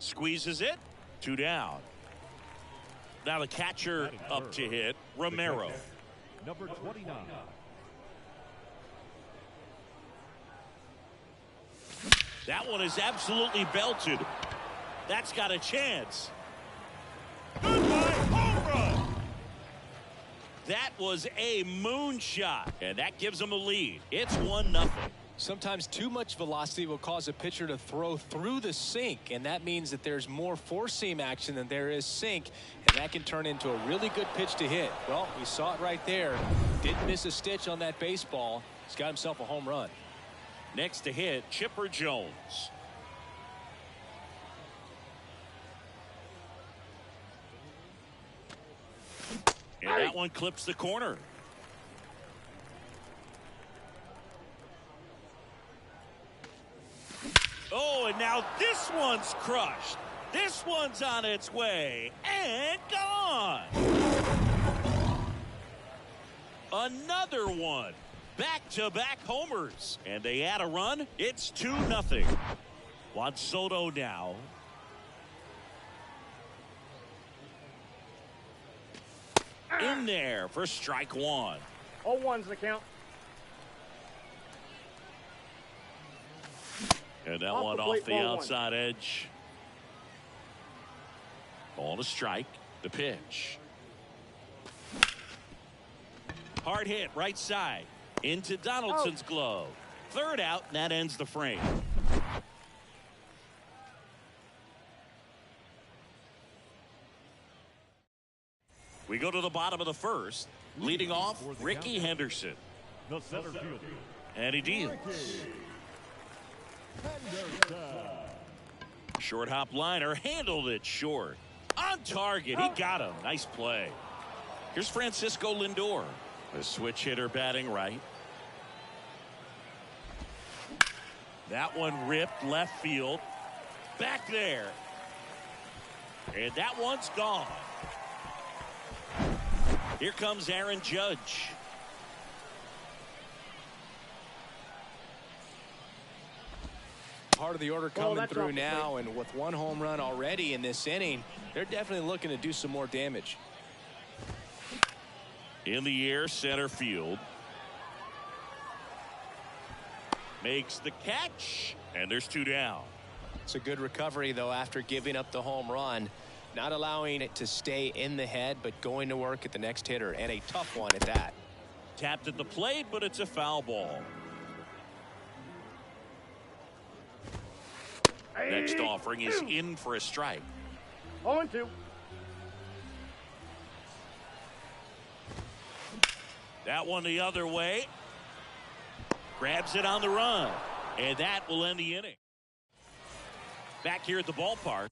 Squeezes it. 2 down. Now the catcher up to hit, Romero. Number 29. That one is absolutely belted. That's got a chance. Goodbye, home run. That was a moonshot, and that gives them a lead. It's 1-0. Sometimes too much velocity will cause a pitcher to throw through the sink, and that means that there's more four-seam action than there is sink, and that can turn into a really good pitch to hit. Well, we saw it right there. Didn't miss a stitch on that baseball. He's got himself a home run. Next to hit, Chipper Jones. And that one clips the corner. Oh, and now this one's crushed. This one's on its way and gone. Another one. Back-to-back homers. And they add a run. It's 2-0. Juan Soto now. In there for strike one. 0-1's the count. And that one off the outside edge. Ball to strike. The pitch. Hard hit right side. Into Donaldson's glove. Third out, and that ends the frame. We go to the bottom of the first. Leading off, Ricky Henderson. The center fielder, And he deals. Short hop liner handled it short. On target, he got him. Nice play. Here's Francisco Lindor. A switch hitter batting right. That one ripped left field. Back there. And that one's gone. Here comes Aaron Judge. Part of the order coming through now, and with one home run already in this inning, they're definitely looking to do some more damage. In the air, center field. Makes the catch, and there's 2 down. It's a good recovery, though, after giving up the home run. Not allowing it to stay in the head, but going to work at the next hitter, and a tough one at that. Tapped at the plate, but it's a foul ball. Next offering is in for a strike. 0-2. That one the other way. Grabs it on the run. And that will end the inning. Back here at the ballpark.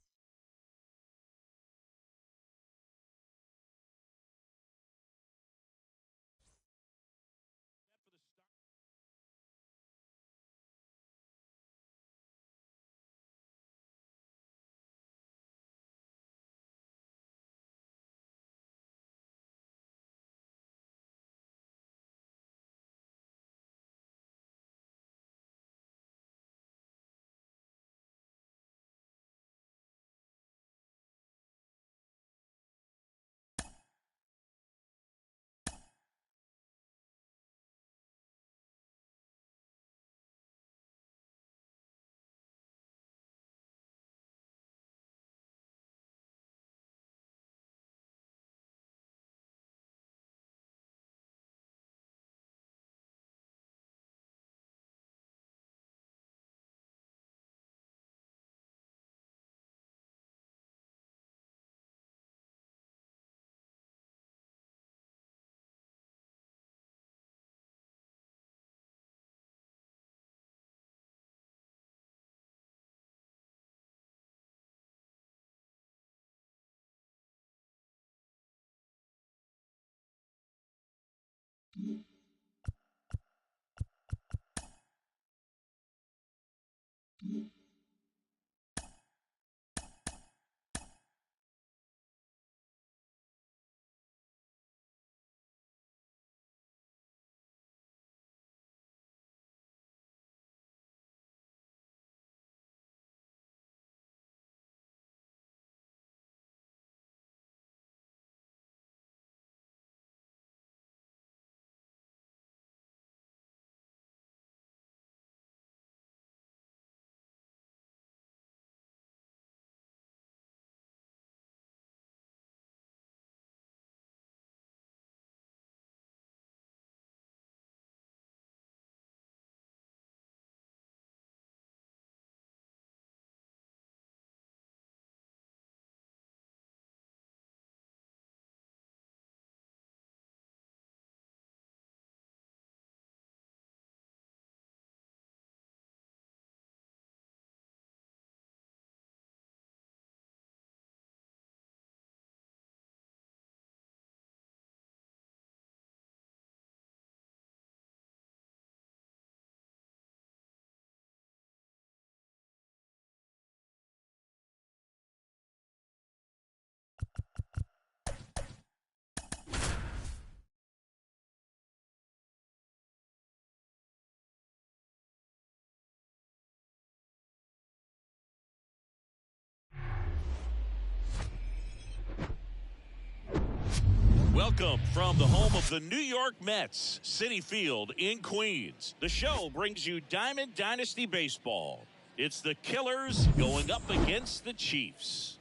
Welcome from the home of the New York Mets, Citi Field in Queens. The show brings you Diamond Dynasty Baseball. It's the Killers going up against the Chiefs.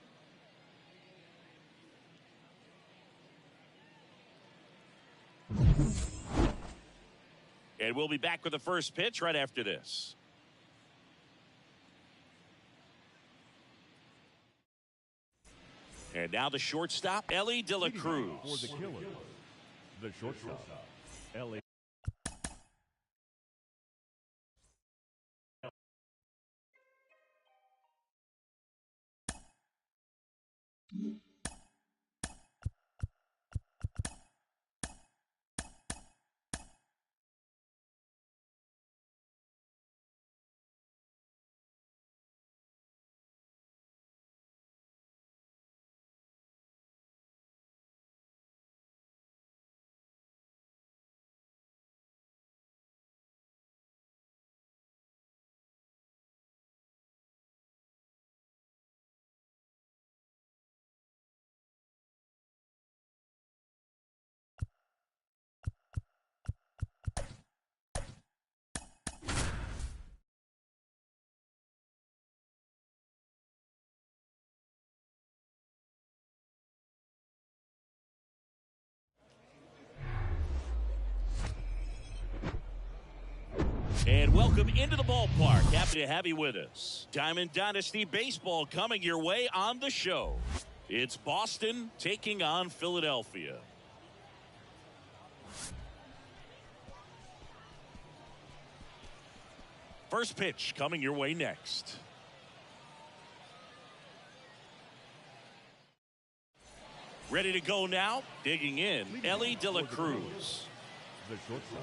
And we'll be back with the first pitch right after this. And now the shortstop, Ellie De La Cruz. For the Killers, the shortstop, Ellie. And welcome into the ballpark. Happy to have you with us. Diamond Dynasty Baseball coming your way on the show. It's Boston taking on Philadelphia. First pitch coming your way next. Ready to go now. Digging in, Ellie De La Cruz. The shortstop,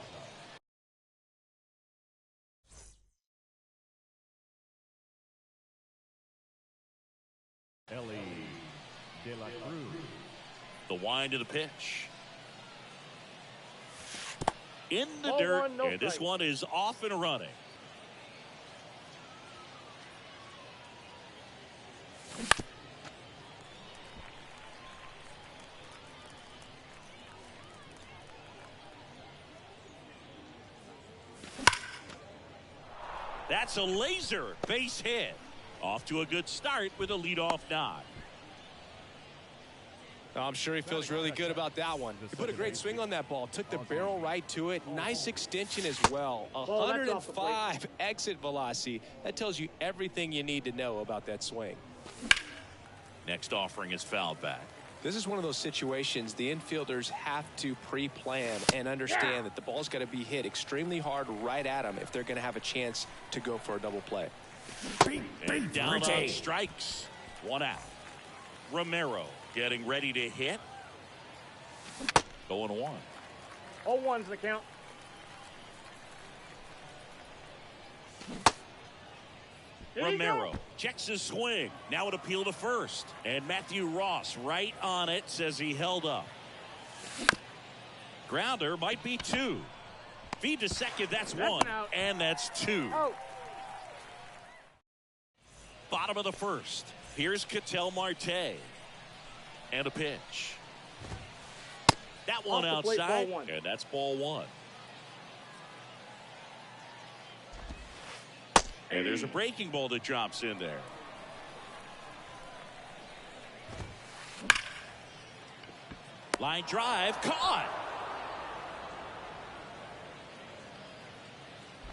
Ellie De La Cruz. The wind of the pitch. In the Ball dirt, one, no and this strike. one is off and running. That's a laser base hit. Off to a good start with a leadoff nod. I'm sure he feels really good about that one. He put a great swing on that ball. Took the barrel right to it. Nice extension as well. Ball, that's off the plate. 105 exit velocity. That tells you everything you need to know about that swing. Next offering is fouled back. This is one of those situations the infielders have to pre-plan and understand that the ball's got to be hit extremely hard right at them if they're going to have a chance to go for a double play. And down on strikes. One out. Romero getting ready to hit. Going one. 0-1's the count. Here you Romero go. checks his swing. Now it appeal to first. And Matthew Ross right on it, says he held up. Grounder might be two. Feed to second, that's That's one. an out. And that's two. Out. Bottom of the first. Here's Ketel Marte. And a pitch. That one Off the plate, outside. ball one. And that's ball one. And there's a breaking ball that drops in there. Line drive, caught.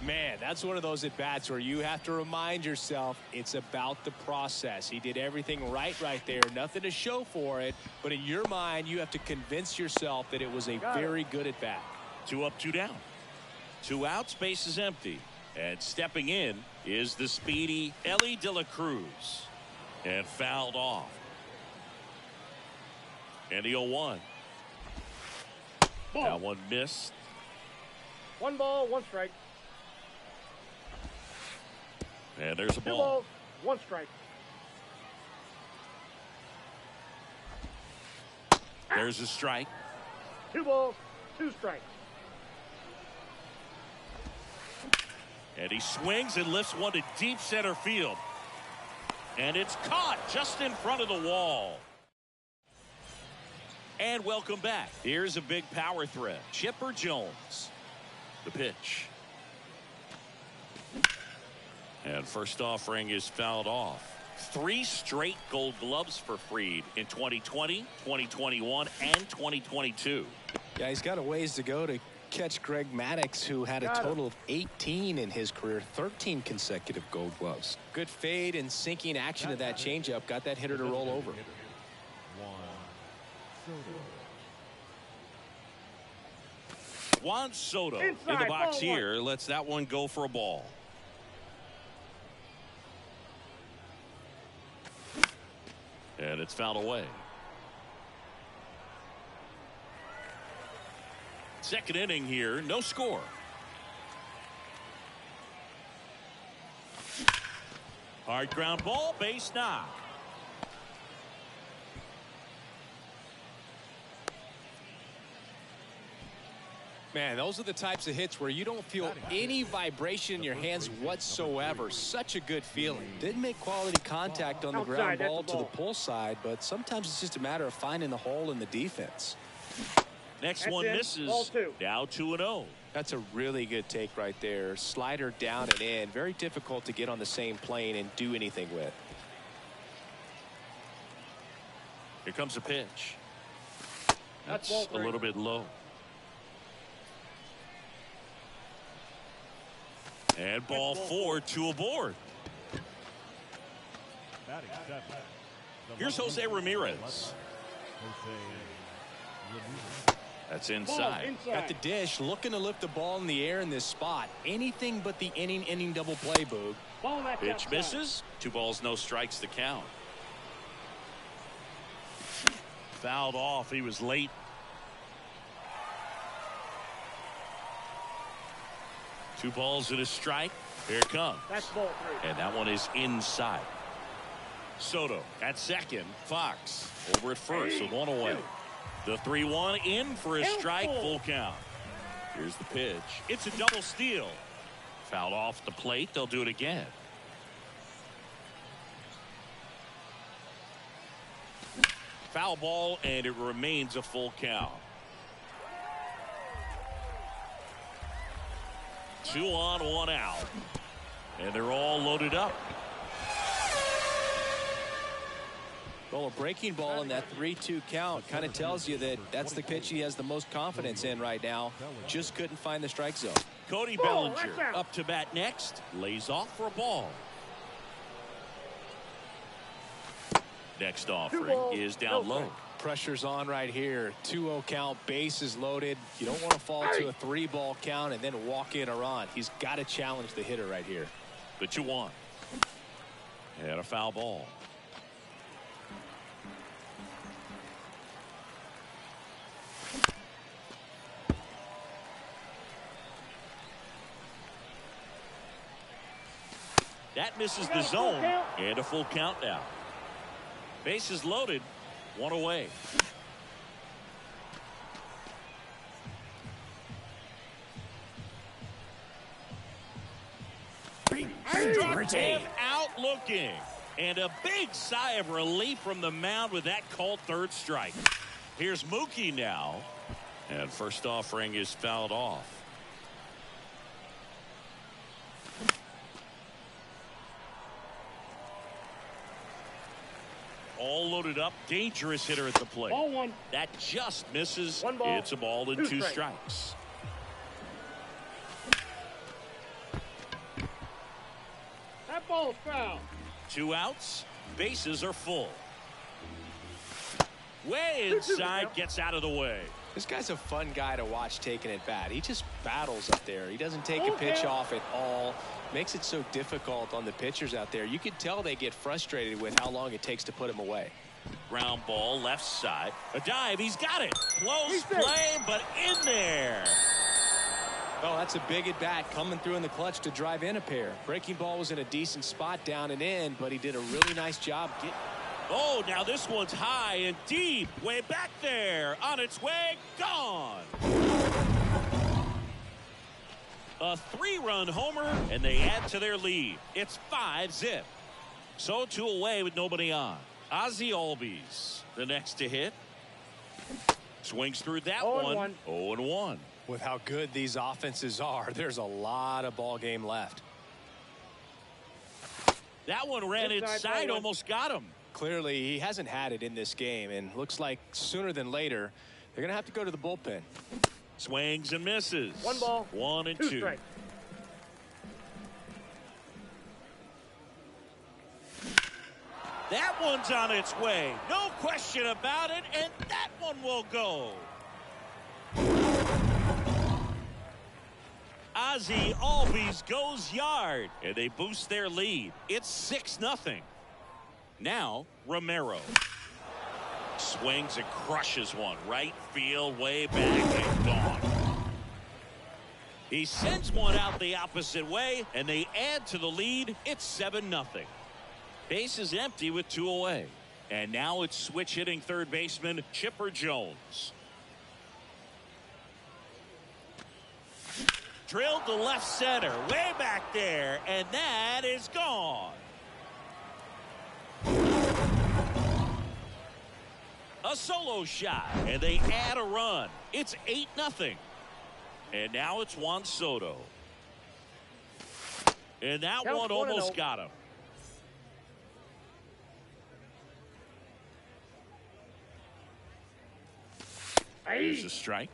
Man, that's one of those at-bats where you have to remind yourself it's about the process. He did everything right there. Nothing to show for it. But in your mind, you have to convince yourself that it was a very good at-bat. 2 up, 2 down. 2 out, space is empty. And stepping in is the speedy Ellie De La Cruz. And fouled off. And the 0-1. Ball. That one missed. 1 ball, 1 strike. And there's a 2 ball. balls, 1 strike. There's a strike. 2 balls, 2 strikes. And he swings and lifts one to deep center field. And it's caught just in front of the wall. And welcome back. Here's a big power threat. Chipper Jones. The pitch. And first offering is fouled off. 3 straight gold gloves for Fried in 2020, 2021, and 2022. Yeah, he's got a ways to go to catch Greg Maddux, who had a total of 18 in his career, 13 consecutive gold gloves. Good fade and sinking action of that changeup got that hitter to roll over. Juan Soto in the box here lets that one go for a ball. And it's fouled away. Second inning here, no score. Hard ground ball, base knock. Man, those are the types of hits where you don't feel any vibration in your hands whatsoever. Such a good feeling. Didn't make quality contact on the ground ball to the pull side, but sometimes it's just a matter of finding the hole in the defense. Next one misses. Now 2-0. That's a really good take right there. Slider down and in. Very difficult to get on the same plane and do anything with. Here comes a pitch. That's a little bit low. And ball 4, 2 aboard. Here's Jose Ramirez. That's inside. Got the dish, looking to lift the ball in the air in this spot. Anything but the inning double play, Boog. Pitch misses. 2 balls, no strikes to count. Fouled off. He was late. Two balls and a strike. Here it comes. That's ball 3. And that one is inside. Soto at second. Fox over at first with 1 away. The 3-1 in for a strike. Full count. Here's the pitch. It's a double steal. Fouled off the plate. They'll do it again. Foul ball, and it remains a full count. 2 on, 1 out. And they're all loaded up. Well, a breaking ball in that 3-2 count kind of tells you that that's the pitch he has the most confidence in right now. Just couldn't find the strike zone. Cody Bellinger up to bat next. Lays off for a ball. Next offering is down low. Pressure's on right here. 2-0 count, bases loaded. You don't want to fall to a 3-ball count and then walk in a run. He's got to challenge the hitter right here. The 2-1. And a foul ball. That misses the zone, and a full count now. Bases loaded, 1 away. Struck him out looking. And a big sigh of relief from the mound with that called third strike. Here's Mookie now. And first offering is fouled off. All loaded up. Dangerous hitter at the plate. Ball 1. That just misses. 1 ball. It's a ball and 2 strikes. That ball's foul. 2 outs. Bases are full. Way inside. Gets out of the way. This guy's a fun guy to watch taking at bat. He just battles up there. He doesn't take a pitch off at all. Makes it so difficult on the pitchers out there. You can tell they get frustrated with how long it takes to put him away. Ground ball left side. A dive. He's got it. Close play, but in there. Oh, that's a big at bat coming through in the clutch to drive in a pair. Breaking ball was in a decent spot down and in, but he did a really nice job getting. Oh, now this one's high and deep. Way back there. On its way. Gone. A 3-run homer, and they add to their lead. It's 5-zip. So 2 away with nobody on. Ozzie Albies, the next to hit. Swings through that 0-1. one. 0-1. With how good these offenses are, there's a lot of ball game left. That one ran inside, almost got him. Clearly, he hasn't had it in this game, and looks like sooner than later, they're going to have to go to the bullpen. Swings and misses. 1 ball. 1 and 2 2. strikes. That one's on its way. No question about it, and that one will go. Ozzie Albies goes yard, and they boost their lead. It's 6-0. Now, Romero. Swings and crushes one. Right field, way back, and gone. He sends one out the opposite way, and they add to the lead. It's 7-0. Base is empty with 2 away. And now it's switch hitting third baseman Chipper Jones. Drilled to left center, way back there, and that is gone. A solo shot, and they add a run. It's 8-0. And now it's Juan Soto. And that one almost got him. Here's a strike.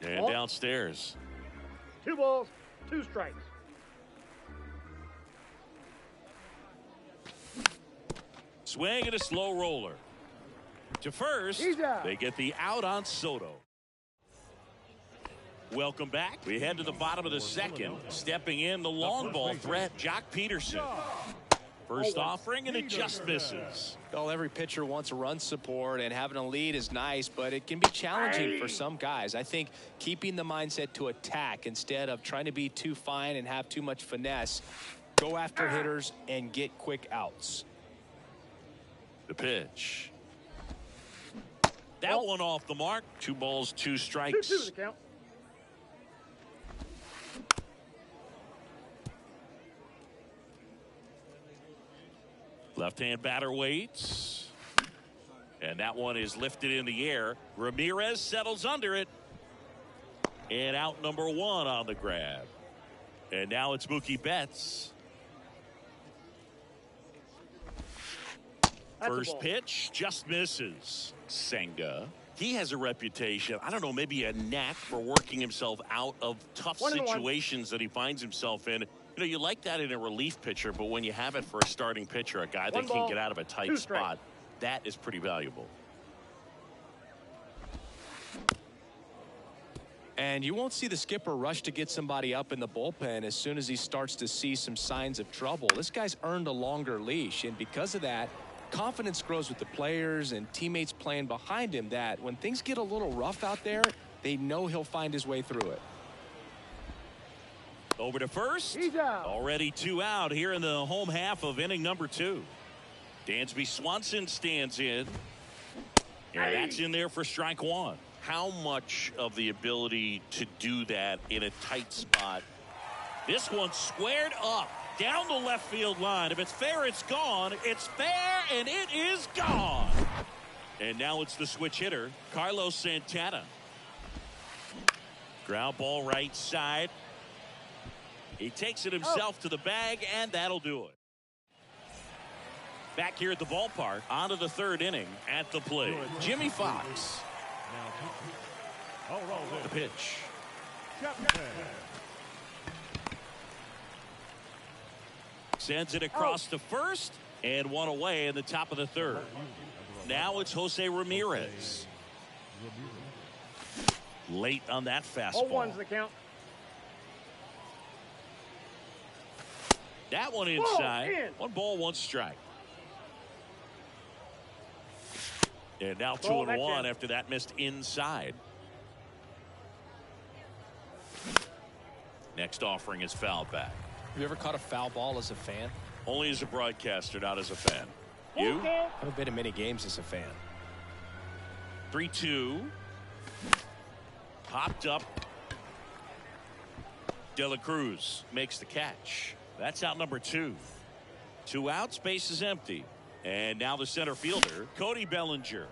And downstairs. 2 balls, 2 strikes. Swing and a slow roller. To first, they get the out on Soto. Welcome back. We head to the bottom of the second. Stepping in the long ball threat, Jock Peterson. First offering, and it just misses. Well, every pitcher wants a run support, and having a lead is nice, but it can be challenging for some guys. I think keeping the mindset to attack instead of trying to be too fine and have too much finesse, go after hitters and get quick outs. The pitch. That one off the mark. 2 balls, 2 strikes. 2-2 the count. Left-hand batter waits. And that one is lifted in the air. Ramirez settles under it. And out number 1 on the grab. And now it's Mookie Betts. First pitch just misses. Senga. He has a reputation, I don't know, maybe a knack for working himself out of tough situations that he finds himself in. You know, you like that in a relief pitcher, but when you have it for a starting pitcher, a guy that can get out of a tight spot, that is pretty valuable. And you won't see the skipper rush to get somebody up in the bullpen as soon as he starts to see some signs of trouble. This guy's earned a longer leash, and because of that, confidence grows with the players and teammates playing behind him, that when things get a little rough out there, they know he'll find his way through it. Over to first. He's out. Already 2 out here in the home half of inning number 2. Dansby Swanson stands in. And that's in there for strike 1. How much of the ability to do that in a tight spot? This one's squared up down the left field line. If it's fair, it's gone. It's fair, and it is gone. And now it's the switch hitter, Carlos Santana. Ground ball right side. He takes it himself to the bag, and that'll do it. Back here at the ballpark, on to the 3rd inning at the plate. Jimmy Fox. The pitch. Sends it across to first, and 1 away in the top of the 3rd. Now it's Jose Ramirez. Late on that fastball. 0-1's the count. That one inside. 1 ball, 1 strike. And now 2-1 after that missed inside. Next offering is foul back. Have you ever caught a foul ball as a fan? Only as a broadcaster, not as a fan. You? I haven't been to many games as a fan. 3-2. Popped up. De La Cruz makes the catch. That's out number 2. 2 outs, base is empty. And now the center fielder, Cody Bellinger.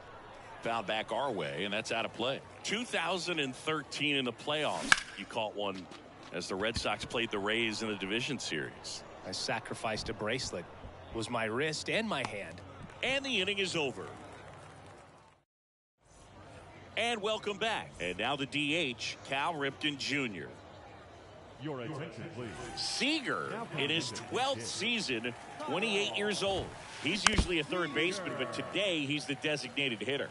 Fouled back our way, and that's out of play. 2013 in the playoffs. You caught one as the Red Sox played the Rays in the division series. I sacrificed a bracelet. It was my wrist and my hand. And the inning is over. And welcome back. And now the DH, Cal Ripken Jr. Your attention, please. Seager in his 12th season, 28 years old. He's usually a third baseman, but today he's the designated hitter.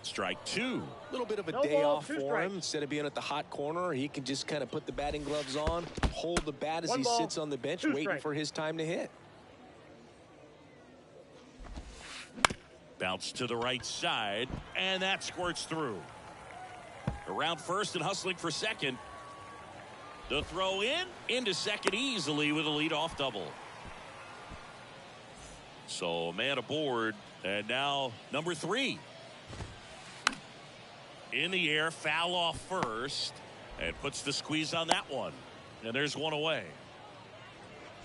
Strike 2. A little bit of a day off for him. Instead of being at the hot corner, he can just kind of put the batting gloves on, hold the bat as he sits on the bench, waiting for his time to hit. Bounce to the right side, and that squirts through. Around first and hustling for second. The throw into second easily with a leadoff double. So man aboard, and now number 3. In the air, foul off first, and puts the squeeze on that one. And there's one away.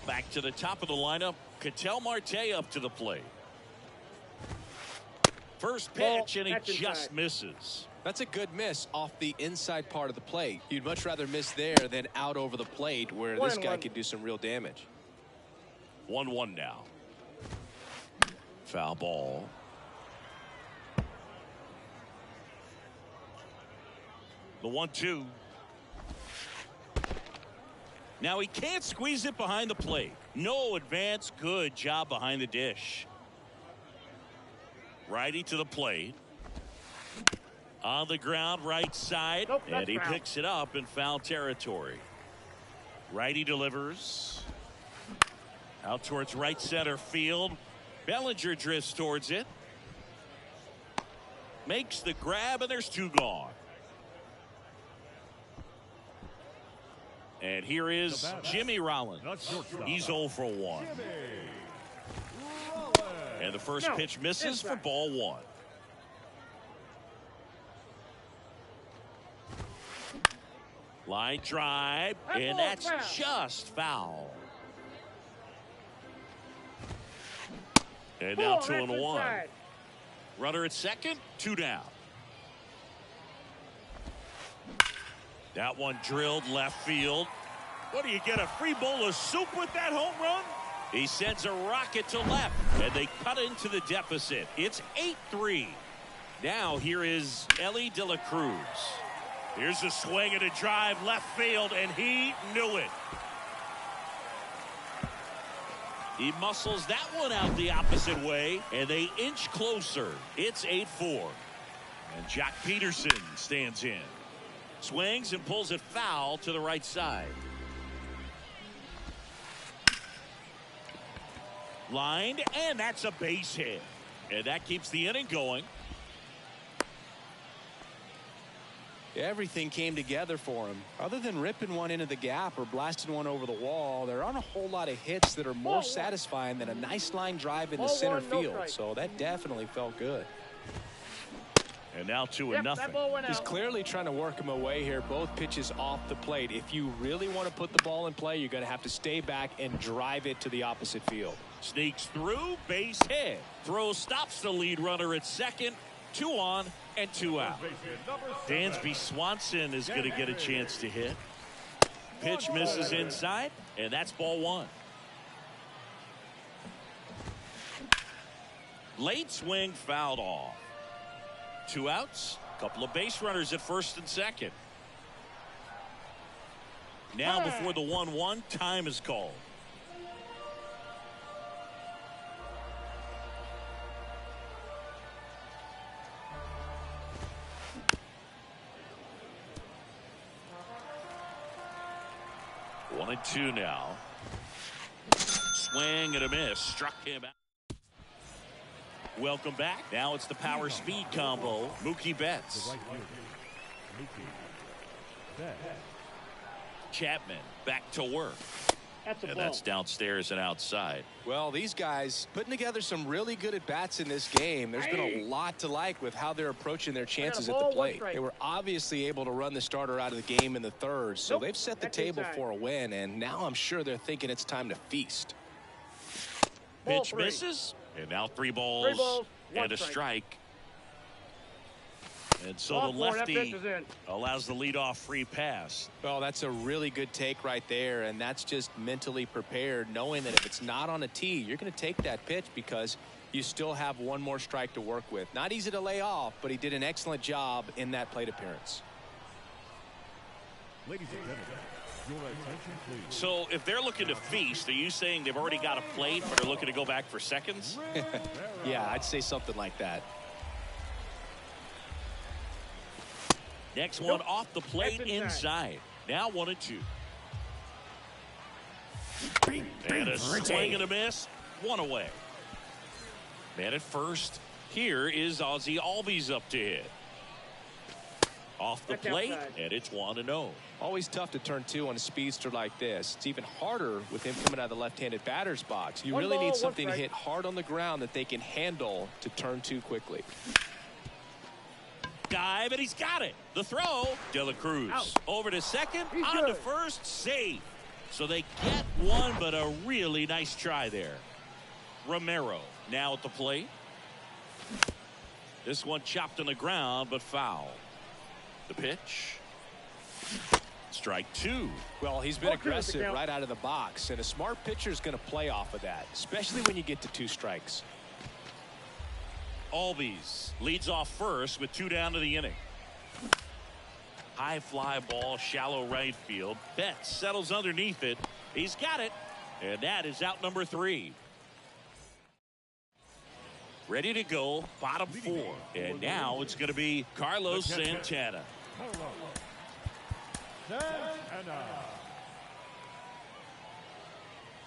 Back to the top of the lineup, Ketel Marte up to the plate. First pitch, and he just misses. That's a good miss off the inside part of the plate. You'd much rather miss there than out over the plate where this guy could do some real damage. 1-1 now. Foul ball. The 1-2. Now he can't squeeze it behind the plate. No advance. Good job behind the dish. Righty to the plate. On the ground, right side. Nope, and he foul. picks it up in foul territory. Righty delivers. Out towards right center field. Bellinger drifts towards it. Makes the grab, and there's 2 gone. And here is Jimmy Rollins. He's 0 for 1. And the first pitch misses for ball 1. Line drive, and that's just foul. And now 2-1. Runner at second, 2 down. That one drilled left field. What do you get, a free bowl of soup with that home run? He sends a rocket to left, and they cut into the deficit. It's 8-3. Now here is Elly De La Cruz. Here's a swing and a drive left field, and he knew it. He muscles that one out the opposite way, and they inch closer. It's 8-4. And Jack Peterson stands in. Swings and pulls it foul to the right side. Lined, and that's a base hit. And that keeps the inning going. Everything came together for him. Other than ripping one into the gap or blasting one over the wall, there aren't a whole lot of hits that are more satisfying than a nice line drive into center field. So that definitely felt good. And now 2-0. He's clearly trying to work him away here. Both pitches off the plate. If you really want to put the ball in play, you're going to have to stay back and drive it to the opposite field. Sneaks through, base hit. Throw stops the lead runner at second. 2 on and 2 out. Dansby Swanson is going to get a chance to hit. Pitch misses inside, and that's ball 1. Late swing fouled off. 2 outs, a couple of base runners at first and second. Now before the 1-1, time is called. One and 2 now. Swing and a miss. Struck him out. Welcome back. Now it's the power speed combo. Mookie Betts. Chapman back to work. That's a And ball. that's downstairs and outside. Well, these guys putting together some really good at-bats in this game. There's been a lot to like with how they're approaching their chances at the plate. They were obviously able to run the starter out of the game in the third, so they've set the table for a win, and now I'm sure they're thinking it's time to feast. Pitch misses, and now three balls and a strike. And so the lefty allows the leadoff free pass. Well, that's a really good take right there, and that's just mentally prepared, knowing that if it's not on a tee, you're going to take that pitch because you still have one more strike to work with. Not easy to lay off, but he did an excellent job in that plate appearance. Ladies and gentlemen, your attention please. So if they're looking to feast, are you saying they've already got a plate, but are looking to go back for seconds? Yeah, I'd say something like that. Next one off the plate inside. Now 1-2. And a swing and a miss. One away. Man at first. Here is Ozzie Albies up to hit. Off the plate, and it's 1-0. Always tough to turn two on a speedster like this. It's even harder with him coming out of the left-handed batter's box. You really need something to hit hard on the ground that they can handle to turn two quickly. Dive, and he's got it. The throw, De La Cruz over to second, on to first, safe. So they get one, but a really nice try there. Romero now at the plate. This one chopped on the ground, but foul. The pitch. Strike two. Well, he's been aggressive right out of the box, and a smart pitcher is going to play off of that, especially when you get to 2 strikes. Albies leads off first with 2 down to the inning. High fly ball, shallow right field. Betts settles underneath it. He's got it. And that is out number 3. Ready to go, bottom 4. And now it's going to be Carlos Santana.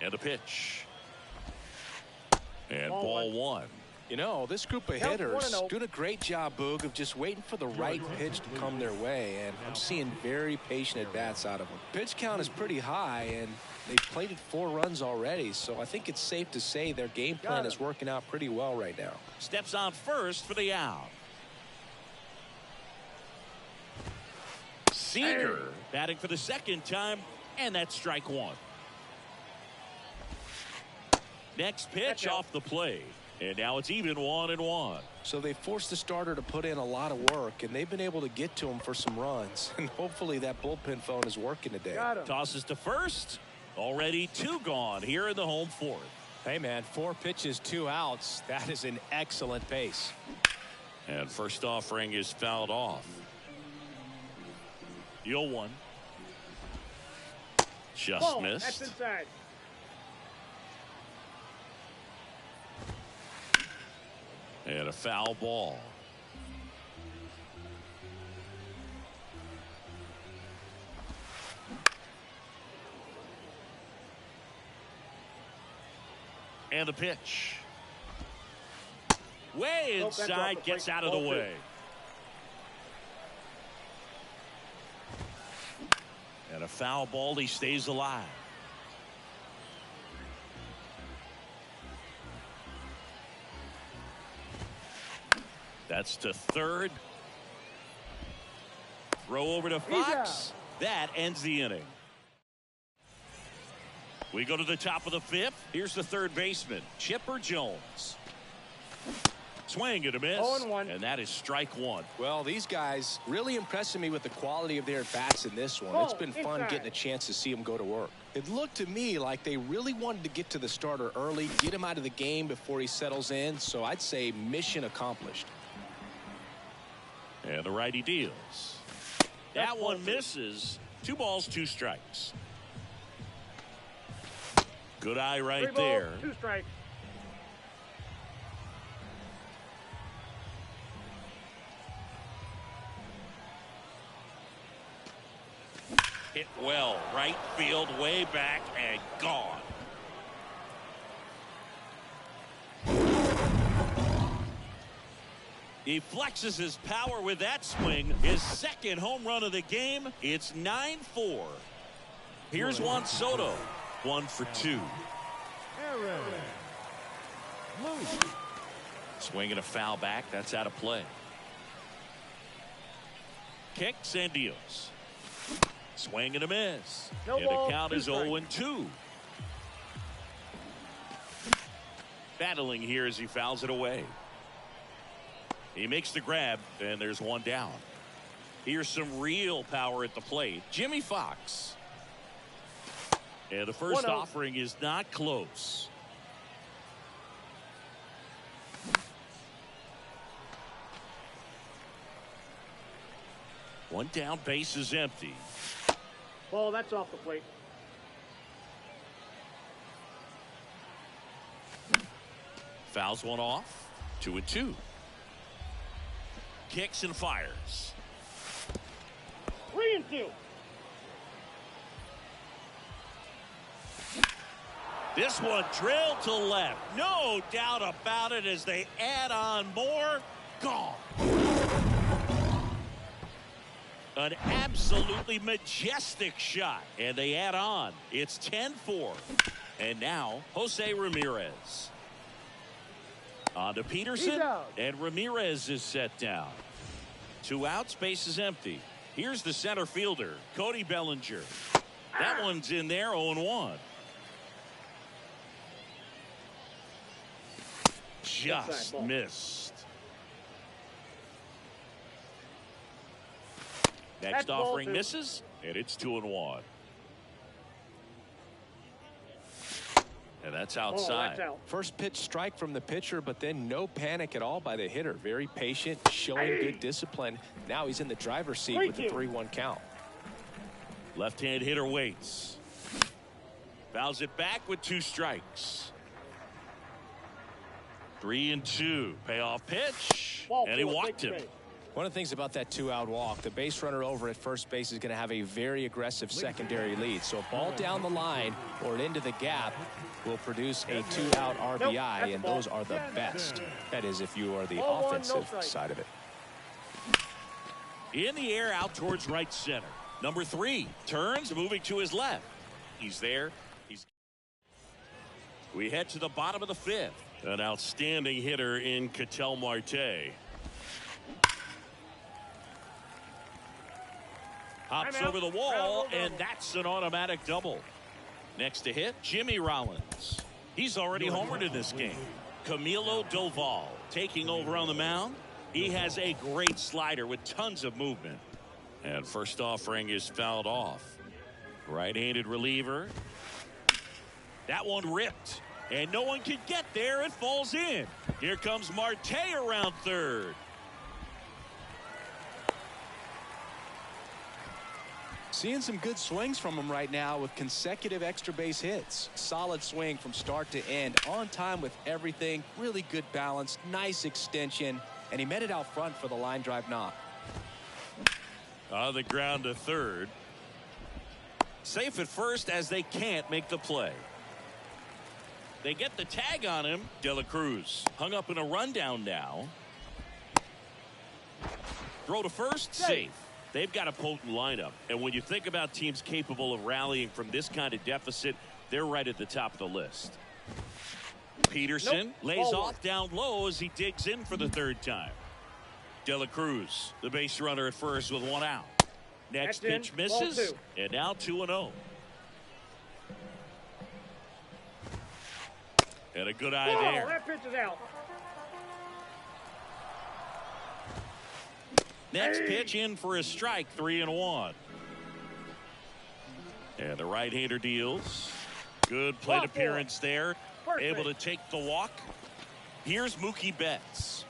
And a pitch. And ball 1. You know, this group of hitters doing a great job, Boog, of just waiting for the right pitch to come their way, and I'm seeing very patient at-bats out of them. Pitch count is pretty high, and they've plated 4 runs already, so I think it's safe to say their game plan is working out pretty well right now. Steps on first for the out. Seager batting for the second time, and that's strike 1. Next pitch off the plate. And now it's even 1-1. So they forced the starter to put in a lot of work, and they've been able to get to him for some runs. And hopefully that bullpen phone is working today. Tosses to first. Already 2 gone here in the home 4th. Hey, man, 4 pitches, 2 outs. That is an excellent pace. And first offering is fouled off. The 0-1. Just missed. That's inside. And a foul ball. And the pitch. Way inside, gets out of the way. And a foul ball, he stays alive. That's to third. Throw over to Fox. That ends the inning. We go to the top of the 5th. Here's the third baseman, Chipper Jones. Swing and a miss. 0-1. And that is strike 1. Well, these guys really impressing me with the quality of their at-bats in this one. It's been fun getting a chance to see them go to work. It looked to me like they really wanted to get to the starter early, get him out of the game before he settles in. So I'd say mission accomplished. And the righty deals. That one misses. 2 balls, 2 strikes. Good eye right there. 2 strikes. Hit well. Right field, way back, and gone. He flexes his power with that swing. His second home run of the game. It's 9-4. Here's Juan Soto. 1 for 2. Aaron. Luke. Swinging a foul back. That's out of play. Kicks and deals. Swing and a miss. No And ball, the count 2 is strikes. 0-2. Battling here as he fouls it away. He makes the grab, and there's one down. Here's some real power at the plate. Jimmy Fox. And the first 1-0. offering is not close. One down, base is empty. Ball, that's off the plate. Fouls one off. 2-2. Kicks and fires. 3-2. This one drilled to left. No doubt about it as they add on more. Gone. An absolutely majestic shot. And they add on. It's 10-4. And now Jose Ramirez. On to Peterson. He's out. And Ramirez is set down. 2 outs, base is empty. Here's the center fielder, Cody Bellinger. That one's in there, 0-1. Just ball. missed. Next That's ball offering 2. misses, and it's 2-1. And that's Oh, outside. that's out. First pitch strike from the pitcher, but then no panic at all by the hitter. Very patient, showing good discipline. Now he's in the driver's seat with the 3-1 count. Left-hand hitter waits. Fouls it back with 2 strikes. 3-2. Payoff pitch. Ball And he 4, walked big him. straight. One of the things about that 2-out walk, the base runner over at first base is going to have a very aggressive secondary lead. So a ball down the line or into the gap will produce a 2-out RBI, that's and ball. those are the best. That is if you are the Ball 1, no offensive strike. side of it. In the air out towards right center. Number 3 turns, moving to his left. He's there. We head to the bottom of the 5th. An outstanding hitter in Ketel Marte. Hops over the wall, and that's an automatic double. Next to hit, Jimmy Rollins. He's already homered in this game. Camilo Doval taking over on the mound. He has a great slider with tons of movement. And first offering is fouled off. Right-handed reliever. That one ripped. And no one can get there. It falls in. Here comes Marte around third. Seeing some good swings from him right now with consecutive extra base hits. Solid swing from start to end. On time with everything. Really good balance. Nice extension. And he met it out front for the line drive knock. On the ground to third. Safe at first as they can't make the play. They get the tag on him. De La Cruz hung up in a rundown now. Throw to first. Safe. They've got a potent lineup. And when you think about teams capable of rallying from this kind of deficit, they're right at the top of the list. Peterson lays off down low as he digs in for the 3rd time. De La Cruz, the base runner at first with 1 out. Next pitch misses, and now 2-0. And a good eye there. That pitch is out. Next pitch in for a strike, 3-1. And the right-hander deals. Good plate appearance there. Able to take the walk. Here's Mookie Betts.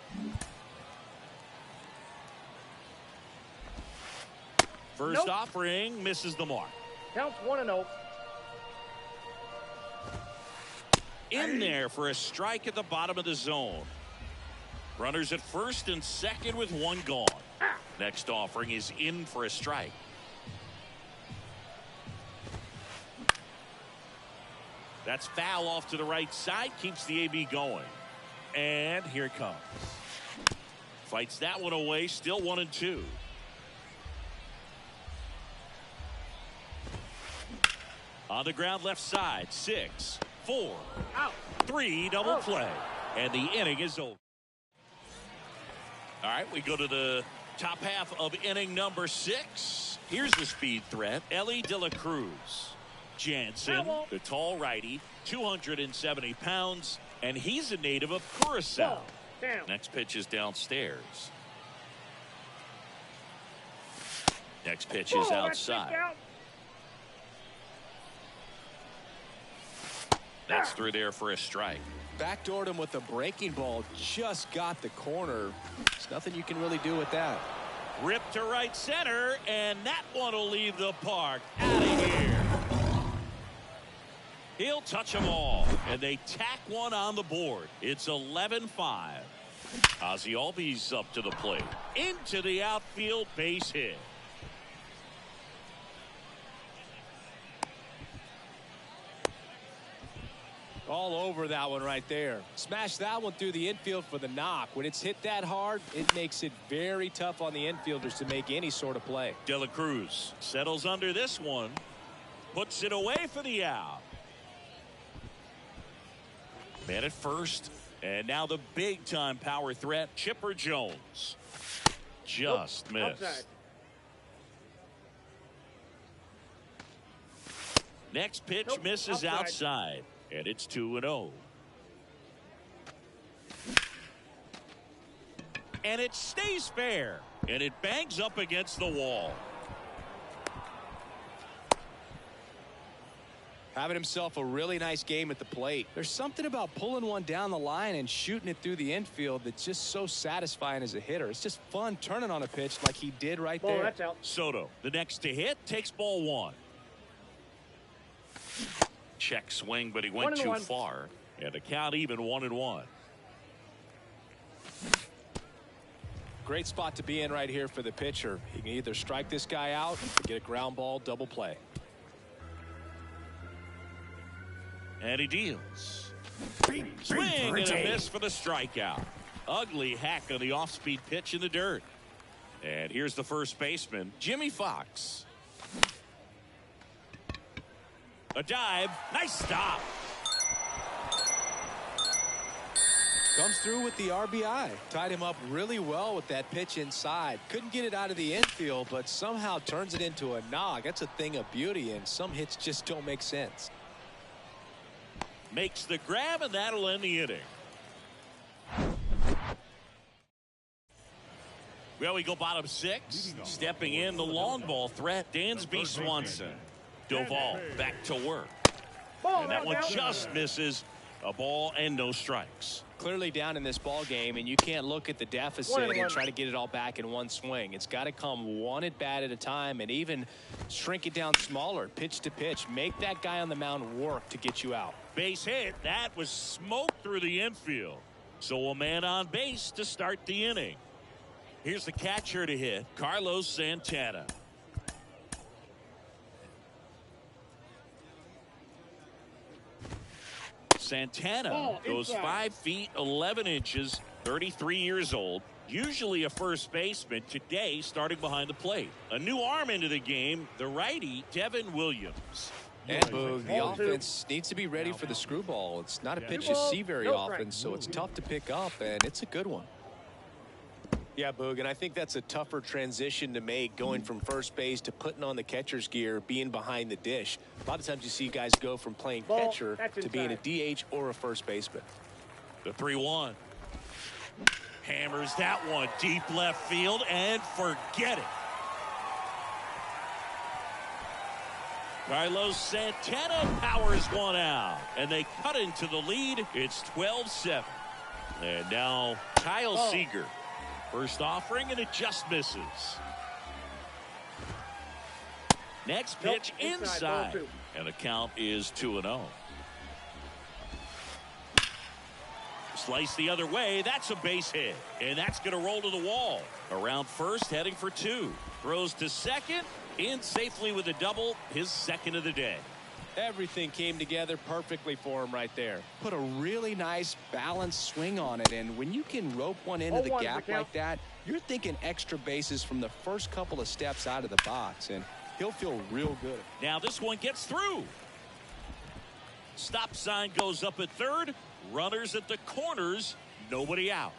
First offering misses the mark. Counts 1-0. In there for a strike at the bottom of the zone. Runners at first and second with 1 gone. Next offering is in for a strike. That's foul off to the right side. Keeps the AB going. And here it comes. Fights that one away. Still 1-2. On the ground left side. 6, 4, Out. 3, double play. And the inning is over. All right, we go to the top half of inning number 6. Here's the speed threat. Ellie De La Cruz. Jansen, the tall righty, 270 pounds, and he's a native of Curacao. Next pitch is downstairs. Next pitch is outside. That's through there for a strike. Backdoored him with a breaking ball. Just got the corner. There's nothing you can really do with that. Ripped to right center, and that one will leave the park. Out of here. He'll touch them all, and they tack one on the board. It's 11-5. Ozzie Albies up to the plate. Into the outfield, base hit. All over that one right there. Smash that one through the infield for the knock. When it's hit that hard, it makes it very tough on the infielders to make any sort of play. De La Cruz settles under this one. Puts it away for the out. Man at first. And now the big-time power threat, Chipper Jones. Just missed. Outside. Next pitch misses outside. And it's 2-0. And it stays fair. And it bangs up against the wall. Having himself a really nice game at the plate. There's something about pulling one down the line and shooting it through the infield that's just so satisfying as a hitter. It's just fun turning on a pitch like he did right there. That's out. Soto, the next to hit, takes ball 1. Check swing, but he went too far. And the count even 1-1. Great spot to be in right here for the pitcher. He can either strike this guy out or get a ground ball double play. And he deals. Swing and a miss for the strikeout. Ugly hack on the off-speed pitch in the dirt. And here's the first baseman, Jimmy Fox. A dive. Nice stop. Comes through with the RBI. Tied him up really well with that pitch inside. Couldn't get it out of the infield, but somehow turns it into a nog. That's a thing of beauty, and some hits just don't make sense. Makes the grab, and that'll end the inning. Well, we go bottom 6. Stepping in, the long ball threat, Dansby Swanson. Doval back to work. And that one just misses. A ball and no strikes. Clearly down in this ball game, and you can't look at the deficit and try to get it all back in one swing. It's got to come one at bat at a time, and even shrink it down smaller, pitch to pitch. Make that guy on the mound work to get you out. Base hit. That was smoked through the infield. So a man on base to start the inning. Here's the catcher to hit, Carlos Santana. Santana goes 5 feet 11 inches, 33 years old, usually a first baseman, today starting behind the plate. A new arm into the game, the righty Devin Williams. And Boog, the offense needs to be ready for the screwball. It's not a pitch you see very often, so it's tough to pick up, and it's a good one. Yeah, Boog, and I think that's a tougher transition to make, going from first base to putting on the catcher's gear, being behind the dish. A lot of times you see guys go from playing catcher to being a DH or a first baseman. The 3-1. Hammers that one deep left field, and forget it. Carlos Santana powers one out, and they cut into the lead. It's 12-7. And now Kyle Seager. First offering, and it just misses. Next pitch inside. And the count is 2-0. Slice the other way. That's a base hit. And that's going to roll to the wall. Around first, heading for 2. Throws to second. In safely with a double. His second of the day. Everything came together perfectly for him right there. Put a really nice balanced swing on it, and when you can rope one into the gap like that, you're thinking extra bases from the first couple of steps out of the box, and he'll feel real good. Now this one gets through. Stop sign goes up at third. Runners at the corners. Nobody out.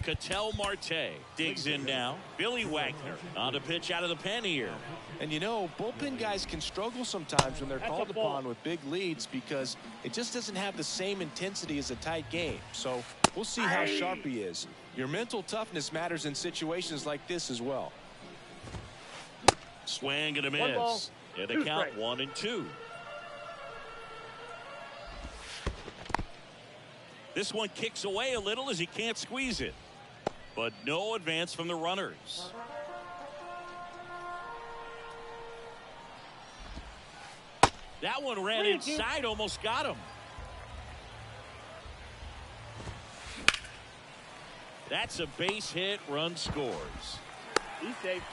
Ketel Marte digs in now. Billy Wagner on the pitch out of the pen here. And you know, bullpen guys can struggle sometimes when they're called upon with big leads because it just doesn't have the same intensity as a tight game. So we'll see how sharp he is. Your mental toughness matters in situations like this as well. Swing and a miss. And the count 1-2. This one kicks away a little as he can't squeeze it. But no advance from the runners. That one ran inside, almost got him. That's a base hit, run scores. He's safe.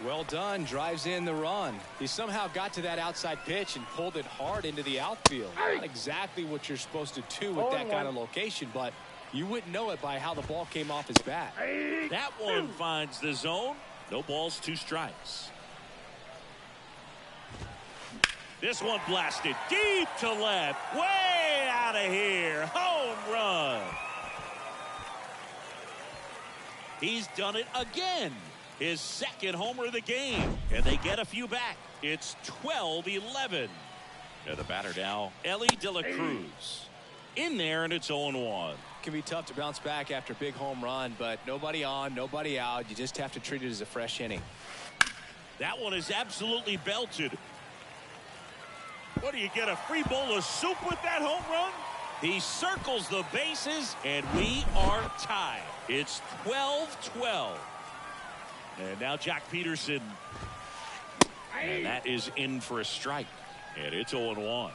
Well done, drives in the run. He somehow got to that outside pitch and pulled it hard into the outfield. Not exactly what you're supposed to do with that kind of location, but you wouldn't know it by how the ball came off his bat. That one finds the zone. No balls, 2 strikes. This one blasted deep to left. Way out of here. Home run. He's done it again. His second homer of the game. And they get a few back. It's 12-11. And the batter now, Ellie De La Cruz. In there, and it's 0-1. Can be tough to bounce back after a big home run, but nobody on, nobody out. You just have to treat it as a fresh inning. That one is absolutely belted. What do you get, a free bowl of soup with that home run? He circles the bases, and we are tied. It's 12-12. And now Jack Peterson. And that is in for a strike. And it's 0-1.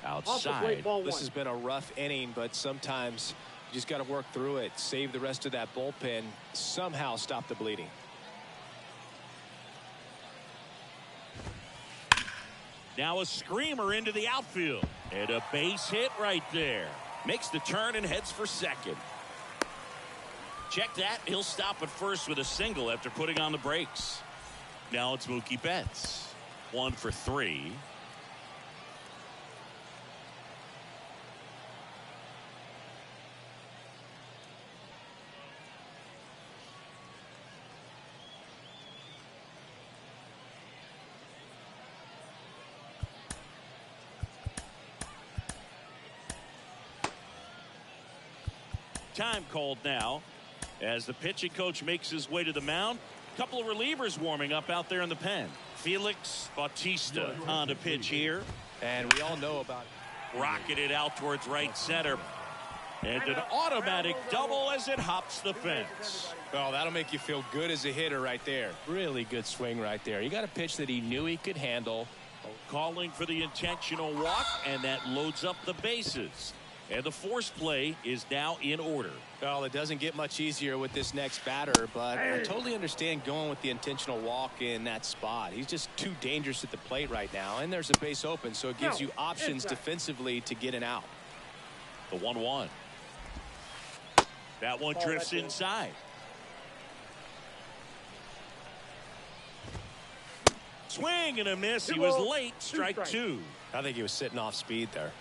Outside. This has been a rough inning, but sometimes you just got to work through it. Save the rest of that bullpen. Somehow stop the bleeding. Now a screamer into the outfield. And a base hit right there. Makes the turn and heads for second. Check that. He'll stop at first with a single after putting on the brakes. Now it's Mookie Betts. 1 for 3. Time called now as the pitching coach makes his way to the mound. A couple of relievers warming up out there in the pen. Felix Bautista on the pitch here. And we all know about it. Rocketed out towards right center. And an automatic double as it hops the fence. Well, that'll make you feel good as a hitter right there. Really good swing right there. You got a pitch that he knew he could handle. Calling for the intentional walk, and that loads up the bases. And the force play is now in order. Well, it doesn't get much easier with this next batter, but I totally understand going with the intentional walk in that spot. He's just too dangerous at the plate right now, and there's a base open, so it gives you options defensively to get an out. The 1-1. That one drifts inside. Swing and a miss. He was late. Strike 2. I think he was sitting off speed there.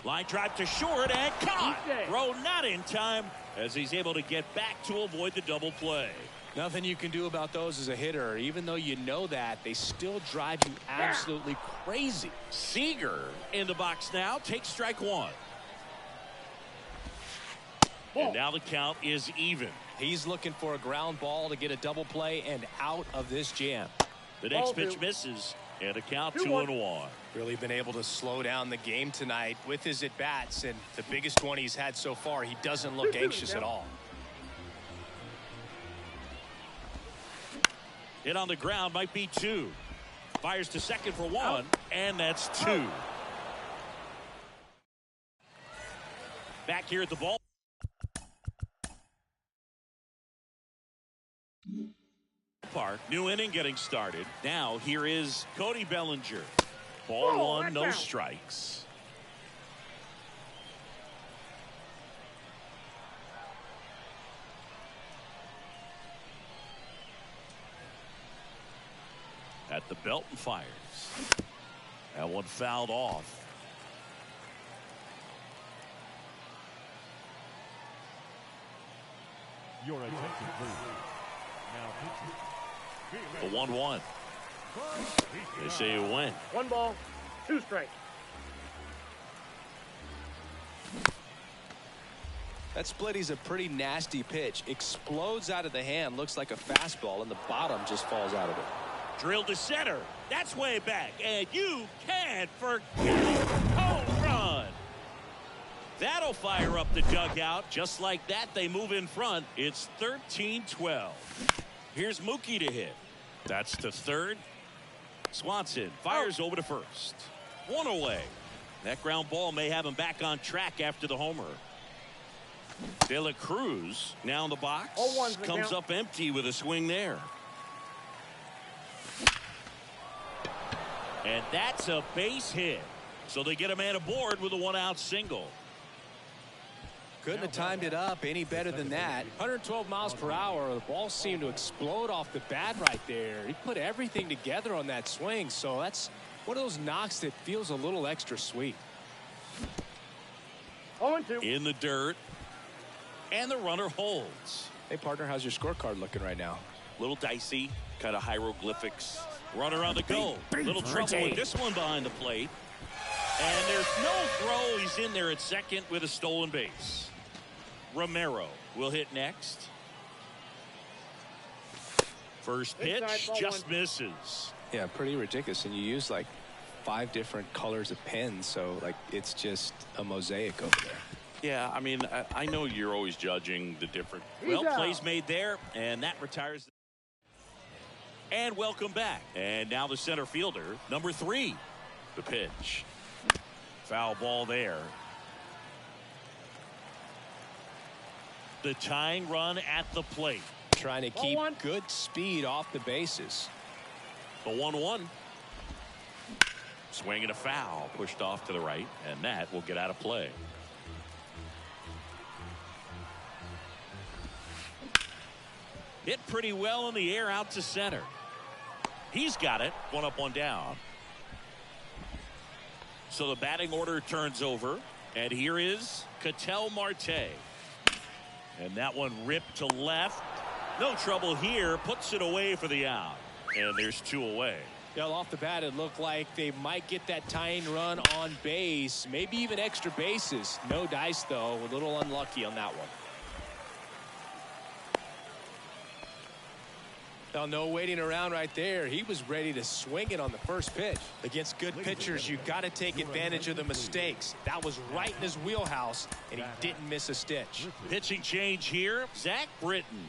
Line drive to short and caught. Throw not in time as he's able to get back to avoid the double play. Nothing you can do about those as a hitter. Even though you know that, they still drive you absolutely crazy. Seager in the box now. Takes strike 1. And now the count is even. He's looking for a ground ball to get a double play and out of this jam. The next pitch misses. And a count 2-1. Really been able to slow down the game tonight with his at-bats, and the biggest one he's had so far, he doesn't look anxious at all. Hit on the ground, might be 2. Fires to second for 1, and that's 2. Back here at the ball. Park. New inning getting started. Now here is Cody Bellinger. Ball 1, no strikes. at the belt and fires. That one fouled off. Your attention, please. Now pitching. The 1-1. They say you win. 1 ball, 2 strikes. That splitty's a pretty nasty pitch. Explodes out of the hand. Looks like a fastball, and the bottom just falls out of it. Drilled to center. That's way back. And you can't forget it. Home run. That'll fire up the dugout. Just like that, they move in front. It's 13-12. Here's Mookie to hit. That's to third. Swanson fires over to first. 1 away. That ground ball may have him back on track after the homer. De La Cruz now in the box. Comes up empty with a swing there. And that's a base hit. So they get a man aboard with a 1-out single. Couldn't have timed it up any better than that. 112 miles per hour. The ball seemed to explode off the bat right there. He put everything together on that swing. So that's one of those knocks that feels a little extra sweet. 0-2. In the dirt. And the runner holds. Hey, partner, how's your scorecard looking right now? Little dicey. Kind of hieroglyphics. Runner on the go. Little trouble with this one behind the plate. And there's no throw. He's in there at second with a stolen base. Romero will hit next. First pitch just misses. Yeah, pretty ridiculous. And you use like 5 different colors of pens. So like it's just a mosaic over there. Yeah, I mean, I know you're always judging the different. Plays made there, and that retires. And welcome back. And now the center fielder, number 3. The pitch. Foul ball there. The tying run at the plate. Trying to keep good speed off the bases. The 1-1. Swing and a foul. Pushed off to the right, and that will get out of play. Hit pretty well in the air out to center. He's got it. 1 up, 1 down. So the batting order turns over. And here is Ketel Marte. And that one ripped to left. No trouble here. Puts it away for the out. And there's 2 away. Yeah, off the bat, it looked like they might get that tying run on base. Maybe even extra bases. No dice, though. A little unlucky on that one. Now, no waiting around right there. He was ready to swing it on the first pitch. Against good pitchers, you got to take advantage of the mistakes. That was right in his wheelhouse, and he didn't miss a stitch. Pitching change here. Zach Britton.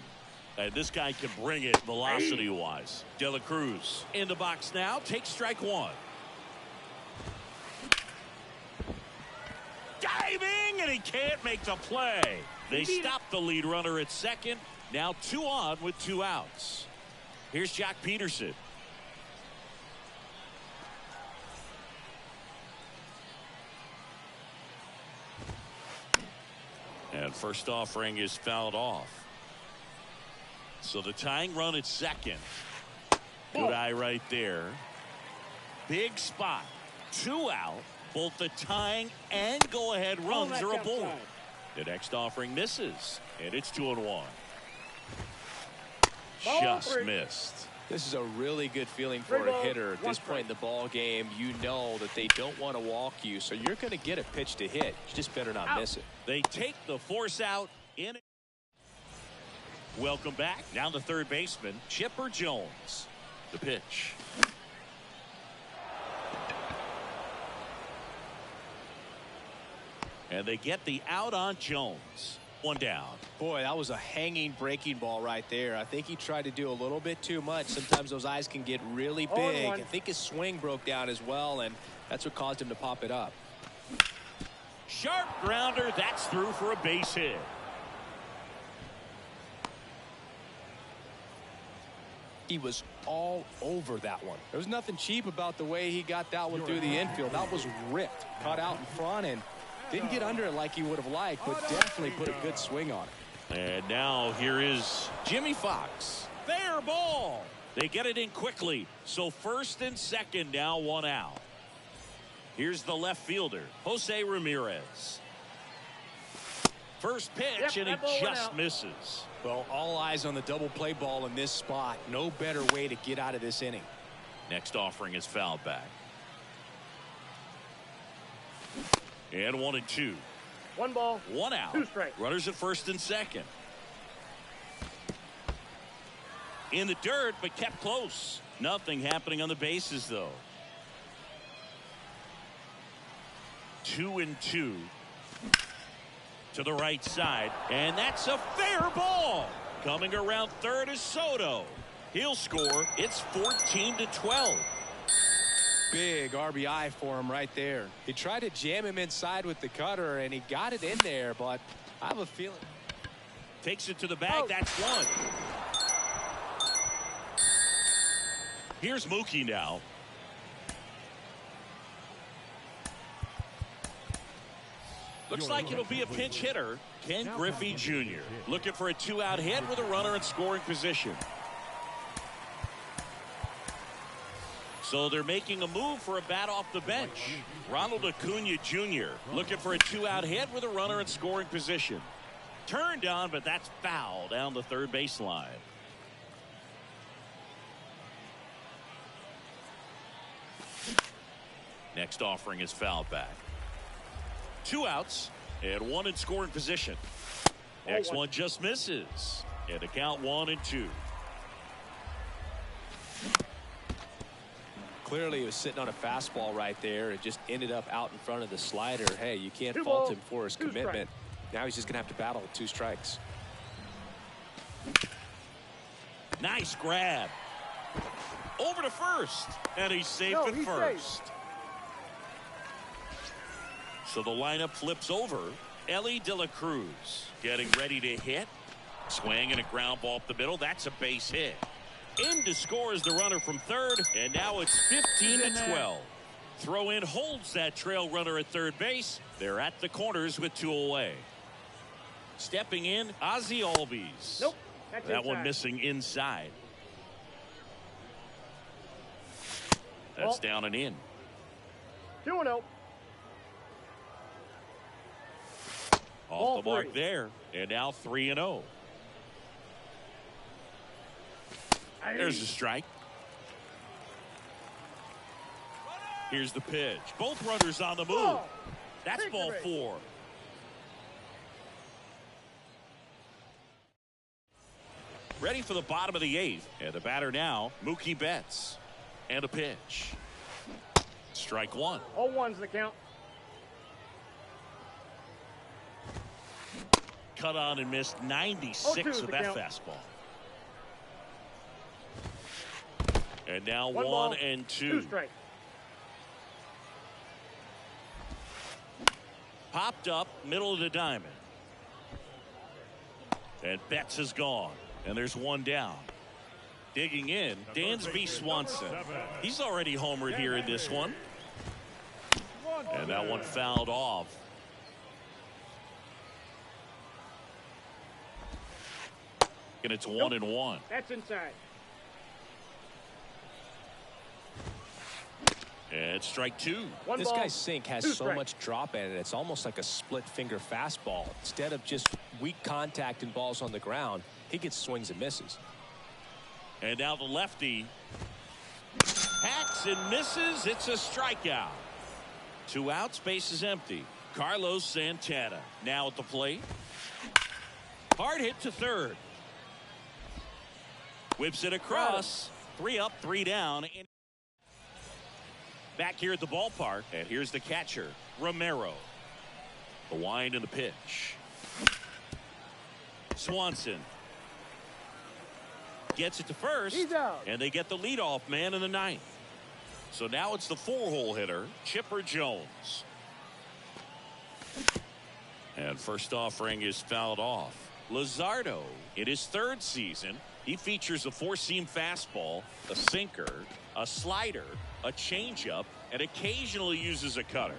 And this guy can bring it velocity-wise. De La Cruz in the box now. Takes strike 1. Diving, and he can't make the play. They stop the lead runner at second. Now 2 on with 2 outs. Here's Jock Peterson. And first offering is fouled off. So the tying run at second. Good eye right there. Big spot. 2 out. Both the tying and go-ahead runs are aboard. The next offering misses. And it's 2-1. Just missed. This is a really good feeling for a hitter. At this point in the ball game, you know that they don't want to walk you, so you're going to get a pitch to hit. You just better not miss it. They take the force out in. Welcome back. Now the third baseman, Chipper Jones. The pitch. And they get the out on Jones. 1 down. Boy, that was a hanging breaking ball right there. I think he tried to do a little bit too much. Sometimes those eyes can get really big. I think his swing broke down as well, and that's what caused him to pop it up. Sharp grounder. That's through for a base hit. He was all over that one. There was nothing cheap about the way he got that one through the infield. That was ripped, cut out in front, and didn't get under it like he would have liked, but definitely put a good swing on it. And now here is Jimmy Fox. Fair ball. They get it in quickly. So first and second, now one out. Here's the left fielder, Jose Ramirez. First pitch, and he just misses. Well, all eyes on the double play ball in this spot. No better way to get out of this inning. Next offering is fouled back. And 1-2. 1 ball. 1 out. 2 strikes. Runners at first and second. In the dirt, but kept close. Nothing happening on the bases, though. 2-2. To the right side, and that's a fair ball. Coming around third is Soto. He'll score. It's 14-12. Big RBI for him right there. He tried to jam him inside with the cutter, and he got it in there, but I have a feeling. Takes it to the bag. That's one. Here's Mookie now. Looks like it'll be a pinch hitter, Ken Griffey Jr. Looking for a 2-out hit with a runner in scoring position. So they're making a move for a bat off the bench. Ronald Acuna Jr. looking for a 2-out hit with a runner in scoring position. Turned on, but that's foul down the third baseline. Next offering is fouled back. 2 outs and 1 in scoring position. Next one just misses. And a count 1-2. Clearly, he was sitting on a fastball right there. It just ended up out in front of the slider. Hey, you can't fault him for his commitment. Now he's just going to have to battle with 2 strikes. Nice grab. Over to first. And he's safe at first. So the lineup flips over. Ellie De La Cruz getting ready to hit. Swing and a ground ball up the middle. That's a base hit. In to score is the runner from third. And now it's 15-12. Throw in holds that trail runner at third base. They're at the corners with 2 away. Stepping in, Ozzie Albies. Nope. That one missing inside. That's down and in. 2-0. Off the mark there. And now 3-0. There's a strike. Here's the pitch. Both runners on the move. That's ball 4. Ready for the bottom of the 8th. And the batter now, Mookie Betts. And a pitch. Strike 1. All ones the count. Cut on and missed 96 of that fastball. And now 1 and 2. 2 strikes. Popped up, middle of the diamond. And Betts is gone. And there's 1 down. Digging in, Dansby Swanson. He's already homered here in this one. And that one fouled off. And it's 1-1. That's inside. And strike 2. This guy's sink has so much drop in it. It's almost like a split finger fastball. Instead of just weak contact and balls on the ground, he gets swings and misses. And now the lefty hacks and misses. It's a strikeout. 2 outs, base is empty. Carlos Santana now at the plate. Hard hit to third. Whips it across. 3 up, 3 down. Back here at the ballpark, and here's the catcher, Romero. The wind and the pitch. Swanson gets it to first. He's out. And they get the leadoff man in the 9th. So now it's the 4-hole hitter, Chipper Jones. And first offering is fouled off. Luzardo, in his 3rd season, he features a 4-seam fastball, a sinker, a slider, a changeup, and occasionally uses a cutter.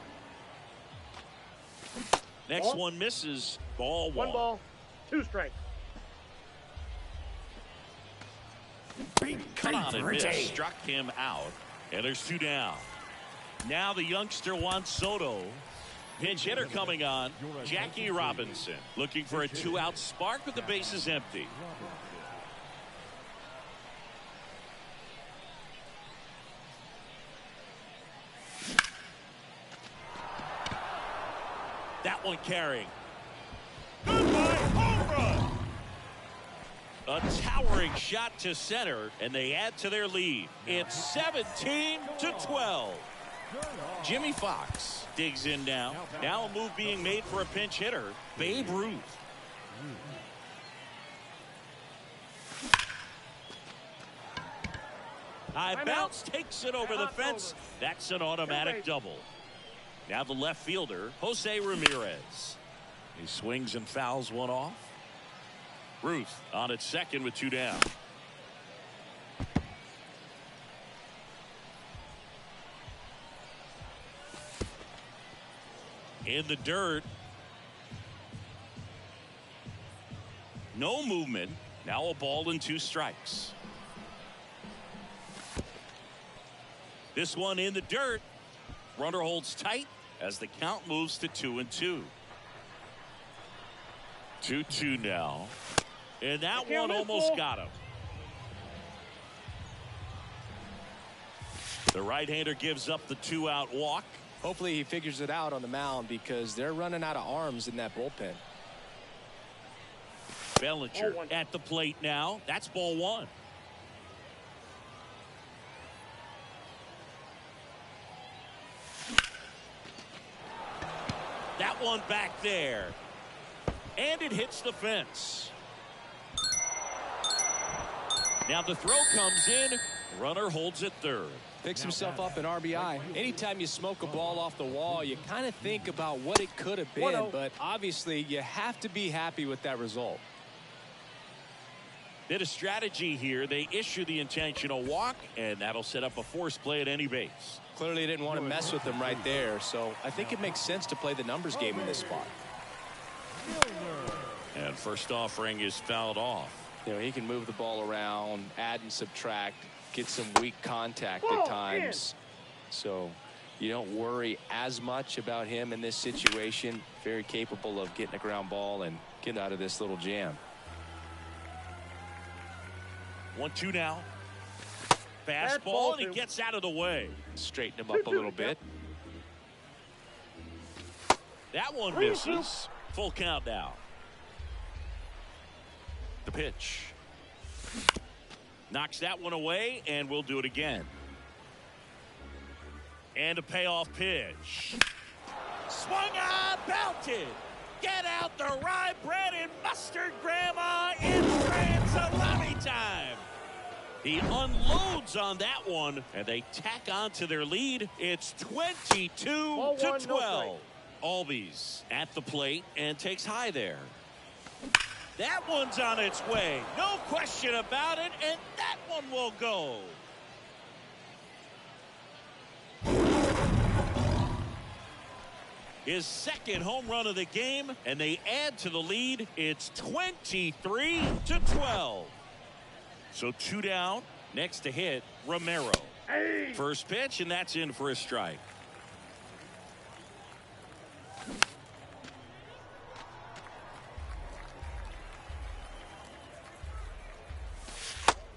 Next one misses. Ball 1. 1 ball, 2 strikes. Cut on and miss. Struck him out. And there's 2 down. Now the youngster Juan Soto. Pinch hitter coming on. Jackie Robinson looking for a 2-out spark with the bases empty. That one carrying. Goodbye, home run. A towering shot to center, and they add to their lead. It's 17-12. Jimmy Fox digs in now. Now a move being made for a pinch hitter, Babe Ruth. High bounce takes it over the fence. That's an automatic double. Now the left fielder, Jose Ramirez. He swings and fouls one off. Ruth on at second with 2 down. In the dirt. No movement. Now a ball and 2 strikes. This one in the dirt. Runner holds tight as the count moves to 2-2. 2-2 now. And that one almost got him. The right-hander gives up the 2-out walk. Hopefully he figures it out on the mound because they're running out of arms in that bullpen. Bellinger at the plate now. That's ball 1. That one back there. And it hits the fence. Now the throw comes in. Runner holds at third. Picks himself up an RBI. Anytime you smoke a ball off the wall, you kind of think about what it could have been, but obviously you have to be happy with that result. Bit of strategy here. They issue the intentional walk, and that'll set up a force play at any base. Clearly didn't want to mess with them right there, so I think it makes sense to play the numbers game in this spot. And first offering is fouled off. You know, he can move the ball around, add and subtract, get some weak contact at times. So you don't worry as much about him in this situation. Very capable of getting a ground ball and getting out of this little jam. 1-2 now. Fastball, and he gets out of the way. Straighten him up a little bit. That one misses. Full count now. The pitch. Knocks that one away, and we'll do it again. And a payoff pitch. Swung on, belted. Get out the rye bread and mustard, Grandma. It's grand salami time. He unloads on that one, and they tack on to their lead. It's 22-12. Albies at the plate and takes high there. That one's on its way. No question about it, and that one will go. His second home run of the game, and they add to the lead. It's 23-12. So 2 down. Next to hit, Romero. First pitch, and that's in for a strike.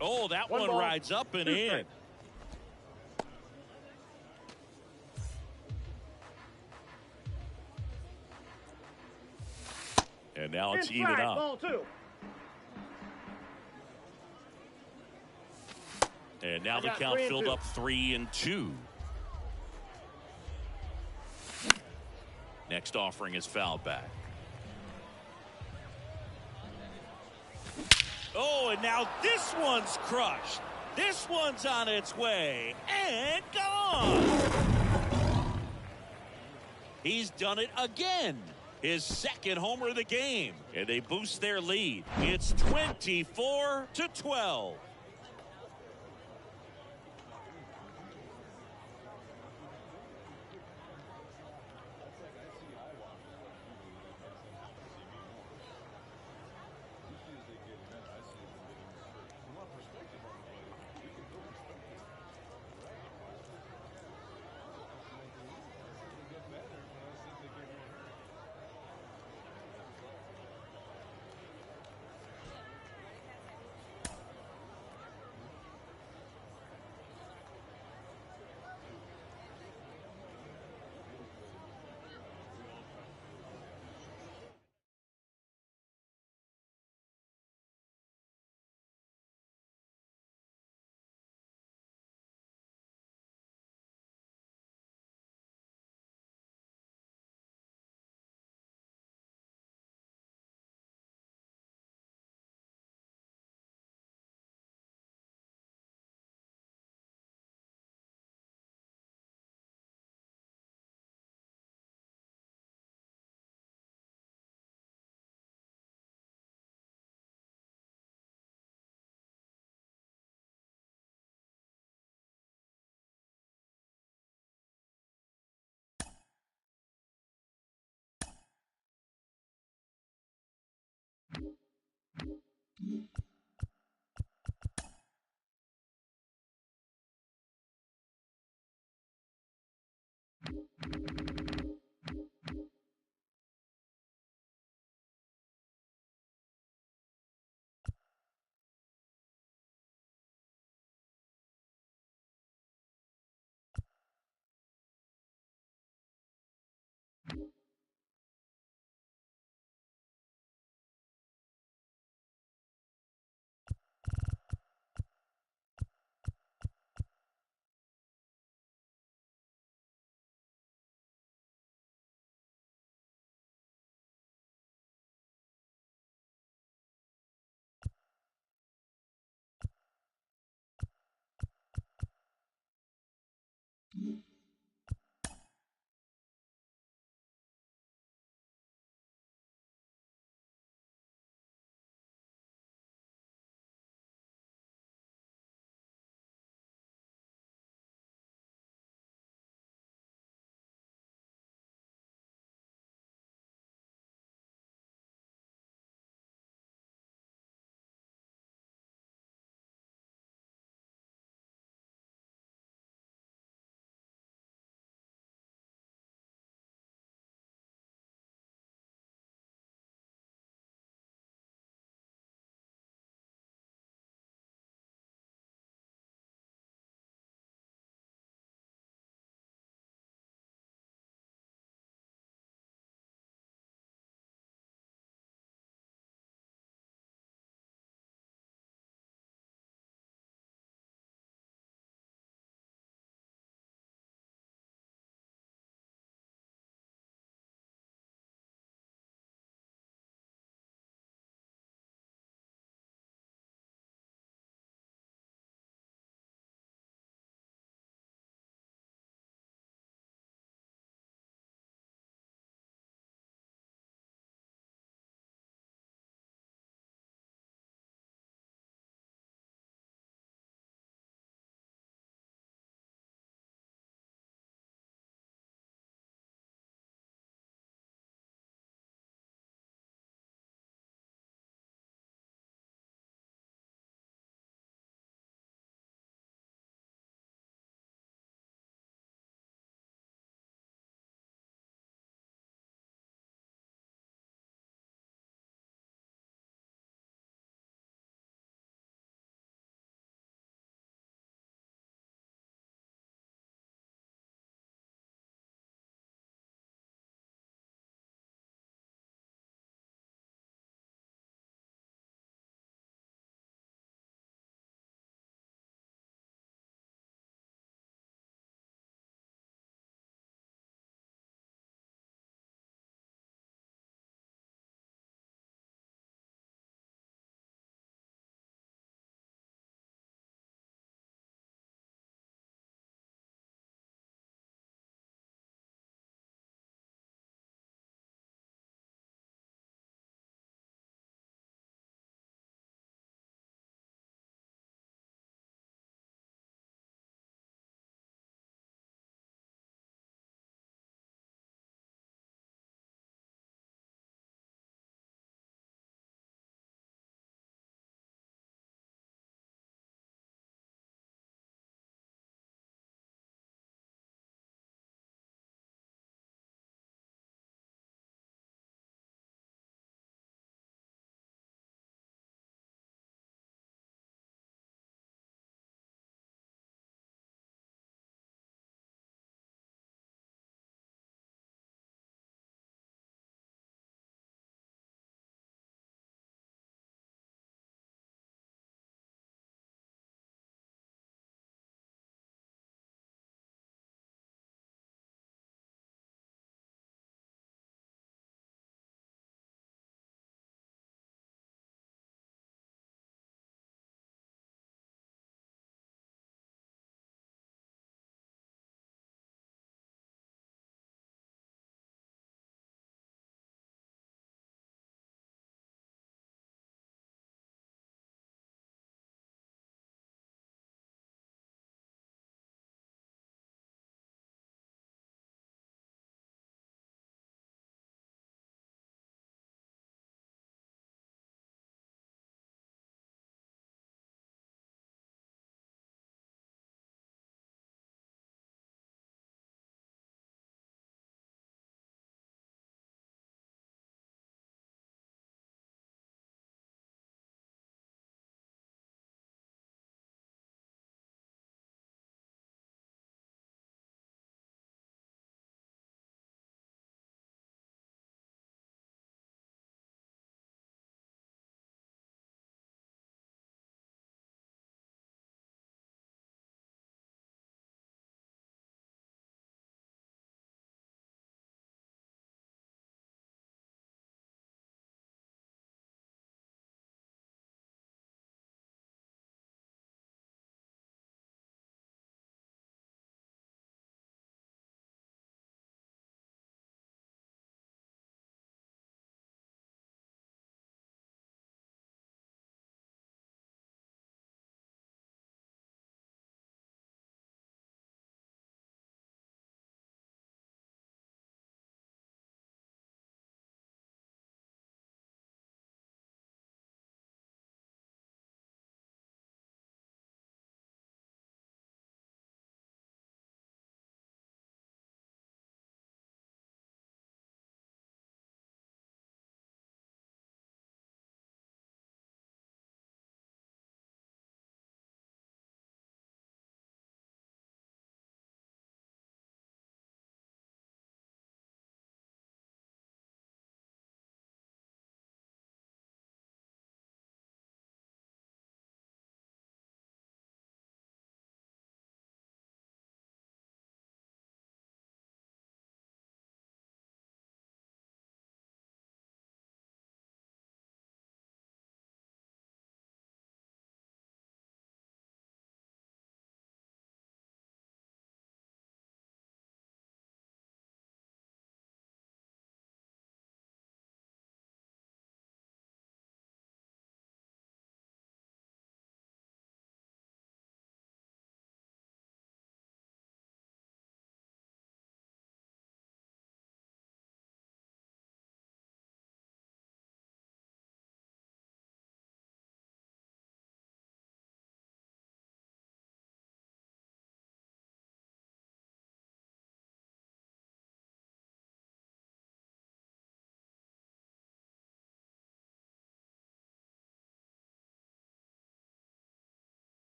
Oh, that one rides up and in. And now it's even up. Ball 2. And now the count filled up 3-2. Next offering is fouled back. Oh, and now this one's crushed. This one's on its way and gone. He's done it again. His second homer of the game, and they boost their lead. It's 24-12.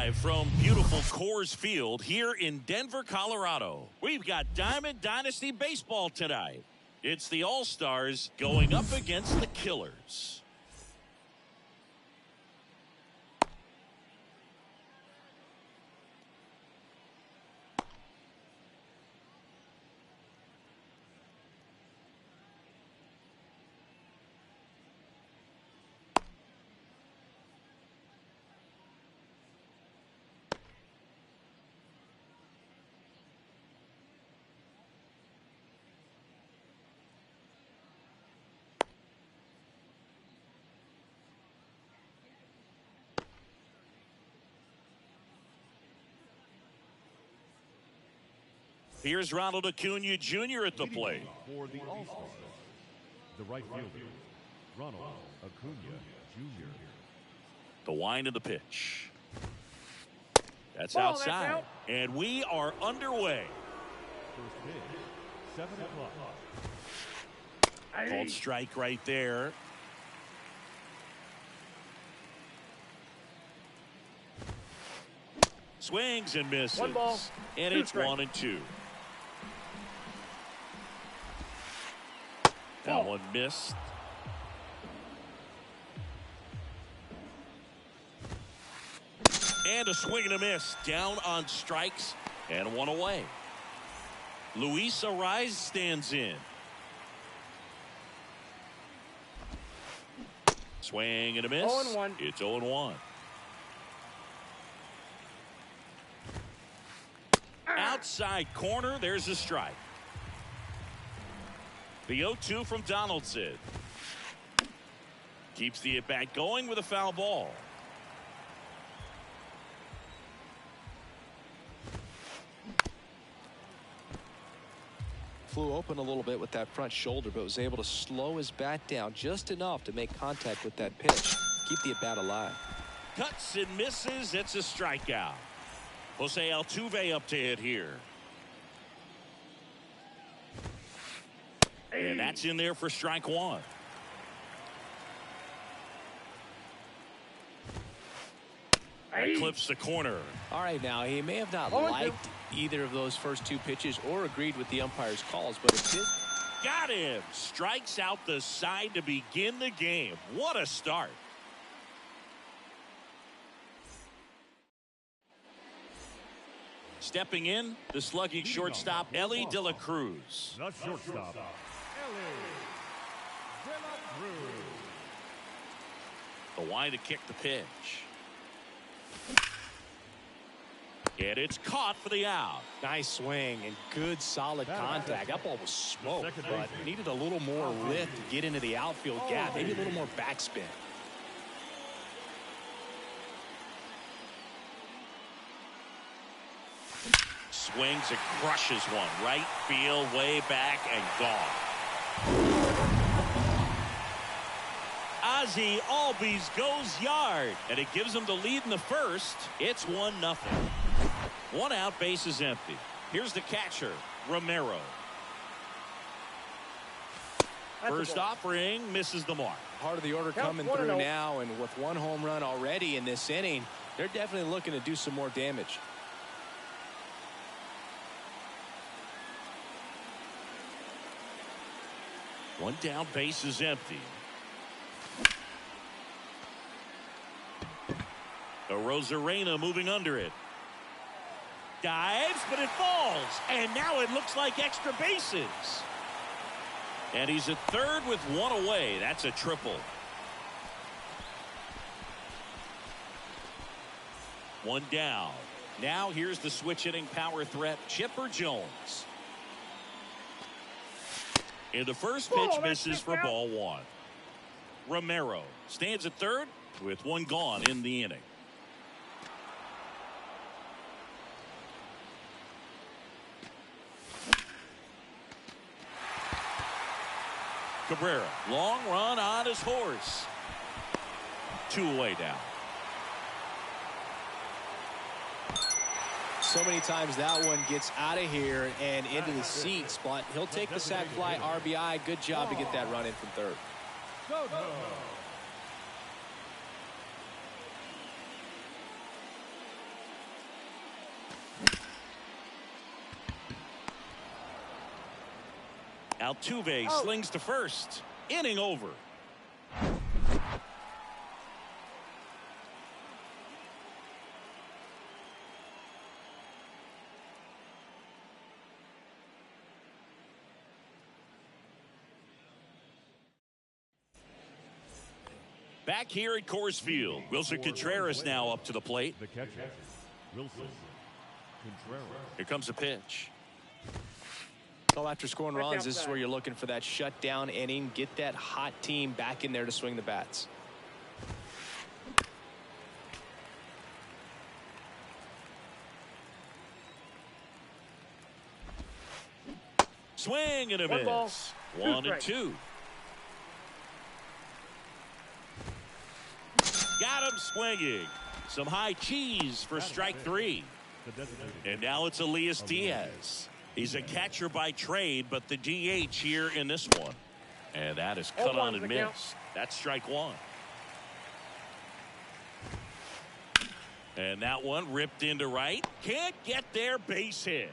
Live from beautiful Coors Field here in Denver, Colorado. We've got Diamond Dynasty Baseball tonight. It's the All-Stars going up against the Killers. Here's Ronald Acuna Jr. at the plate. For the All-Stars, the right fielder, Ronald Acuna Jr. The wind of the pitch. That's Ball, outside. that's out. And we are underway. First pitch, 7 o'clock. Called strike right there. Swings and misses. 1 ball, and 2 it's strikes. 1-2. That Ball. one missed. And a swing and a miss. Down on strikes and 1 away. Luis Ariz stands in. Swing and a miss. 0-1. It's 0-1. Outside corner, there's a strike. The 0-2 from Donaldson. Keeps the at-bat going with a foul ball. Flew open a little bit with that front shoulder, but was able to slow his bat down just enough to make contact with that pitch. Keep the at-bat alive. Cuts and misses. It's a strikeout. Jose Altuve up to hit here. And that's in there for strike 1. That clips the corner. All right, now, he may have not 0-2. liked either of those first 2 pitches or agreed with the umpire's calls, but it did. Got him. Strikes out the side to begin the game. What a start. Stepping in, the slugging shortstop, Ellie De La Cruz. The shortstop, Ellie De La Cruz. The wind to kick the pitch. And it's caught for the out. Nice swing and good solid contact. That ball was smoked, but needed a little more lift to get into the outfield gap. Maybe a little more backspin. Swings and crushes one. Right field, way back, and gone. Ozzie Albies goes yard, and it gives him the lead in the first. It's 1-0. 1 out, base is empty. Here's the catcher, Romero. First offering misses the mark. Part of the order Count coming 1-0. through now, and with 1 home run already in this inning, they're definitely looking to do some more damage. One down, base is empty. Rosarena moving under it. Dives, but it falls. And now it looks like extra bases. And he's at third with 1 away. That's a triple. 1 down. Now here's the switch hitting power threat, Chipper Jones. And the first pitch misses for ball 1. Romero stands at third with 1 gone in the inning. Cabrera, long run on his horse. 2 away now. So many times that one gets out of here and into the seats, but he'll take the sac fly RBI. Good job to get that run in from third. Altuve slings to first. Inning over. Back here at Coors Field, Wilson Contreras now up to the plate. The catcher, Wilson Contreras. Here comes a pitch. So after scoring runs, this is where you're looking for that shutdown inning. Get that hot team back in there to swing the bats. Swing and a miss. Ball, 1-2. Got him swinging. Some high cheese for strike 3. And now it's Elias Diaz. He's a catcher by trade, but the DH here in this one. And that is cut on and missed. That's strike 1. And that one ripped into right. Can't get there, base hit.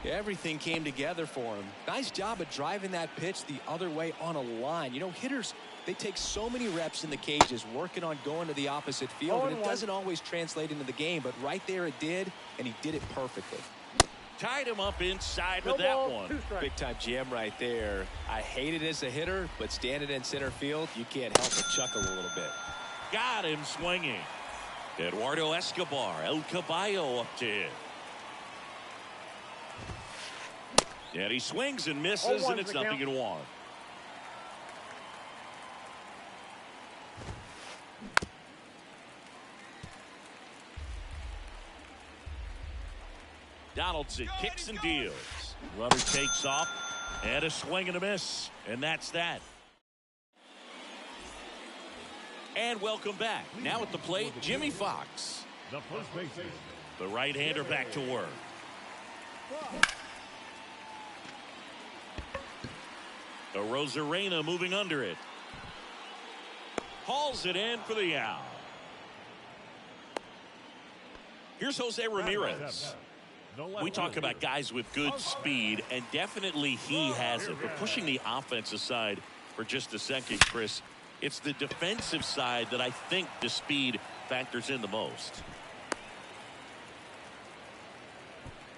Everything came together for him. Nice job of driving that pitch the other way on a line. You know, hitters, they take so many reps in the cages working on going to the opposite field, and it doesn't always translate into the game, but right there it did, and he did it perfectly. Tied him up inside with that one. Big time jam right there. I hate it as a hitter, but standing in center field, you can't help but chuckle a little bit. Got him swinging. Eduardo Escobar, El Caballo up to him. And he swings and misses, and it's 0-1. Donaldson kicks and deals. Runner takes off, and a swing and a miss, and that's that. And welcome back. Now at the plate, Jimmy Fox. The first baseman. The right-hander back to work. Rosarena moving under it. Hauls it in for the out. Here's Jose Ramirez. We talk about guys with good speed, and definitely he has it. But pushing the offense aside for just a second, Chris, it's the defensive side that I think the speed factors in the most.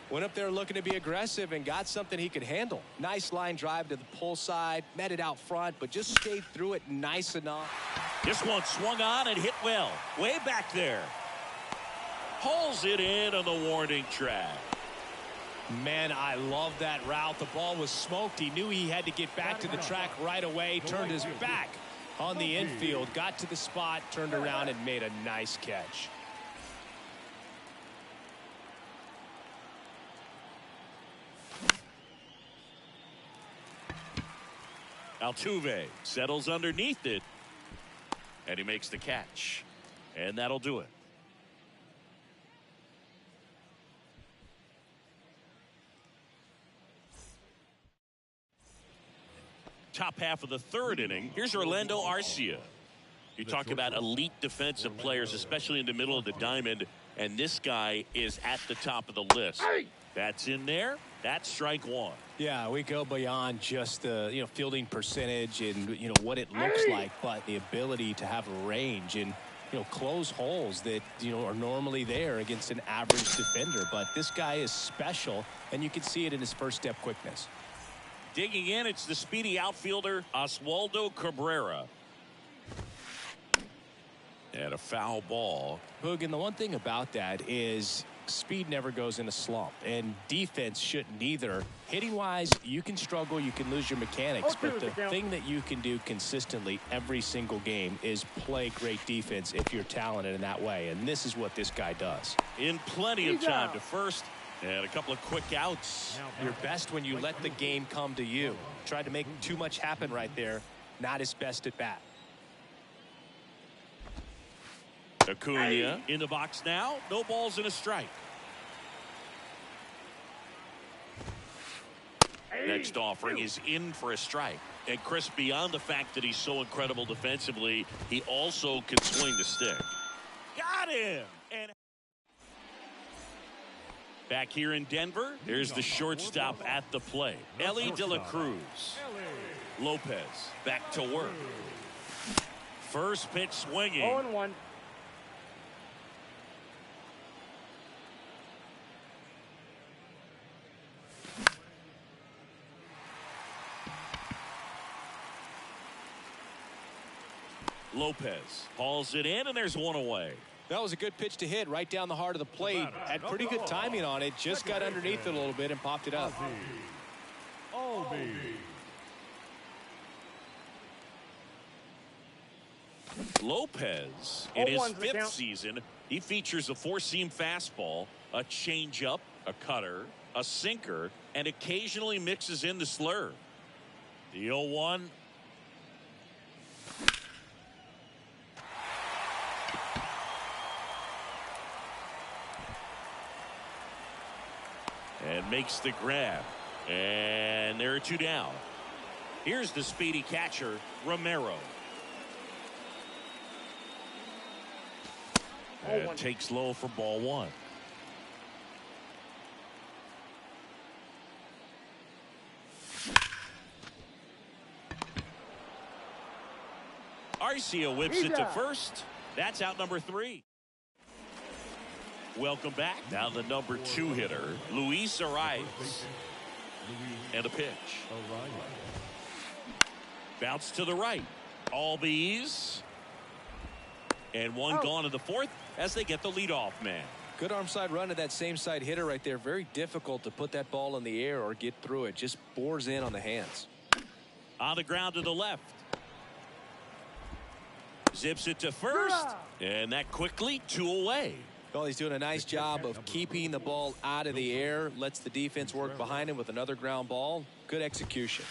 Went up there looking to be aggressive and got something he could handle. Nice line drive to the pull side, met it out front, but just stayed through it nice enough. This one swung on and hit well. Way back there. Hauls it in on the warning track. Man, I love that route. The ball was smoked. He knew he had to get back to the track right away. Turned his back on the infield. Got to the spot, turned around, and made a nice catch. Altuve settles underneath it, and he makes the catch, and that'll do it. Top half of the third inning. Here's Orlando Arcia. You talk about elite defensive players, especially in the middle of the diamond, and this guy is at the top of the list. That's in there. That's strike 1. Yeah, we go beyond just the fielding percentage and what it looks like, but the ability to have range and close holes that are normally there against an average defender. But this guy is special, and you can see it in his first step quickness. Digging in, it's the speedy outfielder Oswaldo Cabrera. And a foul ball. Hoog, and the one thing about that is speed never goes in a slump, and defense shouldn't either. Hitting wise, you can struggle, you can lose your mechanics, but the thing that you can do consistently every single game is play great defense if you're talented in that way, and this is what this guy does. In plenty of time to first, and a couple of quick outs. You're best when you let the game come to you. Tried to make too much happen right there. Not his best at bat. Acuna in the box now. No balls and a strike. Next offering is in for a strike. And Chris, beyond the fact that he's so incredible defensively, he also can swing the stick. Got him! And Back here in Denver, there's the shortstop at the plate, Ellie De La Cruz. Lopez back to work. First pitch swinging. 0-1. Lopez hauls it in, and there's one away. That was a good pitch to hit right down the heart of the plate. Had pretty good timing on it. Just got underneath it a little bit and popped it up. Lopez, in his 5th season, he features a four-seam fastball, a changeup, a cutter, a sinker, and occasionally mixes in the slurve. The 0-1. And makes the grab. And there are 2 down. Here's the speedy catcher, Romero. And takes low for ball 1. Arcia whips it to first. That's out number 3. Welcome back. Now the number 2 hitter, Luis Arias. And a pitch. Bounce to the right. All bees. And one gone in the 4th as they get the leadoff man. Good arm side run to that same side hitter right there. Very difficult to put that ball in the air or get through it. Just bores in on the hands. On the ground to the left. Zips it to first. And that quickly 2 away. Well, he's doing a nice job of keeping the ball out of the air. Lets the defense work behind him with another ground ball. Good execution.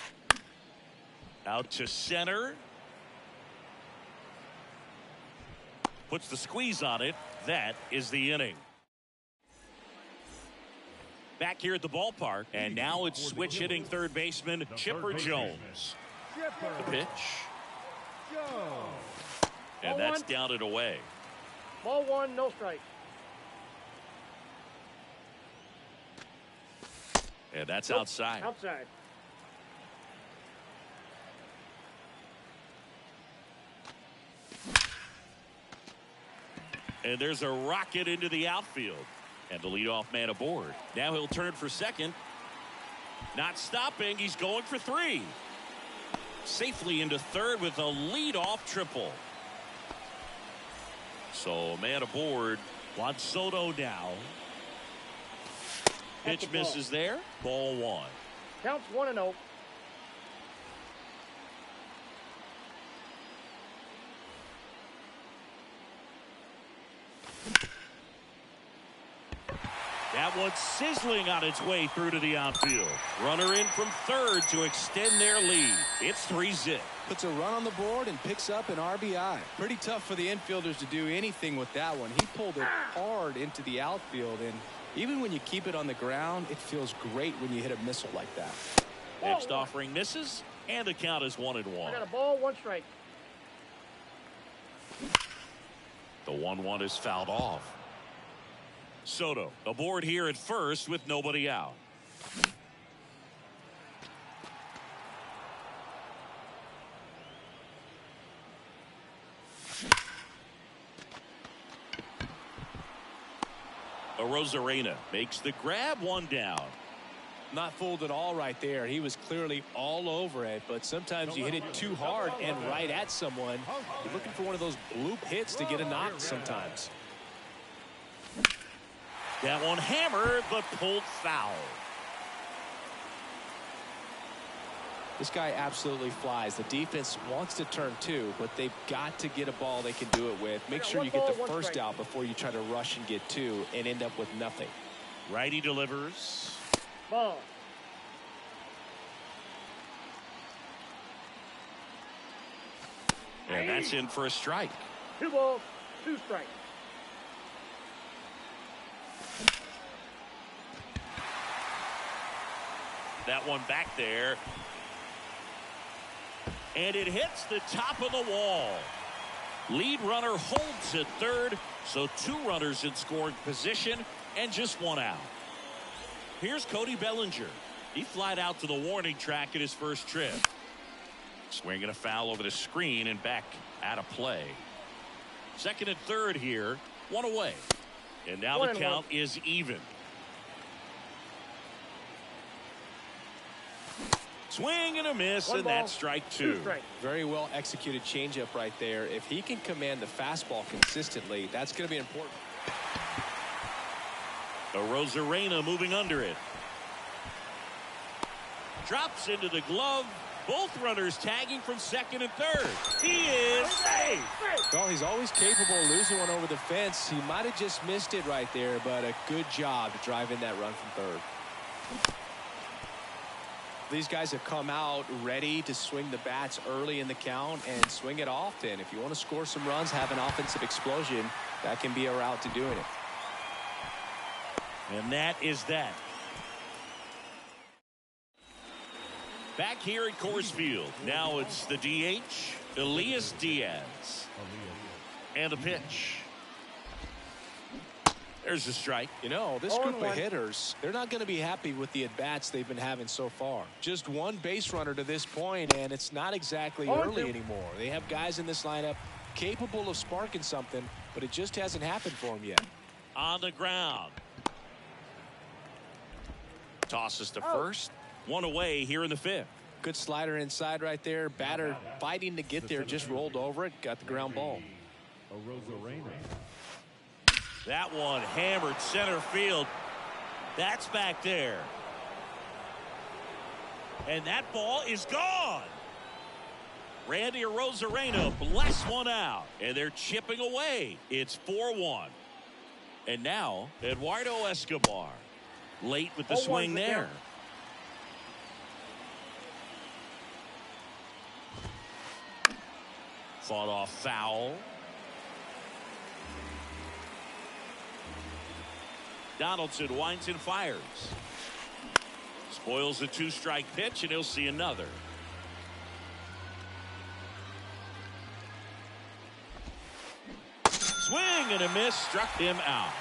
Out to center. Puts the squeeze on it. That is the inning. Back here at the ballpark, and now it's switch hitting third baseman Chipper Jones. The pitch. And that's down and away. Ball 1, no strike. And that's outside. Outside. And there's a rocket into the outfield. And the leadoff man aboard. Now he'll turn for second. Not stopping. He's going for 3. Safely into third with a leadoff triple. So man aboard. Juan Soto now. Pitch misses there. Ball 1. Counts 1-0. That one's sizzling on its way through to the outfield. Runner in from third to extend their lead. It's 3-zip. Puts a run on the board and picks up an RBI. Pretty tough for the infielders to do anything with that one. He pulled it hard into the outfield, and even when you keep it on the ground, it feels great when you hit a missile like that. Next offering misses, and the count is 1-1. I got a ball, 1 strike. The 1-1 is fouled off. Soto aboard here at first with nobody out. Rosarena makes the grab, 1 down. Not fooled at all right there. He was clearly all over it, but sometimes you hit it too hard and right at someone. You're looking for one of those bloop hits to get a knock sometimes. That one hammered, but pulled foul. This guy absolutely flies. The defense wants to turn 2, but they've got to get a ball they can do it with. Make sure you get the first out before you try to rush and get 2 and end up with nothing. Righty delivers. Ball. And that's in for a strike. 2 balls, 2 strikes. That one back there. And it hits the top of the wall. Lead runner holds at third, so 2 runners in scoring position and just 1 out. Here's Cody Bellinger. He flied out to the warning track at his first trip. Swinging a foul over the screen and back out of play. Second and third here. One away. And now the count is even. Swing and a miss, and that's strike two. Very well executed changeup right there. If he can command the fastball consistently, that's going to be important. Arozarena moving under it. Drops into the glove. Both runners tagging from second and third. He is safe. Well, he's always capable of losing one over the fence. He might have just missed it right there, but a good job to drive in that run from third. These guys have come out ready to swing the bats early in the count and swing it often. If you want to score some runs, have an offensive explosion, that can be a route to doing it. And that is that. Back here at Coors Field. Now it's the DH, Elias Diaz. And a pitch. There's a strike. You know, this group of hitters, they're not going to be happy with the at-bats they've been having so far. Just one base runner to this point, and it's not exactly early anymore. They have guys in this lineup capable of sparking something, but it just hasn't happened for them yet. On the ground. Tosses to first. One away here in the fifth. Good slider inside right there. Batter fighting to get there, just rolled over it, got the ground ball. That one hammered center field. That's back there. And that ball is gone. Randy Arozarena bless one out. And they're chipping away. It's 4-1. And now Eduardo Escobar. Late with the swing there. Fought off foul. Donaldson winds and fires. Spoils the two-strike pitch, and he'll see another. Swing and a miss, struck him out.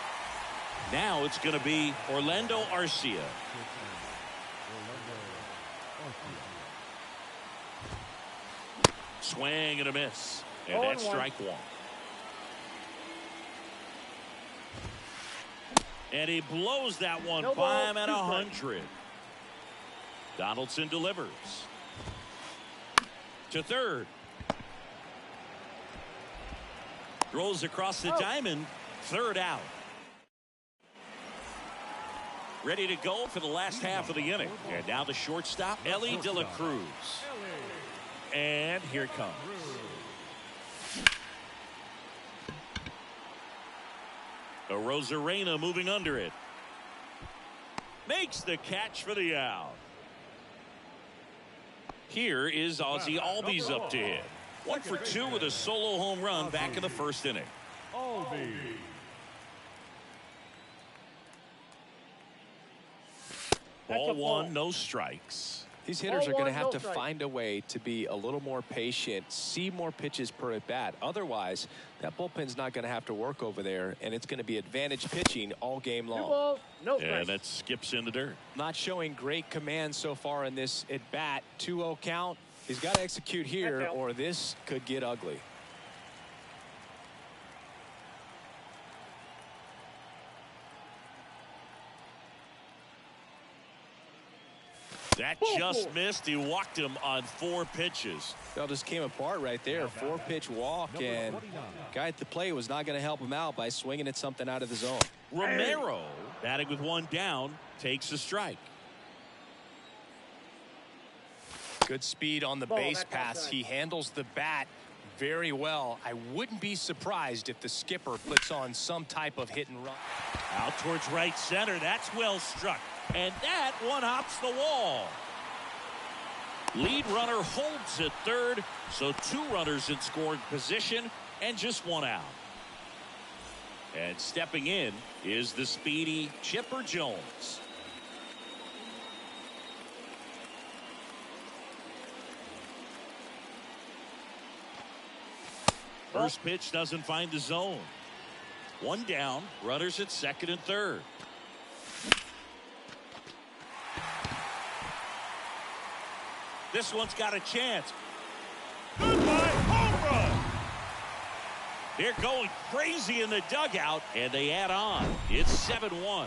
Now it's going to be Orlando Arcia. Swing and a miss. And that's strike one. And he blows that one by him at 100. Donaldson delivers. To third. Throws across the diamond. Third out. Ready to go for the last half of the inning. And now the shortstop, Ellie De La Cruz. And here it comes. Arozarena moving under it. Makes the catch for the out. Here is Ozzie Albies up to hit. 1 for 2 with a solo home run back in the first inning. Ball one, no strikes. These hitters are going to have to find a way to be a little more patient, see more pitches per at bat. Otherwise, that bullpen's not going to have to work over there, and it's going to be advantage pitching all game long. And that skips in the dirt. Not showing great command so far in this at bat. 2-0 count. He's got to execute here, or this could get ugly. That just missed. He walked him on 4 pitches. That just came apart right there. 4-pitch walk, and guy at the plate was not going to help him out by swinging at something out of the zone. Romero, batting with 1 down, takes a strike. Good speed on the base pass. He handles the bat very well. I wouldn't be surprised if the skipper puts on some type of hit and run. Out towards right center. That's well struck. And that one hops the wall. Lead runner holds at third, so 2 runners in scoring position and just 1 out. And stepping in is the speedy Chipper Jones. First pitch doesn't find the zone. 1 down, runners at second and third. This one's got a chance. Goodbye, home run. They're going crazy in the dugout, and they add on. It's 7-1.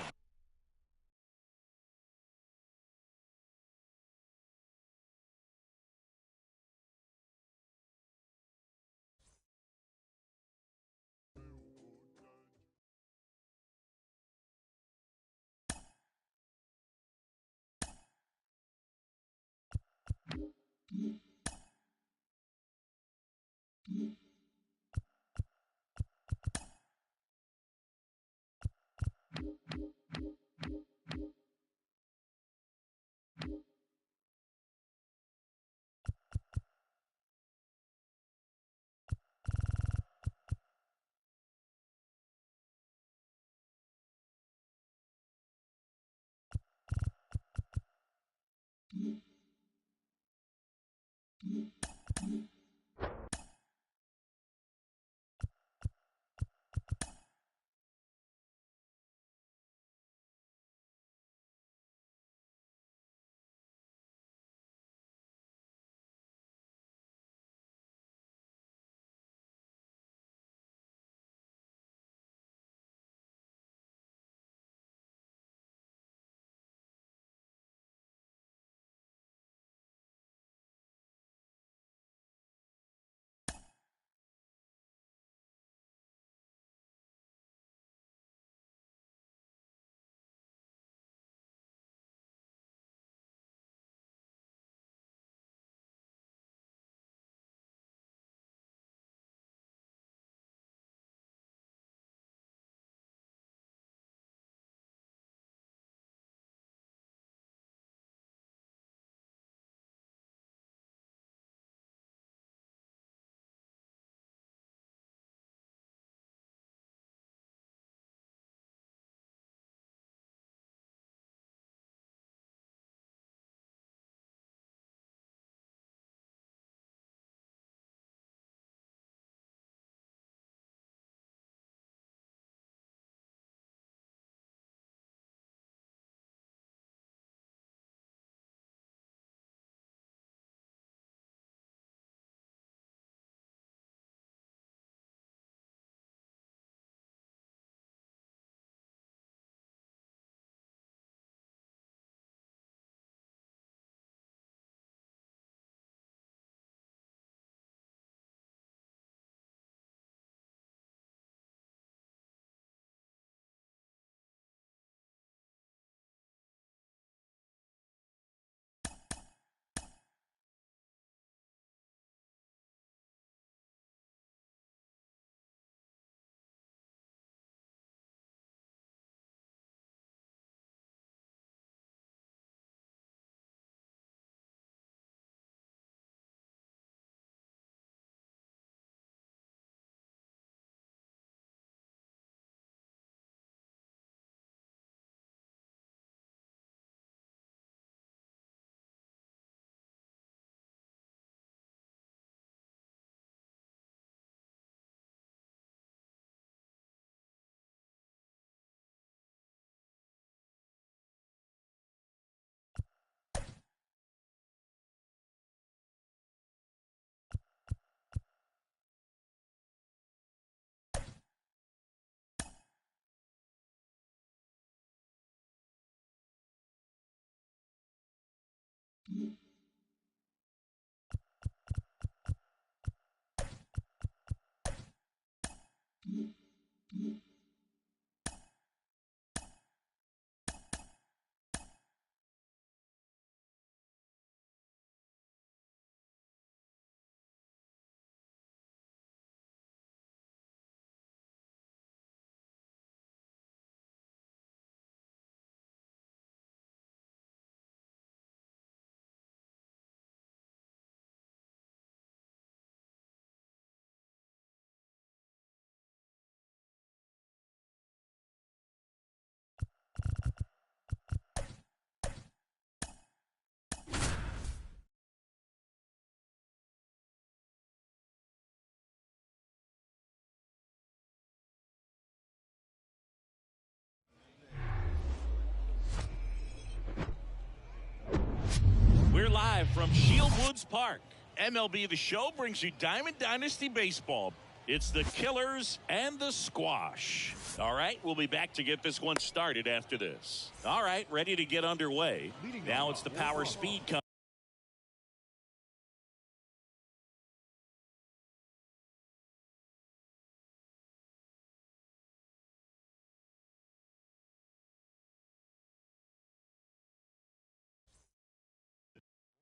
live from Shieldwoods Park. MLB The Show brings you Diamond Dynasty Baseball. It's the Killers and the Squash. All right, we'll be back to get this one started after this. All right, ready to get underway. Now it's the power speed come.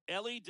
Ellie.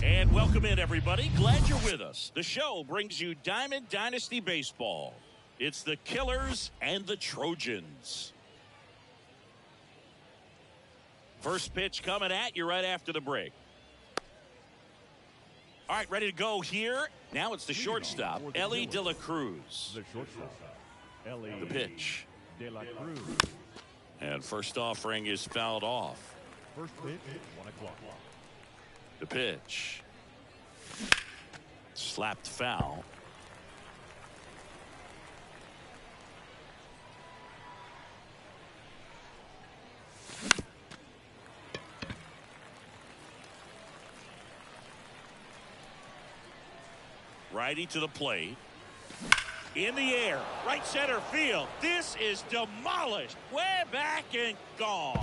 And welcome in, everybody. Glad you're with us. The show brings you Diamond Dynasty Baseball. It's the Killers and the Trojans. First pitch coming at you right after the break. All right, ready to go here. Now it's the shortstop, Ellie De La Cruz. The shortstop, Ellie The pitch. De La Cruz. And first offering is fouled off. First pitch, 1 o'clock. The pitch. Slapped foul. Righty to the plate. In the air. Right center field. This is demolished. Way back and gone.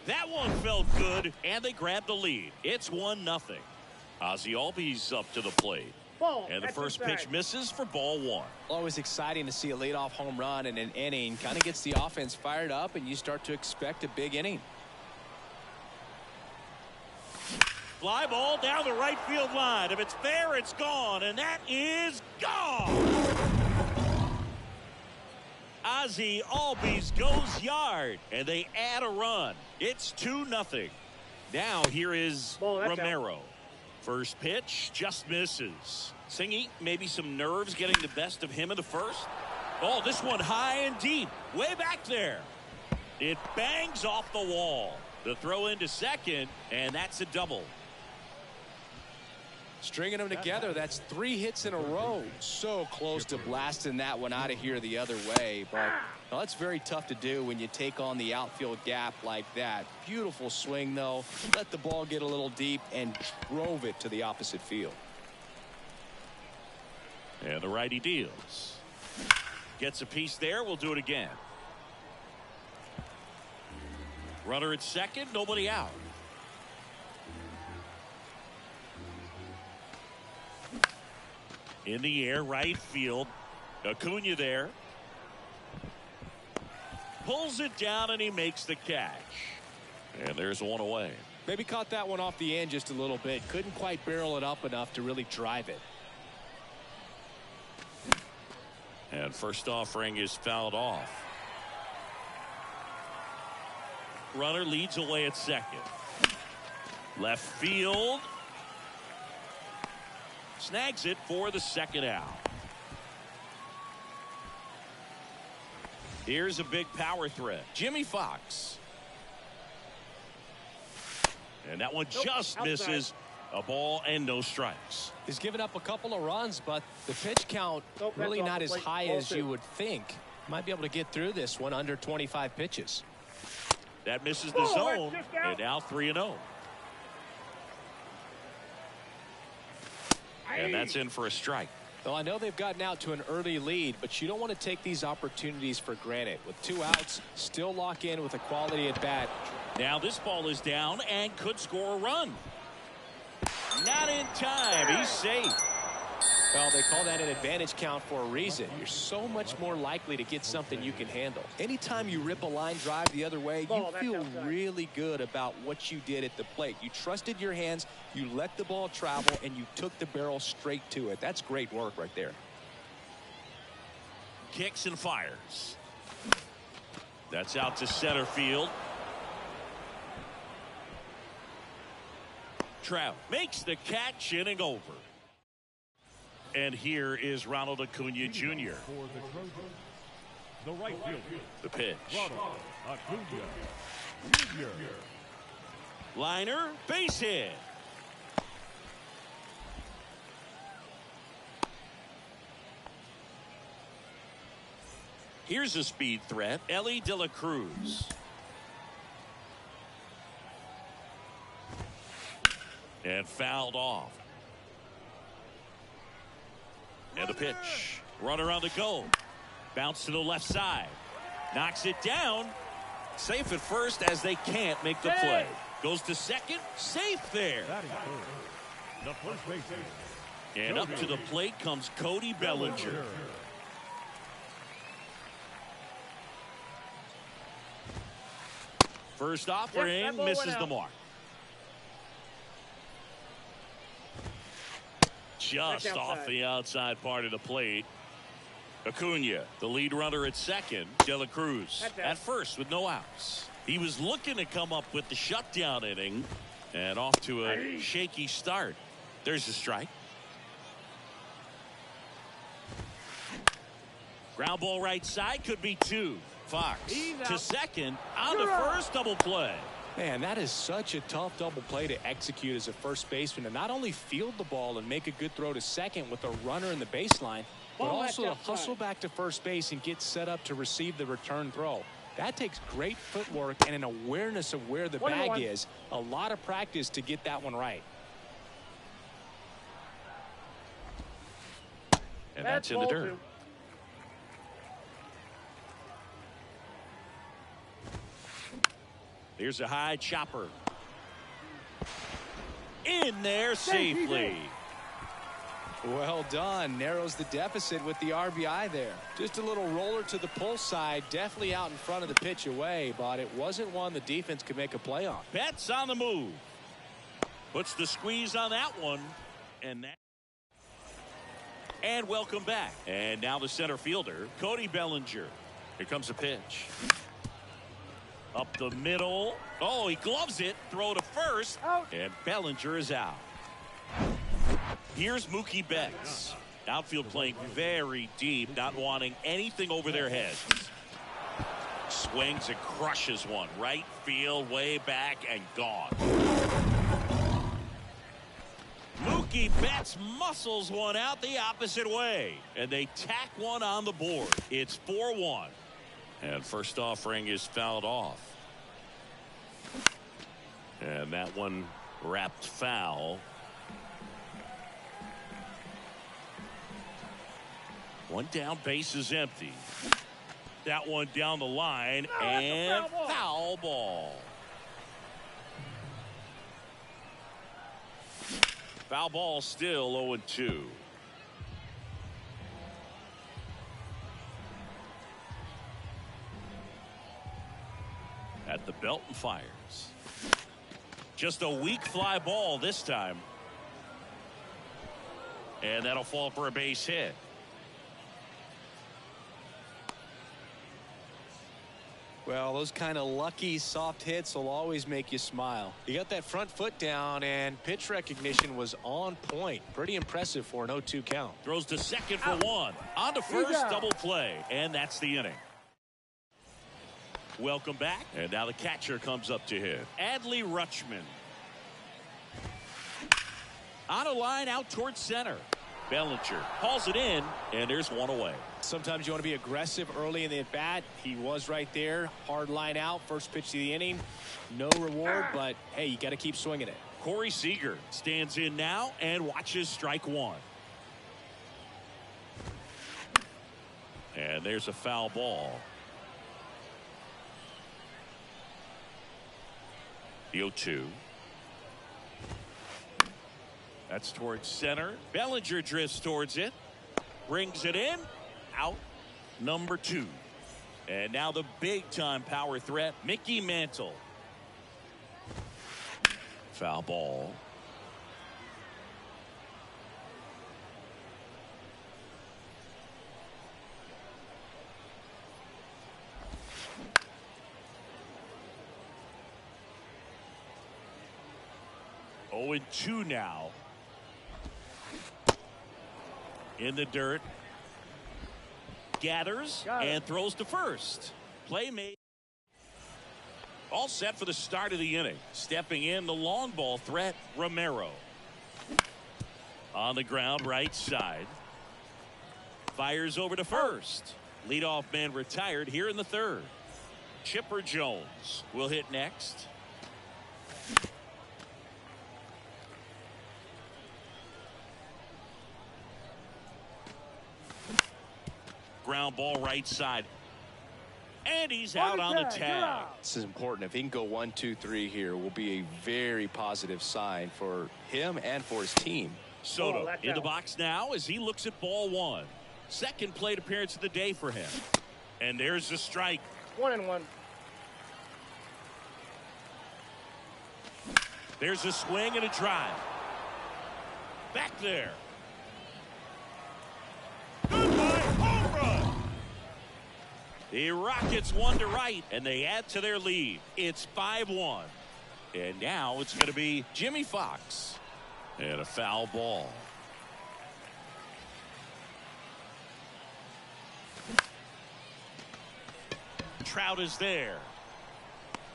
That one felt good, and they grabbed the lead. It's 1-0. Ozzie Albies up to the plate. Ball. And the first pitch misses for ball 1. Always exciting to see a leadoff home run in an inning. Kind of gets the offense fired up, and you start to expect a big inning. Fly ball down the right field line. If it's there, it's gone, and that is gone. Ozzie Albies goes yard, and they add a run. It's 2-0. Now here is Romero. First pitch just misses. Singy, maybe some nerves getting the best of him in the first. Oh, this one high and deep. Way back there. It bangs off the wall. The throw into second, and that's a double. Stringing them together, that's 3 hits in a row. So close to blasting that one out of here the other way. But well, that's very tough to do when you take on the outfield gap like that. Beautiful swing, though. Let the ball get a little deep and drove it to the opposite field. And the righty deals. Gets a piece there. We'll do it again. Runner at second, nobody out. In the air, right field. Acuna there. Pulls it down and he makes the catch. And there's one away. Maybe caught that one off the end just a little bit. Couldn't quite barrel it up enough to really drive it. And first offering is fouled off. Runner leads away at second. Left field. Snags it for the second out. Here's a big power threat. Jimmy Fox. And that one just misses. A ball and no strikes. He's given up a couple of runs, but the pitch count really not as high as you would think. Might be able to get through this one under 25 pitches. That misses the zone, and now 3-0. And that's in for a strike. Well, I know they've gotten out to an early lead, but you don't want to take these opportunities for granted. With 2 outs, still lock in with a quality at bat. Now this ball is down and could score a run. Not in time. He's safe. Well, they call that an advantage count for a reason. You're so much more likely to get something you can handle. Anytime you rip a line drive the other way, you feel really good about what you did at the plate. You trusted your hands, you let the ball travel, and you took the barrel straight to it. That's great work right there. Kicks and fires. That's out to center field. Trout makes the catch, inning over. And here is Ronald Acuna Jr. For the Trojans, the right fielder, The pitch. Ronald Acuna Jr. Liner, base hit. Here's a speed threat, Ellie De La Cruz. And fouled off. And the pitch. Runner on the go. Bounce to the left side. Knocks it down. Safe at first as they can't make the play. Goes to second. Safe there. Batting third, the first baseman. And up to the plate comes Cody Bellinger. First offering misses the mark. Just off the outside part of the plate. Acuna, the lead runner at second. De La Cruz at first with no outs. He was looking to come up with the shutdown inning and off to a shaky start. There's a strike. Ground ball right side, could be 2. Fox to second on the first double play. Man, that is such a tough double play to execute as a first baseman, and not only field the ball and make a good throw to second with a runner in the baseline, but also to hustle back to first base and get set up to receive the return throw. That takes great footwork and an awareness of where the bag is. A lot of practice to get that one right. And that's in the dirt. Here's a high chopper. In there safely. Well done. Narrows the deficit with the RBI there. Just a little roller to the pull side. Definitely out in front of the pitch away, but it wasn't one the defense could make a play on. Betts on the move. Puts the squeeze on that one. And welcome back. And now the center fielder, Cody Bellinger. Here comes the pitch. Up the middle. Oh, he gloves it. Throw to first. And Bellinger is out. Here's Mookie Betts. Outfield playing very deep, not wanting anything over their heads. Swings and crushes one. Right field, way back, and gone. Mookie Betts muscles one out the opposite way, and they tack one on the board. It's 4-1. And first offering is fouled off. And that one wrapped foul. One down, base is empty. That one down the line, and foul ball. Foul ball still 0-2. At the belt and fires. Just a weak fly ball this time. And that'll fall for a base hit. Well, those kind of lucky soft hits will always make you smile. You got that front foot down, and pitch recognition was on point. Pretty impressive for an 0-2 count. Throws to second for one. On to first, double play. And that's the inning. Welcome back. And now the catcher comes up to hit. Adley Rutschman. On a line out towards center. Bellinger hauls it in, and there's one away. Sometimes you want to be aggressive early in the at-bat. He was right there. Hard line out. First pitch of the inning. No reward, but, hey, you got to keep swinging it. Corey Seager stands in now and watches strike one. And there's a foul ball. The 0-2. That's towards center. Bellinger drifts towards it. Brings it in. Out number 2. And now the big-time power threat, Mickey Mantle. Foul ball. Oh, and 2 now. In the dirt. Gathers and throws to first. Play made. All set for the start of the inning. Stepping in, the long ball threat, Romero. On the ground, right side. Fires over to first. Leadoff man retired here in the third. Chipper Jones will hit next. Ground ball right side. And he's out on the tag. This is important. If he can go 1, 2, 3 here, will be a very positive sign for him and for his team. Soto in the box now as he looks at ball 1. Second plate appearance of the day for him. And there's the strike. 1-1. There's a swing and a drive. Back there. Goodbye, home run. The Rockets 1 to right, and they add to their lead. It's 5-1. And now it's going to be Jimmy Fox. And a foul ball. Trout is there.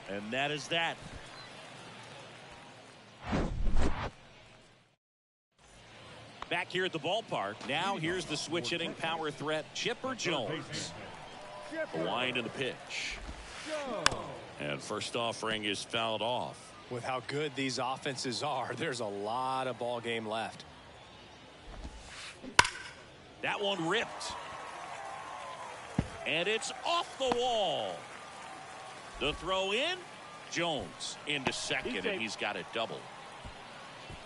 And that is that. Back here at the ballpark. Now here's the switch hitting power threat, Chipper Jones. A wind in the pitch. And first offering is fouled off. With how good these offenses are, there's a lot of ball game left. That one ripped. And it's off the wall. The throw in. Jones into second, and he's got a double.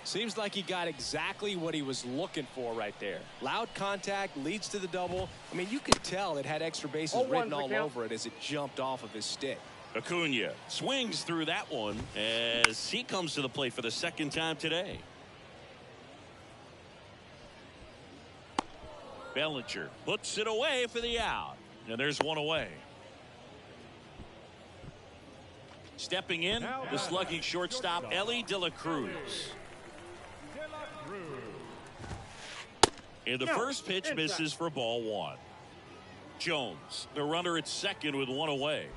Seems like he got exactly what he was looking for right there. Loud contact leads to the double. I mean, you could tell it had extra bases written all over it as it jumped off of his stick. Acuna swings through that one as he comes to the plate for the second time today. Bellinger puts it away for the out. And there's one away. Stepping in, the slugging shortstop, Ellie De La Cruz. And the first pitch misses for ball one. Jones, the runner at second with one away.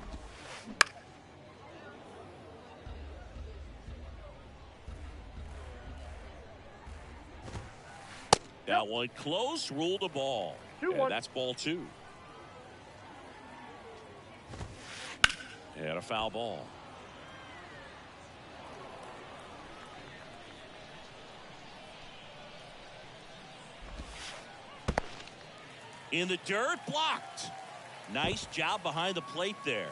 That one close, ruled a ball. And that's ball two. And a foul ball. In the dirt, blocked. Nice job behind the plate there.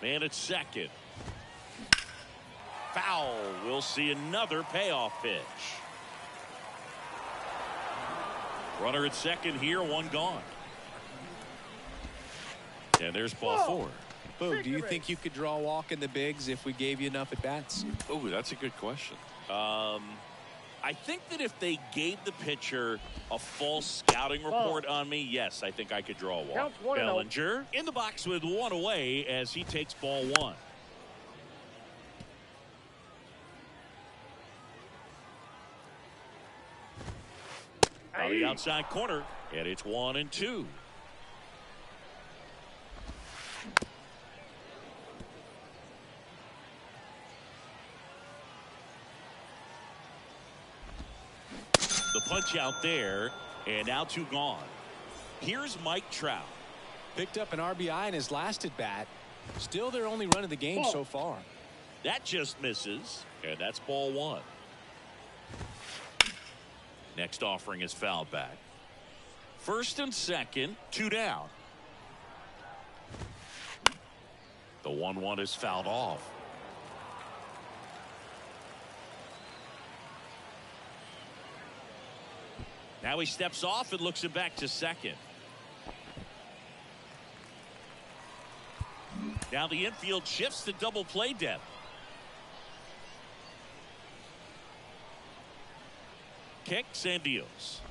Man at second. Foul. We'll see another payoff pitch. Runner at second here, one gone. And there's ball four. Boo, do you think you could draw a walk in the bigs if we gave you enough at bats? Oh, that's a good question. I think that if they gave the pitcher a false scouting report on me, yes, I think I could draw a walk. Bellinger in the box with one away as he takes ball one. On the outside corner, and it's 1-2. The punch out there, and now two gone. Here's Mike Trout. Picked up an RBI in his last at bat. Still their only run of the game so far. That just misses, and that's ball one. Next offering is fouled back. First and second, two down. The 1-1 is fouled off. Now he steps off and looks it back to second. Now the infield shifts to double play depth. Kicks and deals.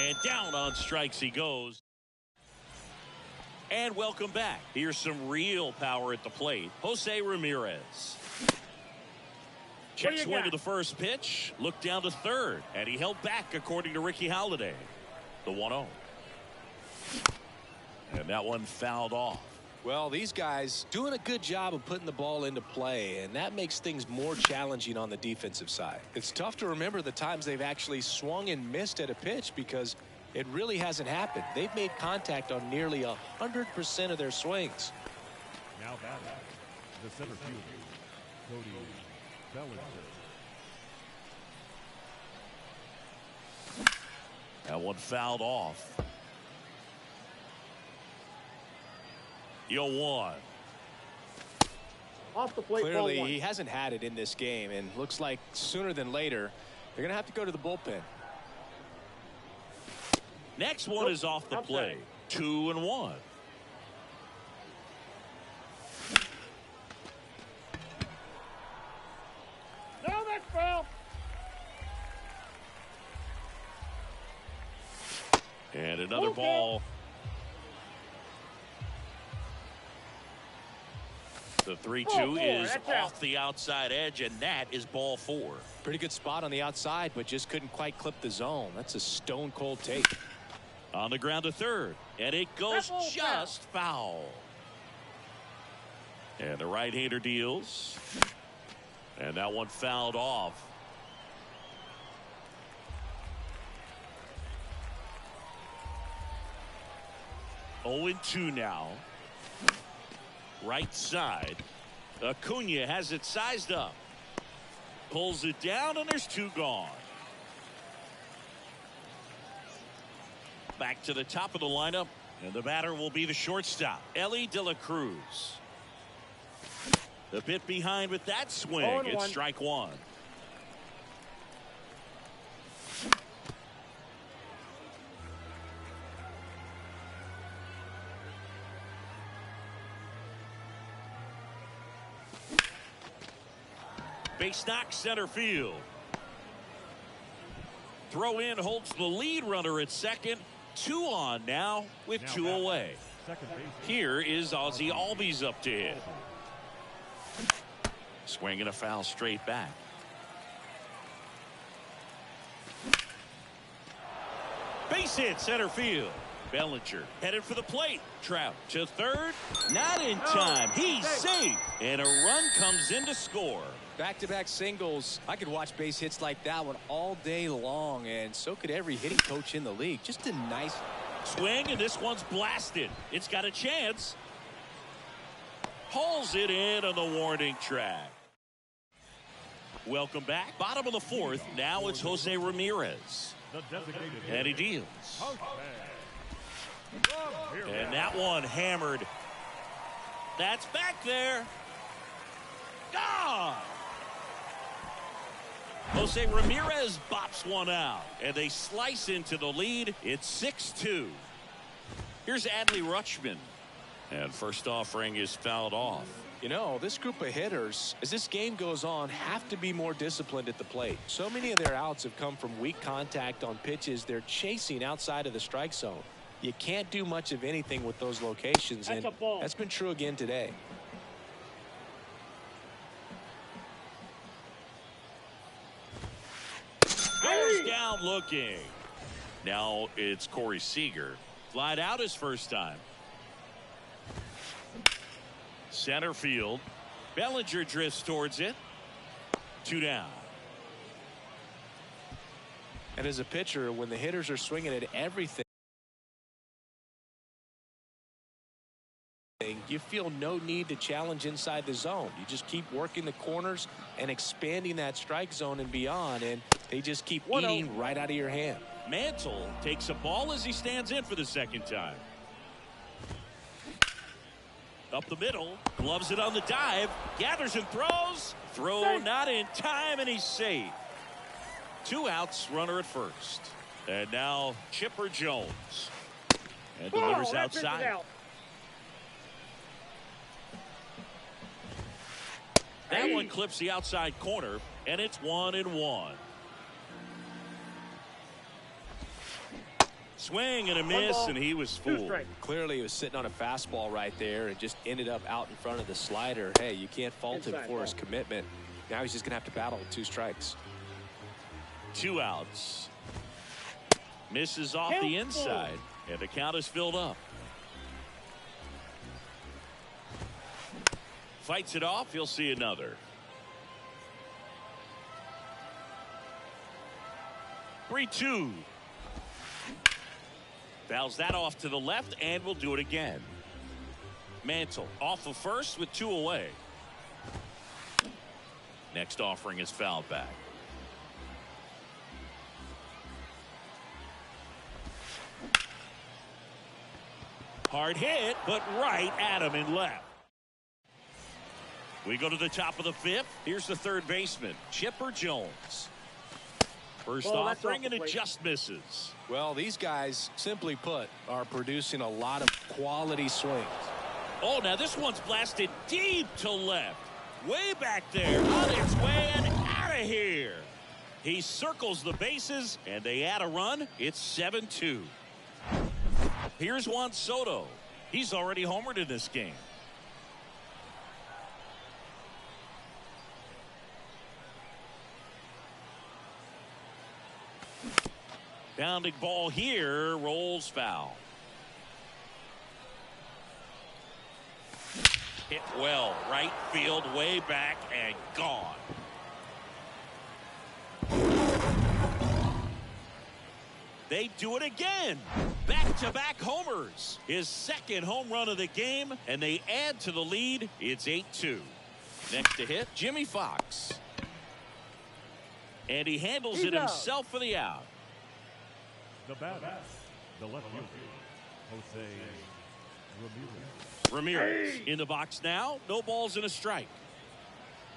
And down on strikes he goes. And welcome back. Here's some real power at the plate. Jose Ramirez. Check swing to the first pitch. Looked down to third. And he held back according to Ricky Halladay. The 1-0. And that one fouled off. Well, these guys doing a good job of putting the ball into play, and that makes things more challenging on the defensive side. It's tough to remember the times they've actually swung and missed at a pitch because it really hasn't happened. They've made contact on nearly 100% of their swings. Now batting, the center fielder, Cody Bellinger. That one fouled off. 0-1. Off the plate. Clearly, he hasn't had it in this game, and looks like sooner than later they're going to have to go to the bullpen. Next one is off the plate. 2-1. No, that's foul. And another ball. The 3-2 is off the outside edge, and that is ball four. Pretty good spot on the outside, but just couldn't quite clip the zone. That's a stone cold take. On the ground to third, and it goes just foul. And the right-hander deals. And that one fouled off. Oh, 2 now. Right side. Acuna has it sized up. Pulls it down, and there's 2 gone. Back to the top of the lineup, and the batter will be the shortstop, Ellie De La Cruz. A bit behind with that swing. It's strike one. Base knock center field. Throw in holds the lead runner at second, 2 on now with 2 away. Here is Ozzie Albies up to hit. Swinging a foul straight back. Base hit center field. Bellinger headed for the plate. Trout to third. Not in time. He's safe. And a run comes in to score. Back-to-back singles. I could watch base hits like that one all day long, and so could every hitting coach in the league. Just a nice swing, and this one's blasted. It's got a chance. Pulls it in on the warning track. Welcome back. Bottom of the 4th. Now it's Jose Ramirez. And he deals. And that one hammered. That's back there. Gone. Jose Ramirez bops one out, and they slice into the lead. It's 6-2. Here's Adley Rutschman, and first offering is fouled off. You know, this group of hitters, as this game goes on, have to be more disciplined at the plate. So many of their outs have come from weak contact on pitches they're chasing outside of the strike zone. You can't do much of anything with those locations, and that's been true again today. Bears down looking. Now it's Corey Seager. Flied out his first time. Center field. Bellinger drifts towards it. 2 down. And as a pitcher, when the hitters are swinging at everything, you feel no need to challenge inside the zone. You just keep working the corners and expanding that strike zone and beyond, and they just keep eating right out of your hand. Mantle takes a ball as he stands in for the second time. Up the middle, gloves it on the dive, gathers and throws. Throw not in time, and he's safe. 2 outs, runner at first. And now Chipper Jones. And delivers outside. That one clips the outside corner, and it's 1-1. Swing and a miss, and he was fooled. Clearly, he was sitting on a fastball right there and just ended up out in front of the slider. Hey, you can't fault him for his commitment. Now he's just going to have to battle with 2 strikes. 2 outs. Misses off the inside, and the count is filled up. Fights it off. He'll see another. 3-2. Fouls that off to the left, and will do it again. Mantle off of first with 2 away. Next offering is fouled back. Hard hit, but right at him and left. We go to the top of the 5th. Here's the third baseman, Chipper Jones. First offering, and it just misses. Well, these guys, simply put, are producing a lot of quality swings. Oh, now this one's blasted deep to left. Way back there, on its way and out of here. He circles the bases, and they add a run. It's 7-2. Here's Juan Soto. He's already homered in this game. Bounding ball here, rolls foul. Hit well, right field, way back, and gone. They do it again. Back-to-back homers. His second home run of the game, and they add to the lead. It's 8-2. Next to hit, Jimmy Fox. And he handles it himself for the out. The batter, the left fielder, Jose Ramirez. Ramirez in the box now. No balls and a strike.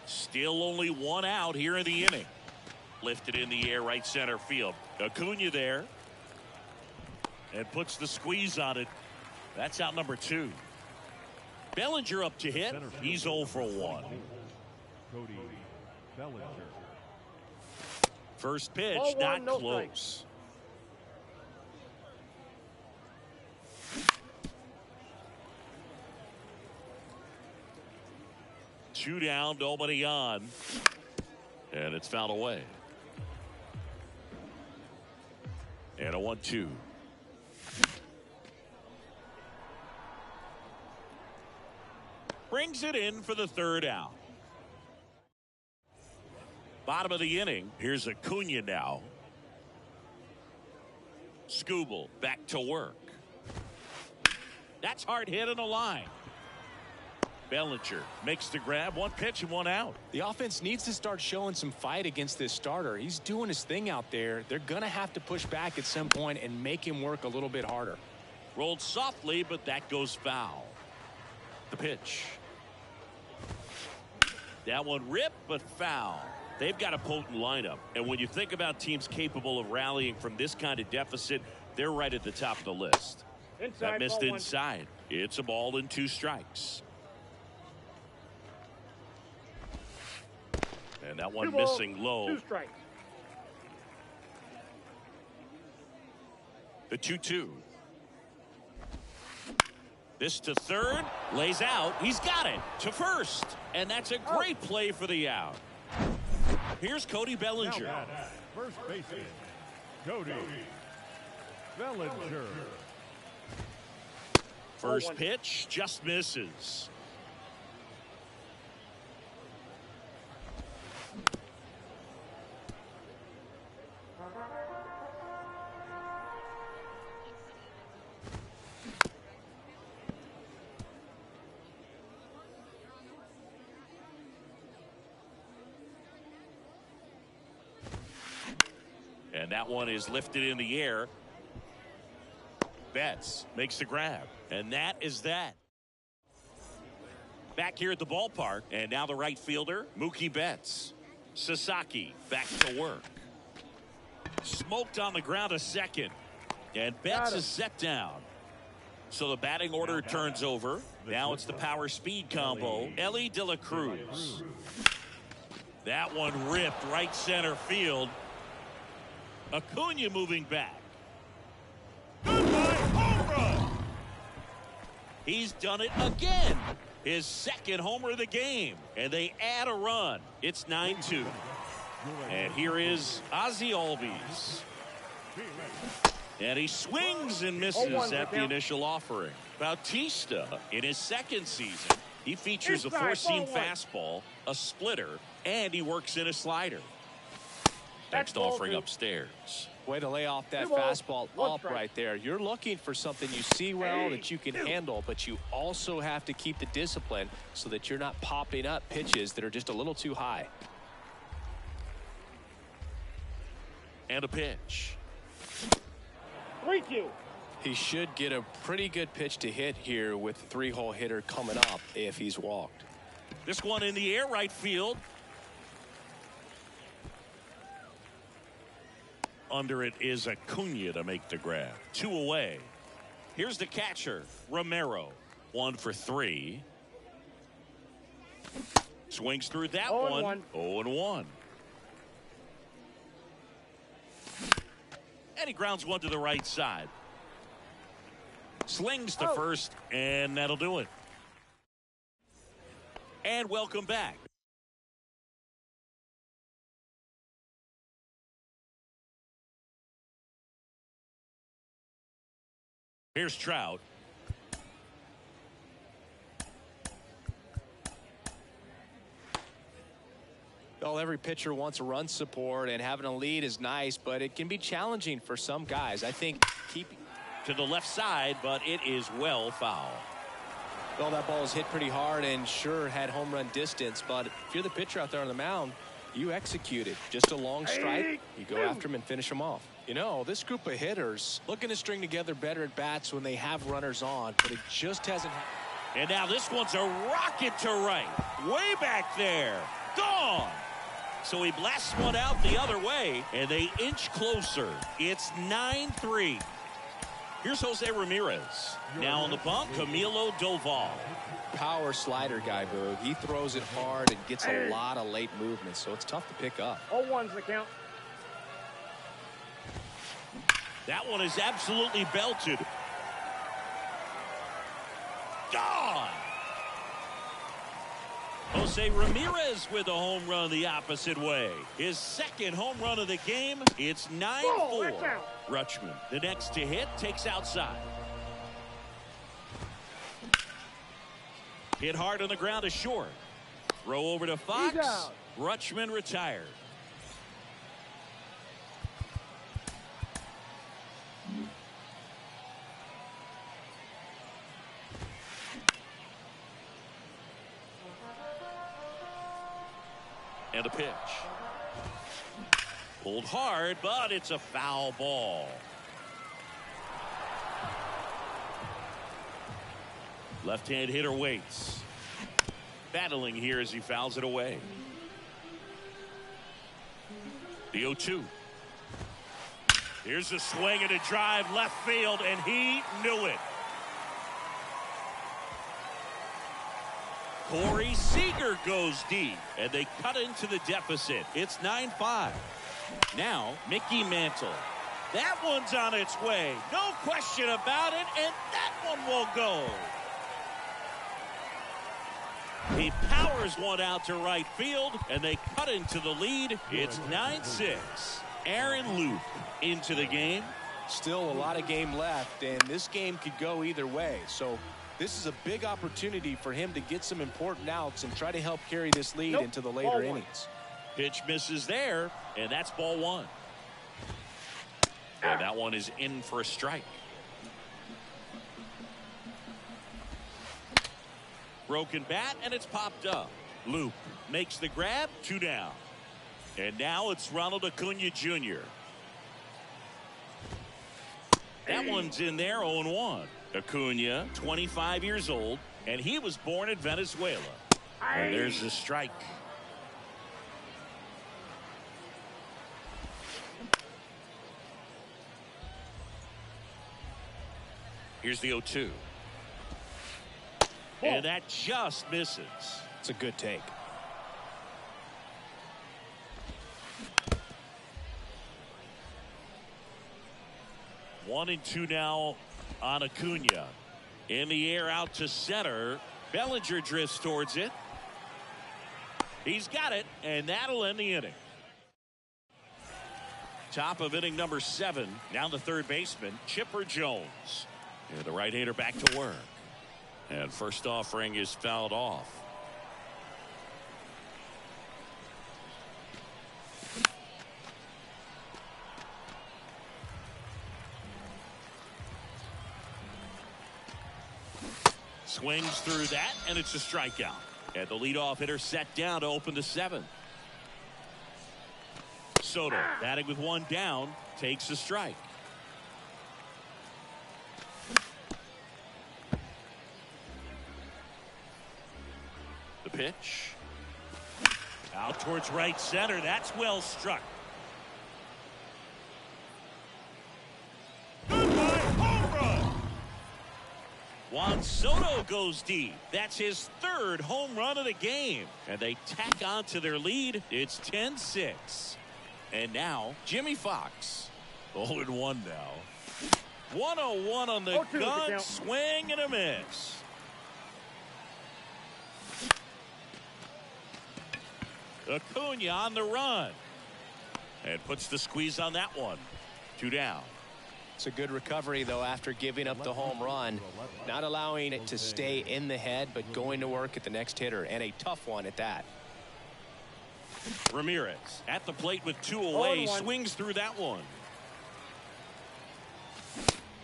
Still only 1 out here in the inning. Lifted in the air, right center field. Acuna there. And puts the squeeze on it. That's out number 2. Bellinger up to hit. He's 0 for 1. Cody Bellinger. First pitch, not close. 2 down, nobody on. And it's fouled away. And a 1-2. Brings it in for the 3rd out. Bottom of the inning. Here's Acuna now. Skubal back to work. That's hard hit on the line. Bellinger makes the grab. 1 pitch and 1 out. The offense needs to start showing some fight against this starter. He's doing his thing out there. They're going to have to push back at some point and make him work a little bit harder. Rolled softly, but that goes foul. The pitch. That one ripped, but foul. They've got a potent lineup. And when you think about teams capable of rallying from this kind of deficit, they're right at the top of the list. Inside, that missed ball inside. 1. It's a ball and 2 strikes. And that one 2 balls, missing low. 2 strikes. The 2-2. This to 3rd. Lays out. He's got it to 1st. And that's a great play for the out. Here's Cody Bellinger. Now first baseman, Cody Bellinger. First pitch just misses. And that one is lifted in the air. Betts makes the grab. And that is that. Back here at the ballpark. And now the right fielder, Mookie Betts. Sasaki back to work. Smoked on the ground a second. And Betts is set down. So the batting order turns over. Now it's the power speed combo. Ellie De La Cruz. That one ripped right center field. Acuna moving back. Goodbye, home run. He's done it again. His 2nd homer of the game. And they add a run. It's 9-2. And here is Ozzie Albies. And he swings and misses at the initial offering. Bautista, in his 2nd season, he features a 4-seam fastball, a splitter, and he works in a slider. Next offering upstairs. Way to lay off that fastball up right there. You're looking for something you see well that you can handle, but you also have to keep the discipline so that you're not popping up pitches that are just a little too high. And a pitch. 3-2. He should get a pretty good pitch to hit here with the 3-hole hitter coming up if he's walked. This one in the air, right field. Under it is Acuna to make the grab. 2 away. Here's the catcher, Romero. 1 for 3. Swings through that one. 0-1. And he grounds one to the right side. Slings to first, and that'll do it. And welcome back. Here's Trout. Well, every pitcher wants a run support, and having a lead is nice, but it can be challenging for some guys. I think keeping to the left side, but it is well foul. Well, that ball is hit pretty hard and sure had home run distance, but if you're the pitcher out there on the mound, you execute it. Just a long strike. You go after him and finish him off. You know, this group of hitters looking to string together better at bats when they have runners on, but it just hasn't happened. And now this one's a rocket to right. Way back there. Gone. So he blasts one out the other way, and they inch closer. It's 9-3. Here's Jose Ramirez. Now on the bump, Camilo Doval. Power slider guy, Boog. He throws it hard and gets a lot of late movement, so it's tough to pick up. 0-1's the count. That one is absolutely belted. Gone. Jose Ramirez with a home run the opposite way. His second home run of the game. It's 9-4. Rutschman, the next to hit, takes outside. Hit hard on the ground to short. Throw over to Fox. Rutschman retired. And a pitch. Pulled hard, but it's a foul ball. Left-hand hitter waits. Battling here as he fouls it away. The 0-2. Here's a swing and a drive left field, and he knew it. Corey Seager goes deep, and they cut into the deficit. It's 9-5. Now, Mickey Mantle. That one's on its way. No question about it, and that one will go. He powers one out to right field, and they cut into the lead. It's 9-6. Aaron Luke into the game. Still a lot of game left, and this game could go either way. So this is a big opportunity for him to get some important outs and try to help carry this lead into the later innings. Pitch misses there, and that's ball one. And that one is in for a strike. Broken bat, and it's popped up. Luke makes the grab, 2 down. And now it's Ronald Acuna Jr. That one's in there, 0-1. Acuna, 25 years old, and he was born in Venezuela. And there's the strike. Here's the 0-2. And that just misses. It's a good take. One and 2 now on Acuna. In the air out to center. Bellinger drifts towards it. He's got it, and that'll end the inning. Top of inning number 7. Now the third baseman, Chipper Jones. And the right-hander back to work. And first offering is fouled off. Swings through that, and it's a strikeout. And the leadoff hitter set down to open the 7th. Soto batting with 1 down, takes a strike. The pitch. Out towards right center. That's well struck. Goodbye, home run. Juan Soto goes deep. That's his 3rd home run of the game. And they tack on to their lead. It's 10-6. And now Jimmy Fox. 0-1 now. 101 on the gun. Swing and a miss. Acuna on the run. And puts the squeeze on that one. 2 down. It's a good recovery, though, after giving up the home run. Not allowing it to stay in the head, but going to work at the next hitter. And a tough one at that. Ramirez at the plate with 2 away. Swings through that one.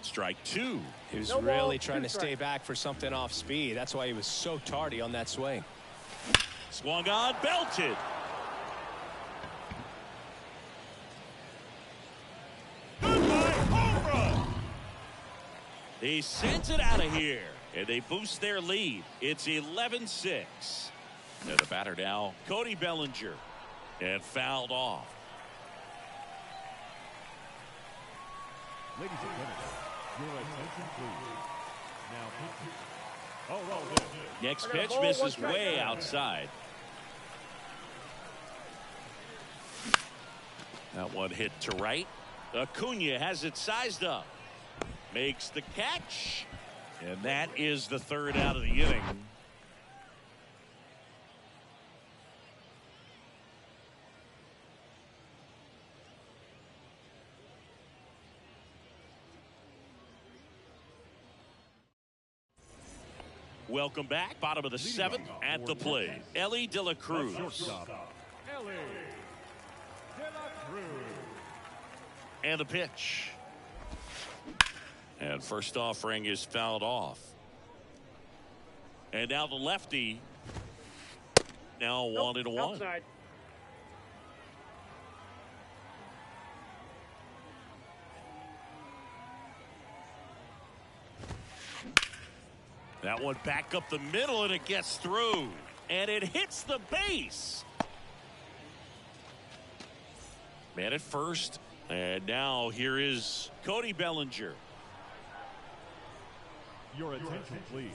Strike 2. He was really trying to stay back for something off speed. That's why he was so tardy on that swing. Swung on, belted. Goodbye, home run. He sends it out of here, and they boost their lead. It's 11-6. And the batter now, Cody Bellinger, and fouled off. Ladies and gentlemen, your attention please. Now pitching. Next pitch misses way outside. That one hit to right. Acuna has it sized up. Makes the catch. And that is the 3rd out of the inning. Welcome back. Bottom of the seventh at the plate. Ellie De La Cruz. And the pitch. And first offering is fouled off. And now the lefty. Now 1-1. Outside. That one back up the middle, and it gets through. And it hits the base. Man at first. And now here is Cody Bellinger. Your attention, please.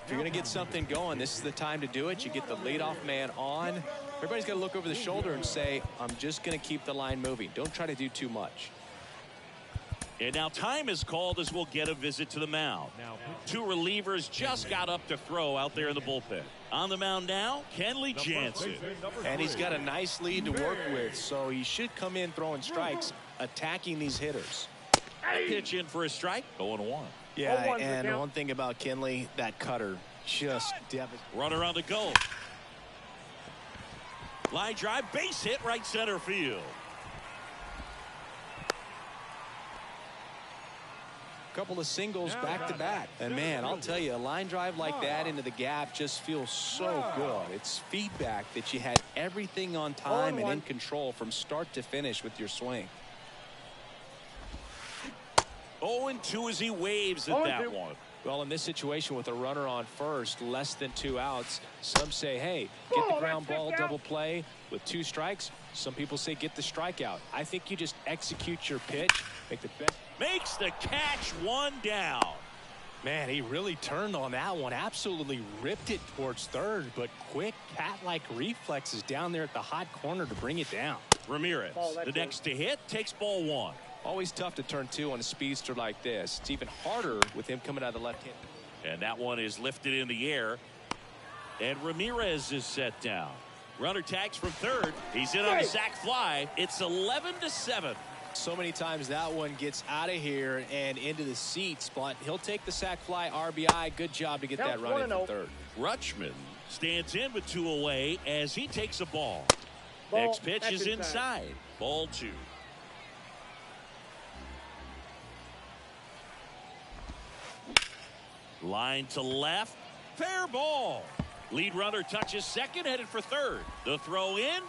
If you're going to get something going, this is the time to do it. You get the leadoff man on. Everybody's got to look over the shoulder and say, I'm just going to keep the line moving. Don't try to do too much. And now time is called as we'll get a visit to the mound. Two relievers just got up to throw out there in the bullpen. On the mound now, Kenley Jansen. And he's got a nice lead to work with, so he should come in throwing strikes, attacking these hitters. Pitch in for a strike, 0-1. Yeah, and one thing about Kenley, that cutter just devastating. Runner on the go. Line drive, base hit, right center field. Couple of singles back to back, and man, I'll tell you, a line drive like that into the gap just feels so good. It's feedback that you had everything on time and in control from start to finish with your swing. 0-2 as he waves at that one. Well, in this situation with a runner on first, less than 2 outs, some say, hey, get the ground ball, double play with 2 strikes. Some people say get the strikeout. I think you just execute your pitch, make the best. Makes the catch, 1 down. Man, he really turned on that one. Absolutely ripped it towards third, but quick cat-like reflexes down there at the hot corner to bring it down. Ramirez, the next to hit, takes ball 1. Always tough to turn 2 on a speedster like this. It's even harder with him coming out of the left hand. And that one is lifted in the air. And Ramirez is set down. Runner tags from third. He's in on the sac fly. It's 11-7. So many times that one gets out of here and into the seats, but he'll take the sac fly RBI. Good job to get that run in from third. Rutschman stands in with 2 away as he takes a ball. Next pitch is inside. Ball 2. Line to left. Fair ball. Lead runner touches second, headed for third. The throw in.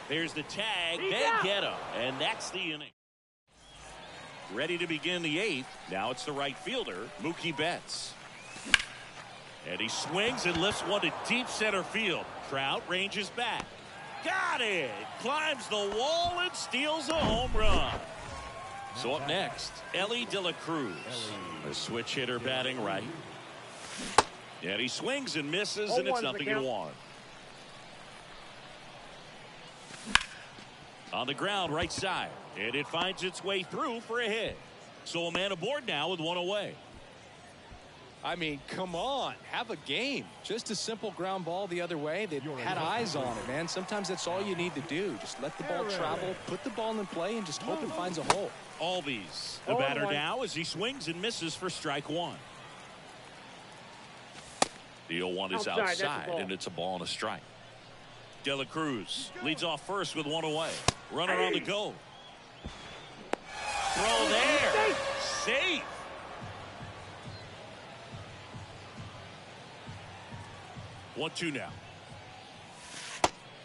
There's the tag. They get him. And that's the inning. Ready to begin the 8th. Now it's the right fielder, Mookie Betts. And he swings and lifts one to deep center field. Trout ranges back. Got it. Climbs the wall and steals a home run. So up next, Ellie De La Cruz, a switch hitter batting right. And he swings and misses, and it's 0-1. On the ground, right side, and it finds its way through for a hit. So a man aboard now with 1 away. I mean, come on, have a game. Just a simple ground ball the other way. They had eyes on it, man. Sometimes that's all you need to do. Just let the ball travel, put the ball in play, and just hope it finds a hole. Albies, the batter now as he swings and misses for strike 1. The 0-1 is outside, and it's a ball and a strike. De La Cruz leads off first with 1 away. Runner on the go. Throw there. Safe. One-two now.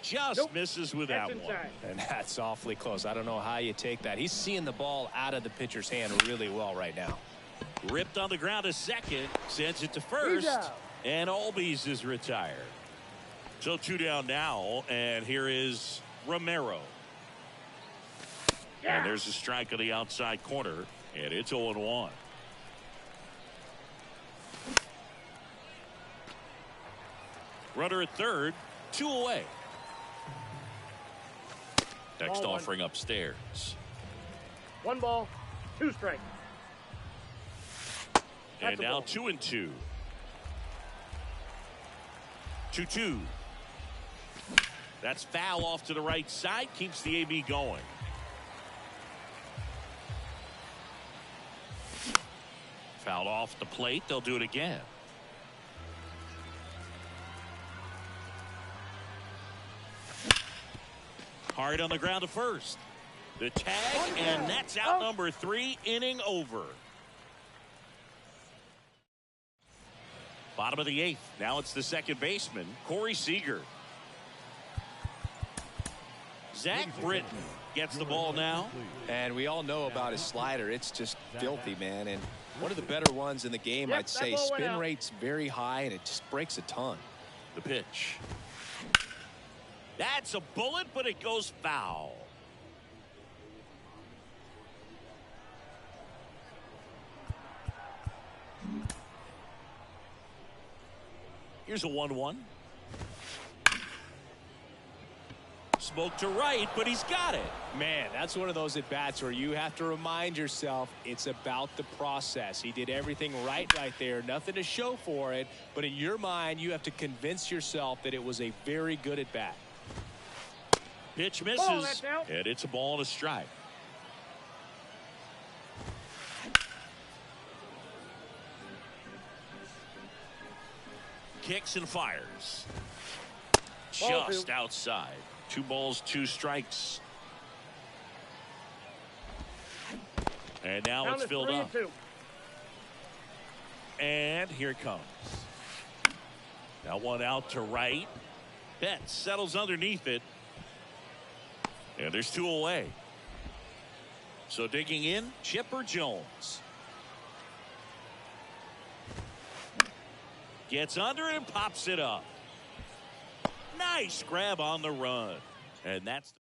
Just misses with that one. And that's awfully close. I don't know how you take that. He's seeing the ball out of the pitcher's hand really well right now. Ripped on the ground to second. Sends it to first. And Albies is retired. So 2 down now. And here is Romero. And there's a strike on the outside corner. And it's 0-1. Runner at third. 2 away. Next offering upstairs. 1 ball, 2 strikes. And now 2-2. 2-2. That's foul off to the right side. Keeps the AB going. Fouled off the plate. They'll do it again. Hard on the ground to first. The tag, and that's out number 3, inning over. Bottom of the 8th. Now it's the second baseman, Corey Seager. Zach Britton gets the ball now. And we all know about his slider. It's just filthy, man. And one of the better ones in the game, I'd say. Spin rate's very high, and it just breaks a ton. The pitch. That's a bullet, but it goes foul. Here's a 1-1. Smoke to right, but he's got it. Man, that's one of those at-bats where you have to remind yourself it's about the process. He did everything right there. Nothing to show for it. But in your mind, you have to convince yourself that it was a very good at-bat. Pitch misses, and it's a ball and a strike. Kicks and fires. Just outside. 2 balls, 2 strikes. And now it's filled up. And here it comes. Now one out to right. Betts settles underneath it. And there's 2 away. So digging in, Chipper Jones. Gets under it and pops it up. Nice grab on the run. And that's.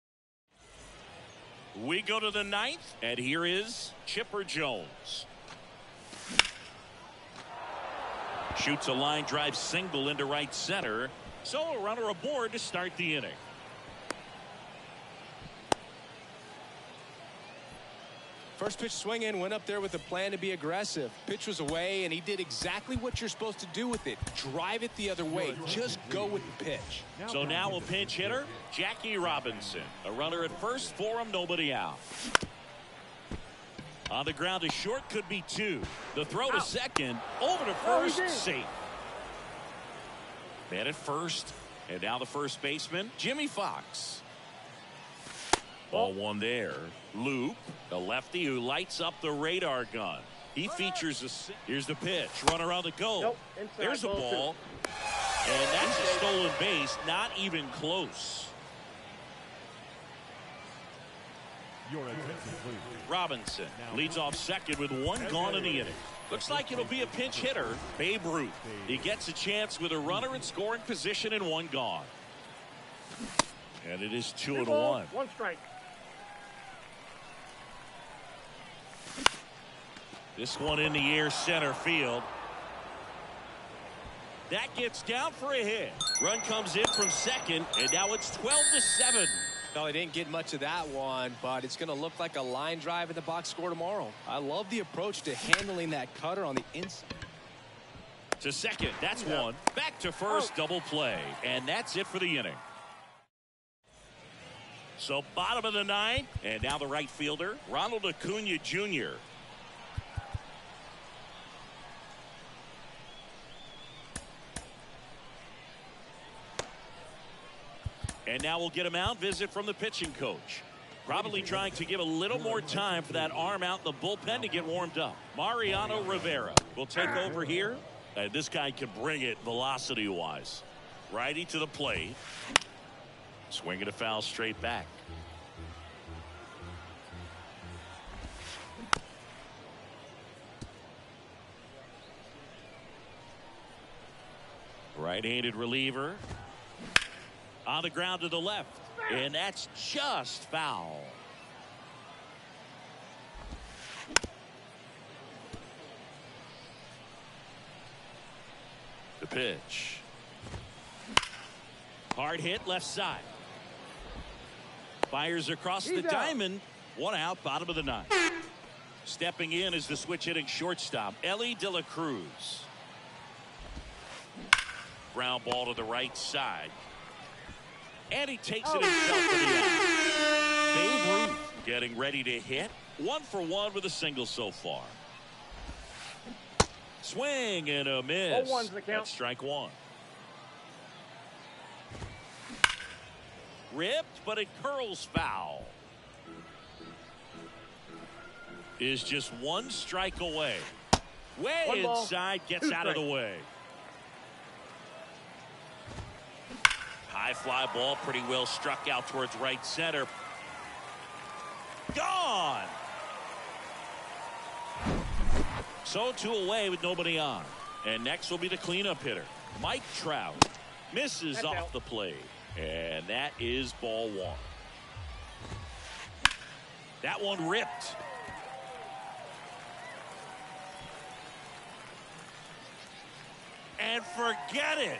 We go to the 9th, and here is Chipper Jones. Shoots a line drive single into right center. So a runner aboard to start the inning. First pitch swing in, went up there with a plan to be aggressive. Pitch was away, and he did exactly what you're supposed to do with it. Drive it the other way. Just go with the pitch. So now a pinch hitter, Jackie Robinson. A runner at first for him, nobody out. On the ground to short, could be 2. The throw to second, over to first, safe. Man at first, and now the first baseman, Jimmy Fox. Ball 1 there. Loop, the lefty who lights up the radar gun. He features here's the pitch. Runner on the go. There's a ball. And that's a stolen base. Not even close. Robinson leads off second with 1 gone in the inning. Looks like it'll be a pinch hitter, Babe Ruth. He gets a chance with a runner in scoring position and 1 gone. And it is 2-1. 1 strike. This one in the air, center field. That gets down for a hit. Run comes in from second, and now it's 12-7. No, he didn't get much of that one, but it's going to look like a line drive in the box score tomorrow. I love the approach to handling that cutter on the inside. To second, that's 1. Back to first, double play. And that's it for the inning. So bottom of the 9th, and now the right fielder, Ronald Acuna Jr. And now we'll get him out. Visit from the pitching coach. Probably trying to give a little more time for that arm out in the bullpen to get warmed up. Mariano Rivera will take over here. And this guy can bring it velocity-wise. Righty to the plate. Swinging a foul straight back. Right-handed reliever. On the ground to the left. And that's just foul. The pitch. Hard hit left side. Fires across the diamond. 1 out, bottom of the 9th. Stepping in is the switch hitting shortstop, Ellie De La Cruz. Ground ball to the right side. And he takes it himself to the out. Babe Ruth getting ready to hit. 1 for 1 with a single so far. Swing and a miss. 0-1's the count. That's strike 1. Ripped, but it curls foul. Is just one strike away. Way inside, gets out of the way. High fly ball, pretty well struck out towards right center. Gone. So 2 away with nobody on. And next will be the cleanup hitter, Mike Trout. Misses off the plate. And that is ball 1. That one ripped. And forget it.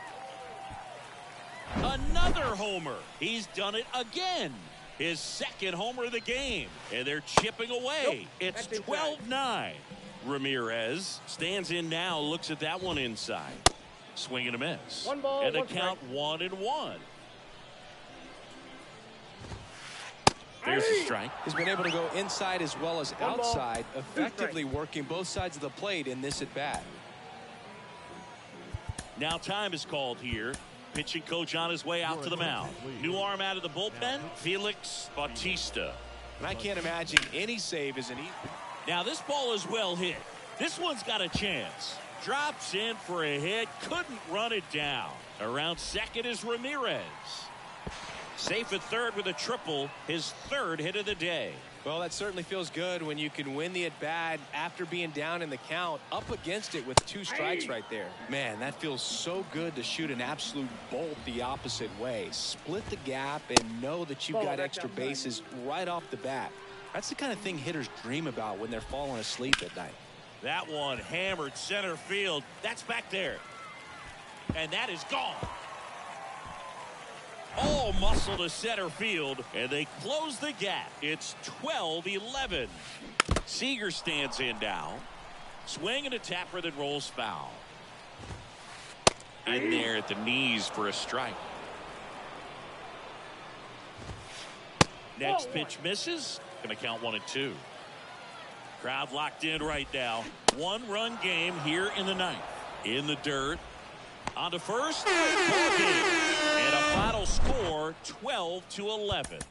Another homer. He's done it again. His second homer of the game. And they're chipping away. It's 12-9. Ramirez stands in now, looks at that one inside. Swing and a miss. 1 ball, and the 1 count strike. 1-1. There's a strike. He's been able to go inside as well as outside, effectively working both sides of the plate in this at bat. Now time is called here. Pitching coach on his way out to the mound. New arm out of the bullpen, Felix Bautista. And I can't imagine any save is an easy. Now this ball is well hit. This one's got a chance. Drops in for a hit. Couldn't run it down. Around second is Ramirez. Safe at third with a triple. His 3rd hit of the day. Well, that certainly feels good when you can win the at-bat after being down in the count, up against it with 2 strikes right there. Man, that feels so good to shoot an absolute bolt the opposite way. Split the gap and know that you've got extra bases right off the bat. That's the kind of thing hitters dream about when they're falling asleep at night. That one hammered center field. That's back there. And that is gone. All muscle to center field, and they close the gap. It's 12-11. Seager stands in now. Swing and a tapper that rolls foul. In there at the knees for a strike. Next pitch misses. Going to count 1-2. Crowd locked in right now. 1-run game here in the 9th. In the dirt. On to first. Ball game. And a final score 12-11.